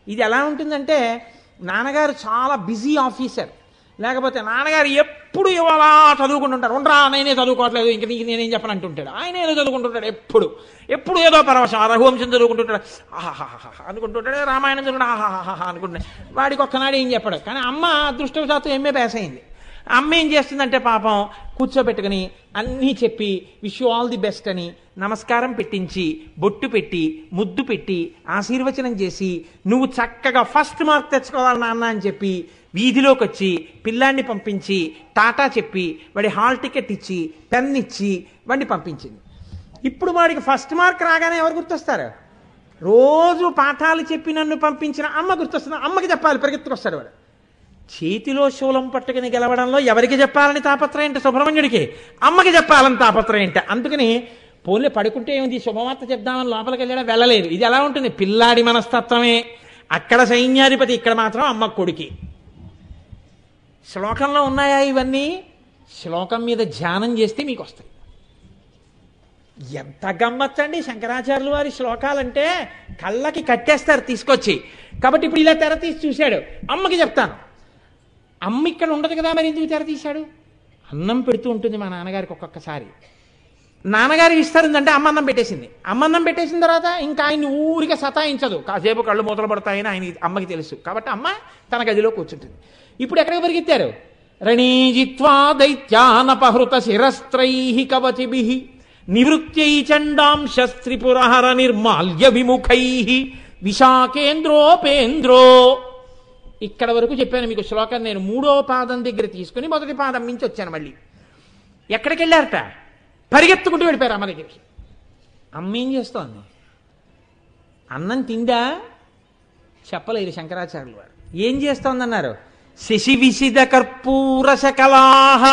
ఇది ఎలా ఉంటుందంటే, నాన్నగారు చాలా బిజీ ఆఫీసర్, లేకపోతే నాన్నగారు ఎప్పుడు ఇవాళ చదువుకుంటుంటారు. ఉండరా నేనే చదువుకోవట్లేదు, ఇంక నీకు నేనేం చెప్పను అంటుంటాడు. ఆయన ఏదో చదువుకుంటుంటాడు, ఎప్పుడు ఏదో పరవశం. రఘువంశం చదువుకుంటుంటాడు, ఆహాహా అనుకుంటుంటాడు, రామాయణం చదువుకుంటా ఆహాహా అనుకుంటాడు. వాడికి ఒక్కనాడు ఏం చెప్పడు. కానీ అమ్మ అదృష్టవశాత్తు ఎంఏ పాస్ అయింది. అమ్మ ఏం చేస్తుందంటే పాపం కూర్చోబెట్టుకుని అన్నీ చెప్పి wish you all the best అని నమస్కారం పెట్టించి, బొట్టు పెట్టి, ముద్దు పెట్టి, ఆశీర్వచనం చేసి, నువ్వు చక్కగా ఫస్ట్ మార్క్ తెచ్చుకోవాలి నాన్న అని చెప్పి వీధిలోకి వచ్చి పిల్లాన్ని పంపించి టాటా చెప్పి వాడి హాల్ టికెట్ ఇచ్చి పెన్ ఇచ్చి వాడిని పంపించింది. ఇప్పుడు వాడికి ఫస్ట్ మార్క్ రాగానే ఎవరు గుర్తొస్తారు? రోజు పాఠాలు చెప్పి నన్ను పంపించిన అమ్మ గుర్తొస్తుంది. అమ్మకి చెప్పాలి, పరిగెత్తుకొస్తాడు వాడు. చేతిలో శూలం పట్టుకుని గెలవడంలో ఎవరికి చెప్పాలని తాపత్రయం అంటే? సుబ్రహ్మణ్యుడికి. అమ్మకి చెప్పాలని తాపత్రయం అంటే. అందుకని పోలే పడుకుంటే ఏమిటి, శుభవార్త చెప్దామని లోపలికి వెళ్ళడం వెళ్ళలేదు. ఇది ఎలా ఉంటుంది? పిల్లాడి మనస్తత్వమే. అక్కడ సైన్యాధిపతి, ఇక్కడ మాత్రం అమ్మ కొడుకి. శ్లోకంలో ఉన్నాయా ఇవన్నీ? శ్లోకం మీద ధ్యానం చేస్తే మీకు వస్తాయి. ఎంత గమ్మచ్చండి శంకరాచార్యులు వారి శ్లోకాలంటే, కళ్ళకి కట్టేస్తారు తీసుకొచ్చి. కాబట్టి ఇప్పుడు ఇలా తెర తీసి చూశాడు, అమ్మకి చెప్తాను. అమ్మ ఇక్కడ ఉండదు కదా, మరి ఎందుకు తెర తీశాడు? అన్నం పెడుతూ ఉంటుంది మా నాన్నగారికి. ఒక్కొక్కసారి నాన్నగారి విస్తరిందంటే అమ్మన్నం పెట్టేసింది. అమ్మన్నం పెట్టేసిన తర్వాత ఇంకా ఆయన్ని ఊరికే సతాయించదు. కాసేపు కళ్ళు మూతలు పడతాయని ఆయన అమ్మకి తెలుసు. కాబట్టి అమ్మ తన గదిలో కూర్చుంటుంది. ఇప్పుడు ఎక్కడికి పరిగెత్తారు? రణీజిత్వా దైత్యానపహృత శిరస్త్రై కవచిభి నివృత్యై చండాంశ త్రిపురహర నిర్మాల్య విముఖై విశాఖేంద్రోపేంద్రో. ఇక్కడ వరకు చెప్పాను మీకు శ్లోకం. నేను 3వ పాదం దగ్గర తీసుకుని 1వ పాదం మించి వచ్చాను. మళ్ళీ ఎక్కడికి వెళ్ళారట? పరిగెత్తుకుంటూ వెళ్ళిపోయారు అమ్మ దగ్గరికి. అమ్మ ఏం చేస్తోంది? అన్నం తిందా? చెప్పలేదు శంకరాచార్యులు వారు. ఏం చేస్తోందన్నారు? శశి విసిద కర్పూర శకలాహ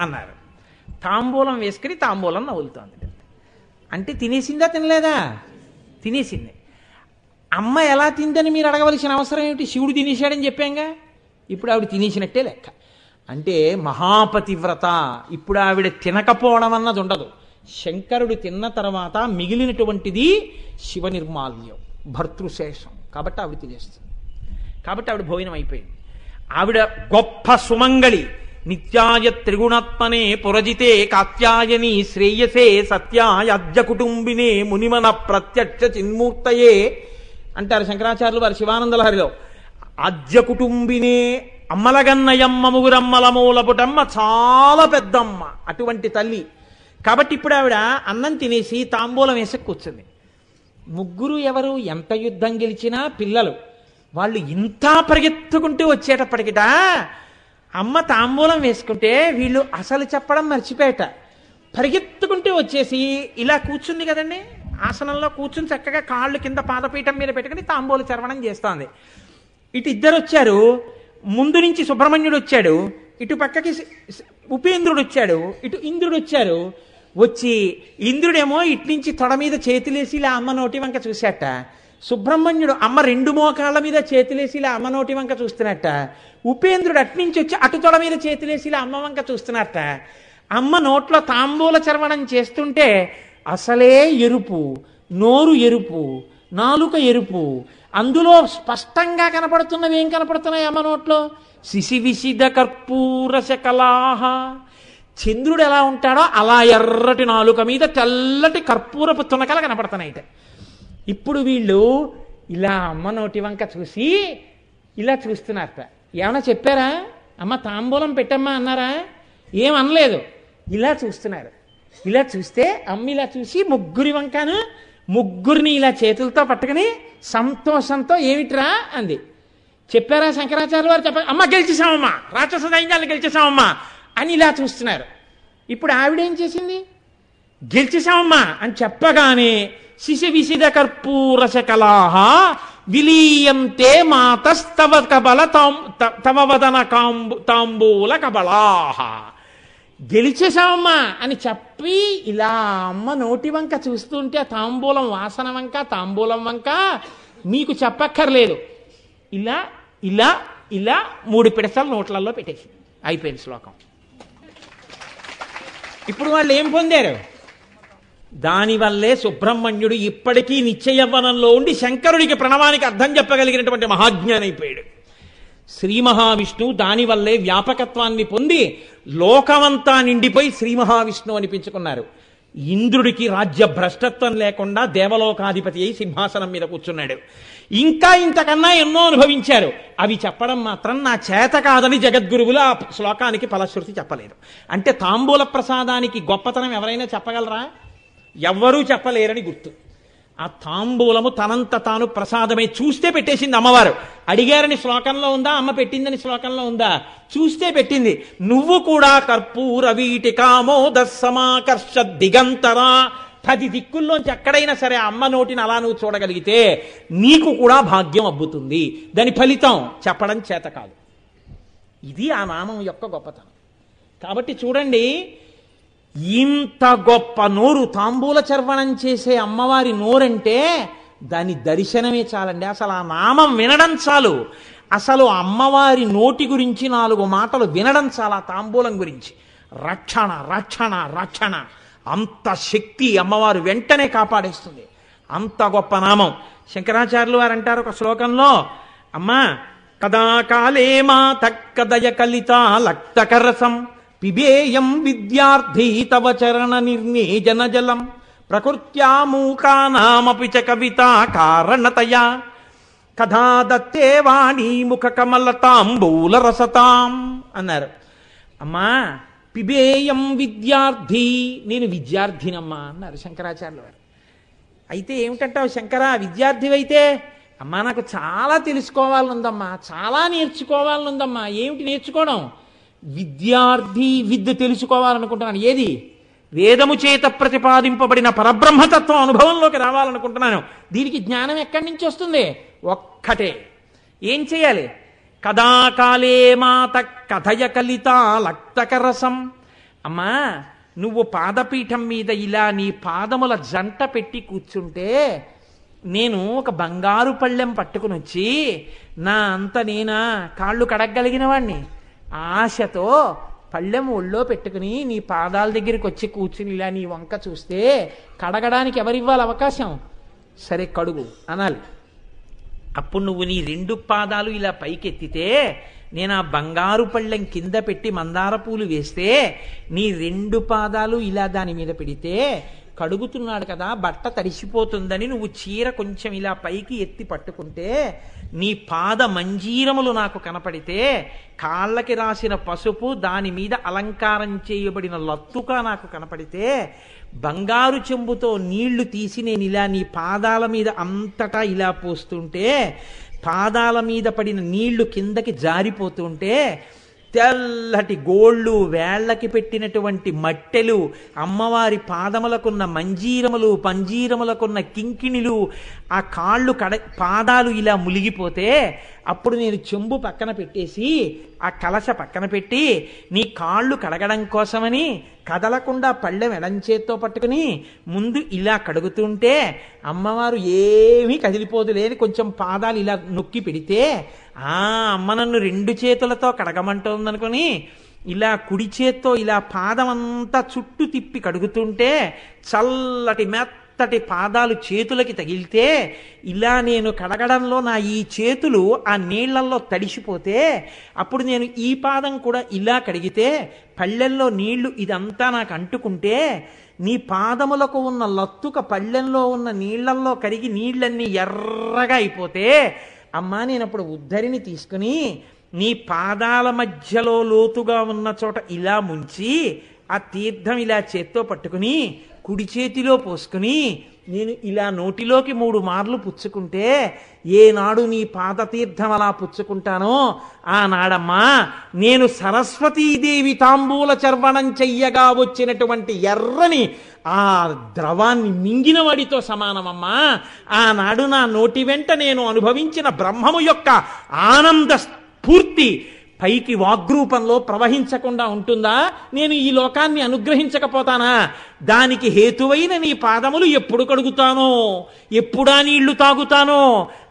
అన్నారు. తాంబూలం వేసుకుని తాంబూలం నవ్వులుతోంది. అంటే తినేసిందా తినలేదా? తినేసింది. అమ్మ ఎలా తిందని మీరు అడగవలసిన అవసరం ఏమిటి? శివుడు తినేశాడని చెప్పాంగా. ఇప్పుడు ఆవిడ తినేసినట్టే లెక్క. అంటే మహాపతివ్రత. ఇప్పుడు ఆవిడ తినకపోవడం అన్నది ఉండదు. శంకరుడు తిన్న తర్వాత మిగిలినటువంటిది శివ నిర్మాల్యం, భర్తృశేషం. కాబట్టి ఆవిడ తినేస్తుంది. కాబట్టి ఆవిడ భోజనం అయిపోయింది. ఆవిడ గొప్ప సుమంగళి. నిత్యాయ త్రిగుణాత్మనే పురజితే కాత్యాయని శ్రేయసే సత్యాయాజ్య కుటుంబినే మునిమన ప్రత్యక్ష చిన్మూర్తయే అంటారు శంకరాచార్యులు వారి శివానందలహరిలో. ఆద్య కుటుంబినే, అమ్మలగన్నయమ్మ ముగురమ్మల మూలపుటమ్మ, చాలా పెద్దమ్మ, అటువంటి తల్లి. కాబట్టి ఇప్పుడు ఆవిడ అన్నం తినేసి తాంబూలం వేసి కూర్చుంది. ముగ్గురు ఎవరు? ఎంత యుద్ధం గెలిచినా పిల్లలు. వాళ్ళు ఇంత పరిగెత్తుకుంటూ వచ్చేటప్పటికిట అమ్మ తాంబూలం వేసుకుంటే వీళ్ళు అసలు చెప్పడం మర్చిపోయేట. పరిగెత్తుకుంటూ వచ్చేసి ఇలా కూర్చుంది కదండి, ఆసనంలో కూర్చుని చక్కగా కాళ్ళు కింద పాదపీఠం మీద పెట్టుకుని తాంబూల చర్వణం చేస్తోంది. ఇటు ఇద్దరు వచ్చారు. ముందు నుంచి సుబ్రహ్మణ్యుడు వచ్చాడు, ఇటు పక్కకి ఉపేంద్రుడు వచ్చాడు, ఇటు ఇంద్రుడు వచ్చారు. వచ్చి ఇంద్రుడేమో ఇట్నుంచి తొడ మీద చేతులేసి ఇలా అమ్మ నోటి వంక చూశాట. సుబ్రహ్మణ్యుడు అమ్మ రెండు మోకాళ్ళ మీద చేతులేసి ఇలా అమ్మ నోటి వంక చూస్తున్నట్ట. ఉపేంద్రుడు అట్నుంచి వచ్చి అటు తొడ మీద చేతులేసి ఇలా అమ్మ వంక చూస్తున్నట్ట. అమ్మ నోట్లో తాంబూల చర్వణం చేస్తుంటే అసలే ఎరుపు, నోరు ఎరుపు, నాలుక ఎరుపు, అందులో స్పష్టంగా కనపడుతున్నవి ఏం కనపడుతున్నాయి అమ్మ నోట్లో? శిశివిశిద కర్పూర శకలాహ. చంద్రుడు ఎలా ఉంటాడో అలా ఎర్రటి నాలుక మీద తెల్లటి కర్పూరపు తునకలు కనపడుతున్నాయిట. ఇప్పుడు వీళ్ళు ఇలా అమ్మ నోటి వంక చూసి ఇలా చూస్తున్నారట. ఏమన్నా చెప్పారా? అమ్మ తాంబూలం పెట్టమ్మా అన్నారా? ఏమనలేదు. ఇలా చూస్తున్నారు. ఇలా చూస్తే అమ్మ ఇలా చూసి ముగ్గురిని ఇలా చేతులతో పట్టుకుని సంతోషంతో ఏమిట్రా అంది. చెప్పారా శంకరాచార్య వారు? చెప్పారు. అమ్మ గెలిచేసామమ్మా, రాక్షస సైన్యాన్ని గెలిచేసామమ్మా అని ఇలా చూస్తున్నారు. ఇప్పుడు ఆవిడేం చేసింది? గెలిచేసామమ్మా అని చెప్పగానే శిశివిశిద కర్పూర శకలాహ విలీయంతే మాతస్తవ కబల తవ వదన తాంబూల కబలాహ. గెలిచేసామమ్మా అని చెప్పి ఇలా అమ్మ నోటి వంక చూస్తుంటే తాంబూలం వాసన వంక, తాంబూలం వంక మీకు చెప్పక్కర్లేదు. ఇలా ఇలా ఇలా 3 పిడసలు నోట్లలో పెట్టేసి అయిపోయింది శ్లోకం. ఇప్పుడు వాళ్ళు ఏం పొందారు? దానివల్లే సుబ్రహ్మణ్యుడు ఇప్పటికీ నిత్యయవ్వనంలో ఉండి శంకరుడికి ప్రణవానికి అర్థం చెప్పగలిగినటువంటి మహాజ్ఞాని అయిపోయాడు. శ్రీ మహావిష్ణువు దానివల్లే వ్యాపకత్వాన్ని పొంది లోకమంతా నిండిపోయి శ్రీ మహావిష్ణువు అనిపించుకున్నారు. ఇంద్రుడికి రాజ్య భ్రష్టత్వం లేకుండా దేవలోకాధిపతి అయి సింహాసనం మీద కూర్చున్నాడు. ఇంకా ఇంతకన్నా ఎన్నో అనుభవించారు. అవి చెప్పడం మాత్రం నా చేత కాదని జగద్గురువులు ఆ శ్లోకానికి ఫలశ్రుతి చెప్పలేరు. అంటే తాంబూల ప్రసాదానికి గొప్పతనం ఎవరైనా చెప్పగలరా? ఎవ్వరూ చెప్పలేరని గుర్తు. ఆ తాంబూలము తనంత తాను ప్రసాదమే. చూస్తే పెట్టేసింది అమ్మవారు. అడిగారని శ్లోకంలో ఉందా? అమ్మ పెట్టిందని శ్లోకంలో ఉందా? చూస్తే పెట్టింది. నువ్వు కూడా కర్పూర వీటికామోద సమాకర్ష దిగంతరా 10 దిక్కుల్లోంచి ఎక్కడైనా సరే అమ్మ నోటిని అలా నువ్వు చూడగలిగితే నీకు కూడా భాగ్యం అబ్బుతుంది. దాని ఫలితం చెప్పడం చేత కాదు. ఇది ఆ నామం యొక్క గొప్పతనం. కాబట్టి చూడండి, ఇంత గొప్ప నోరు, తాంబూల చర్వణం చేసే అమ్మవారి నోరంటే దాని దర్శనమే చాలండి. అసలు ఆ నామం వినడం చాలు. అసలు అమ్మవారి నోటి గురించి 4 మాటలు వినడం చాలా. తాంబూలం గురించి రక్షణ రక్షణ రక్షణ, అంత శక్తి అమ్మవారు వెంటనే కాపాడేస్తుంది. అంత గొప్ప నామం. శంకరాచార్యులు వారు అంటారు ఒక శ్లోకంలో, అమ్మా కదా కాలే మాత కదయ కలిత లక్తకరసం పిబేయం విద్యార్థి తవ చరణ నిర్ణేజన జలం ప్రకృత్యా మూకానామపి చ కవిత కారణతయా కథా దత్తే వాణి ముఖ కమలతాంబూల రసతాం అన్నారు. అమ్మా పిబేయం విద్యార్థి, నేను విద్యార్థినమ్మా అన్నారు శంకరాచార్యుల వారు. అయితే ఏమిటంటావు శంకరా, విద్యార్థివైతే? అమ్మా నాకు చాలా తెలుసుకోవాలనుందమ్మా, చాలా నేర్చుకోవాలనుందమ్మా. ఏమిటి నేర్చుకోవడం? విద్యార్థి, విద్య తెలుసుకోవాలనుకుంటున్నాను. ఏది? వేదము చేత ప్రతిపాదింపబడిన పరబ్రహ్మతత్వం అనుభవంలోకి రావాలనుకుంటున్నాను. దీనికి జ్ఞానం ఎక్కడి నుంచి వస్తుంది? ఒక్కటే. ఏం చేయాలి? కదా కాలే మాత కథయ కలిత లక్తకరసం. అమ్మా నువ్వు పాదపీఠం మీద ఇలా నీ పాదముల జంట పెట్టి కూర్చుంటే నేను ఒక బంగారు పళ్ళెం పట్టుకుని వచ్చి నా అంత నేనా కాళ్ళు కడగలిగిన వాణ్ణి ఆశతో పళ్ళెం ఒళ్ళో పెట్టుకుని నీ పాదాల దగ్గరికి వచ్చి కూర్చుని ఇలా నీ వంక చూస్తే కడగడానికి ఎవరివ్వాలి అవకాశం? సరే కడుగు అనాలి. అప్పుడు నువ్వు నీ 2 పాదాలు ఇలా పైకెత్తితే నేను ఆ బంగారు పళ్ళెం కింద పెట్టి మందార పూలు వేస్తే నీ 2 పాదాలు ఇలా దాని మీద పెడితే కడుగుతున్నాడు కదా, బట్ట తడిసిపోతుందని నువ్వు చీర కొంచెం ఇలా పైకి ఎత్తి పట్టుకుంటే నీ పాద మంజీరములు నాకు కనపడితే కాళ్ళకి రాసిన పసుపు దాని మీద అలంకారం చేయబడిన లత్తుక నాకు కనపడితే బంగారు చెంబుతో నీళ్లు తీసి నేను ఇలా నీ పాదాల మీద అంతటా ఇలా పోస్తుంటే పాదాల మీద పడిన నీళ్లు కిందకి జారిపోతుంటే తెల్లటి గోళ్ళు, వేళ్లకి పెట్టినటువంటి మట్టెలు, అమ్మవారి పాదములకున్న మంజీరములు, పంజీరములకున్న కింకిణిలు, ఆ కాళ్ళు పాదాలు ఇలా ములిగిపోతే అప్పుడు నేను చెంబు పక్కన పెట్టేసి ఆ కలశ పక్కన పెట్టి నీ కాళ్ళు కడగడం కోసమని కదలకుండా పళ్ళెం ఎడంచేత్తో పట్టుకుని ముందు ఇలా కడుగుతుంటే అమ్మవారు ఏమీ కదిలిపోదు లేని కొంచెం పాదాలు ఇలా నొక్కి పెడితే అమ్మ నన్ను 2 చేతులతో కడగమంటోందనుకుని ఇలా కుడి చేత్తో ఇలా పాదమంతా చుట్టూ తిప్పి కడుగుతుంటే చల్లటి మెత్తటి పాదాలు చేతులకి తగిలితే ఇలా నేను కడగడంలో నా ఈ చేతులు ఆ నీళ్లల్లో తడిసిపోతే అప్పుడు నేను ఈ పాదం కూడా ఇలా కడిగితే పళ్ళెల్లో నీళ్లు ఇదంతా నాకు అంటుకుంటే నీ పాదములకు ఉన్న లత్తుక పళ్ళెంలో ఉన్న నీళ్లల్లో కరిగి నీళ్ళన్నీ ఎర్రగా అయిపోతే అమ్మా నేను అప్పుడు ఉద్ధరిని తీసుకుని నీ పాదాల మధ్యలో లోతుగా ఉన్న చోట ఇలా ముంచి ఆ తీర్థం ఇలా చేత్తో పట్టుకుని కుడి చేతిలో పోసుకుని నేను ఇలా నోటిలోకి 3 మార్లు పుచ్చుకుంటే ఏనాడు నీ పాదతీర్థం అలా పుచ్చుకుంటానో ఆనాడమ్మా నేను సరస్వతీదేవి తాంబూల చర్వణం చెయ్యగా వచ్చినటువంటి ఎర్రని ఆ ద్రవాన్ని మింగిన వాడితో సమానమమ్మా. ఆనాడు నా నోటి వెంట నేను అనుభవించిన బ్రహ్మము యొక్క ఆనంద పూర్తి పైకి వాగ్రూపంలో ప్రవహించకుండా ఉంటుందా? నేను ఈ లోకాన్ని అనుగ్రహించకపోతానా? దానికి హేతువైన నీ పాదములు ఎప్పుడు కడుగుతానో, ఎప్పుడా నీళ్లు తాగుతానో?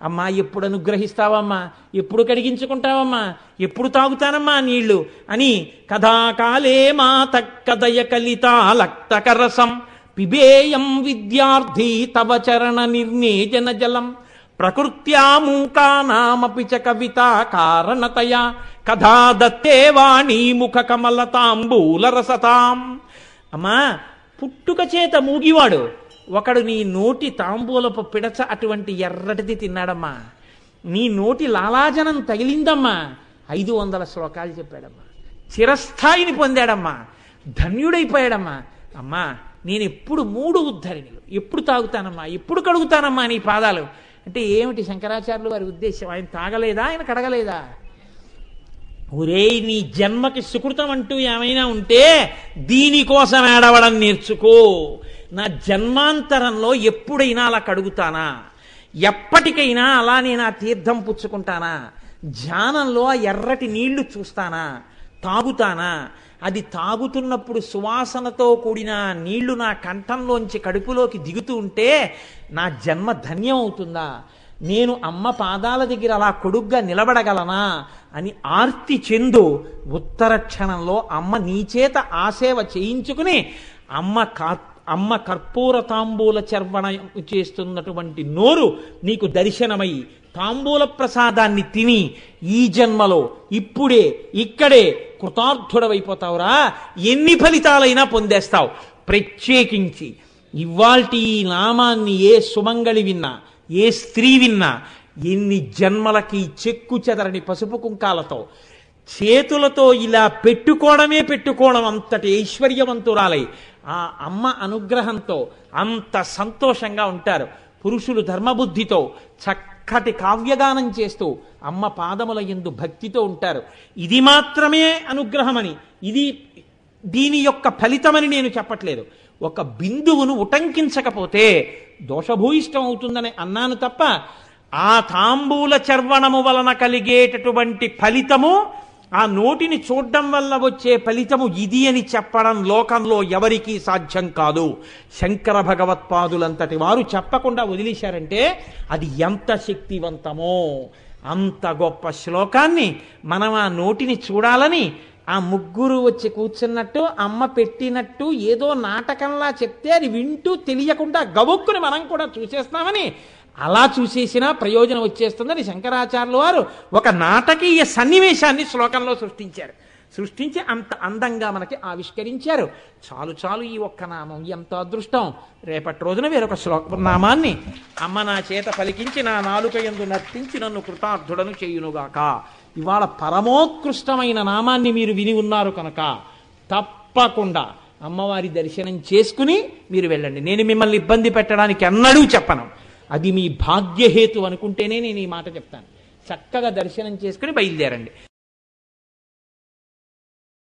అమ్మా ఎప్పుడు అనుగ్రహిస్తావమ్మా, ఎప్పుడు కడిగించుకుంటావమ్మా, ఎప్పుడు తాగుతానమ్మా నీళ్లు అని కథాకాలే మాత కదయ కలితాలక్తకరసం పిబేయం విద్యార్థి తవ చరణ నిర్నేజన జలం ప్రకృత్యా మూకానామపి చ కవితా కారణతయా కథా దత్తే వాణీ ముఖ కమలతాంబూలరసతాం. అమ్మా పుట్టుక చేత మూగివాడు ఒకడు నీ నోటి తాంబూలపు పిడచ అటువంటి ఎర్రటిది తిన్నాడమ్మా. నీ నోటి లాలాజనం తగిలిందమ్మా. 500 శ్లోకాలు చెప్పాడమ్మా. చిరస్థాయిని పొందాడమ్మా. ధన్యుడైపోయాడమ్మా. అమ్మా నేను ఎప్పుడు 3 ఉద్ధరిణులు ఎప్పుడు తాగుతానమ్మా, ఎప్పుడు కడుగుతానమ్మా నీ పాదాలు అంటే ఏమిటి శంకరాచార్యులు వారి ఉద్దేశం? ఆయన తాగలేదా, ఆయన కడగలేదా? ఒరే నీ జన్మకి సుకృతం అంటూ ఏమైనా ఉంటే దీనికోసం ఏడవడం నేర్చుకో. నా జన్మాంతరంలో ఎప్పుడైనా అలా కడుగుతానా, ఎప్పటికైనా అలా నేను ఆ తీర్థం పుచ్చుకుంటానా, ధ్యానంలో ఆ ఎర్రటి నీళ్లు చూస్తానా, తాగుతానా? అది తాగుతున్నప్పుడు సువాసనతో కూడిన నీళ్లు నా కంఠంలోంచి కడుపులోకి దిగుతూ ఉంటే నా జన్మ ధన్యం అవుతుందా? నేను అమ్మ పాదాల దగ్గర అలా కొడుగ్గా నిలబడగలనా అని ఆర్తి చెందు ఉత్తర క్షణంలో అమ్మ నీచేత ఆసేవ చేయించుకుని అమ్మ కర్పూర తాంబూల చర్వణ చేస్తున్నటువంటి నోరు నీకు దర్శనమై తాంబూల ప్రసాదాన్ని తిని ఈ జన్మలో ఇప్పుడే ఇక్కడే కృతార్థుడవైపోతావురా. ఎన్ని ఫలితాలైనా పొందేస్తావు. ప్రత్యేకించి ఇవాల్టి ఈ నామాన్ని ఏ సుమంగళి విన్నా, ఏ స్త్రీ విన్నా ఎన్ని జన్మలకి చెక్కు చెదరని పసుపు కుంకాలతో చేతులతో ఇలా పెట్టుకోవడం అంతటి ఐశ్వర్యవంతురాలై ఆ అమ్మ అనుగ్రహంతో అంత సంతోషంగా ఉంటారు. పురుషులు ధర్మబుద్ధితో చక్కటి కావ్యగానం చేస్తూ అమ్మ పాదముల యందు భక్తితో ఉంటారు. ఇది మాత్రమే అనుగ్రహమని, ఇది దీని యొక్క ఫలితమని నేను చెప్పట్లేదు. ఒక బిందువును ఉటంకించకపోతే దోషభూయిష్టం అవుతుందని అన్నాను తప్ప ఆ తాంబూల చర్వణము వలన కలిగేటటువంటి ఫలితము, ఆ నోటిని చూడడం వల్ల వచ్చే ఫలితము ఇది అని చెప్పడం లోకంలో ఎవరికీ సాధ్యం కాదు. శంకర భగవత్పాదులంతటి వారు చెప్పకుండా వదిలేశారంటే అది ఎంత శక్తివంతమో. అంత గొప్ప శ్లోకాన్ని మనం ఆ నోటిని చూడాలని ఆ ముగ్గురు వచ్చి కూర్చున్నట్టు అమ్మ పెట్టినట్టు ఏదో నాటకంలా చెప్తే అది వింటూ తెలియకుండా గబుక్కుని మనం కూడా చూసేస్తామని అలా చూసేసినా ప్రయోజనం వచ్చేస్తుందని శంకరాచార్యులు వారు ఒక నాటకీయ సన్నివేశాన్ని శ్లోకంలో సృష్టించి అంత అందంగా మనకి ఆవిష్కరించారు. చాలు ఈ ఒక్క నామం ఎంత అదృష్టం. రేపటి రోజున వేరొక నామాన్ని అమ్మ నా చేత పలికించి నా నాలుక యందు నర్తించి నన్ను కృతార్థుడను చేయునుగాక. ఇవాళ పరమోత్కృష్టమైన నామాన్ని మీరు విని ఉన్నారు కనుక తప్పకుండా అమ్మవారి దర్శనం చేసుకుని మీరు వెళ్ళండి. నేను మిమ్మల్ని ఇబ్బంది పెట్టడానికి అన్నడూ చెప్పను. అది మీ భాగ్యహేతు అనుకుంటేనే నేను ఈ మాట చెప్తాను. చక్కగా దర్శనం చేసుకుని బయలుదేరండి.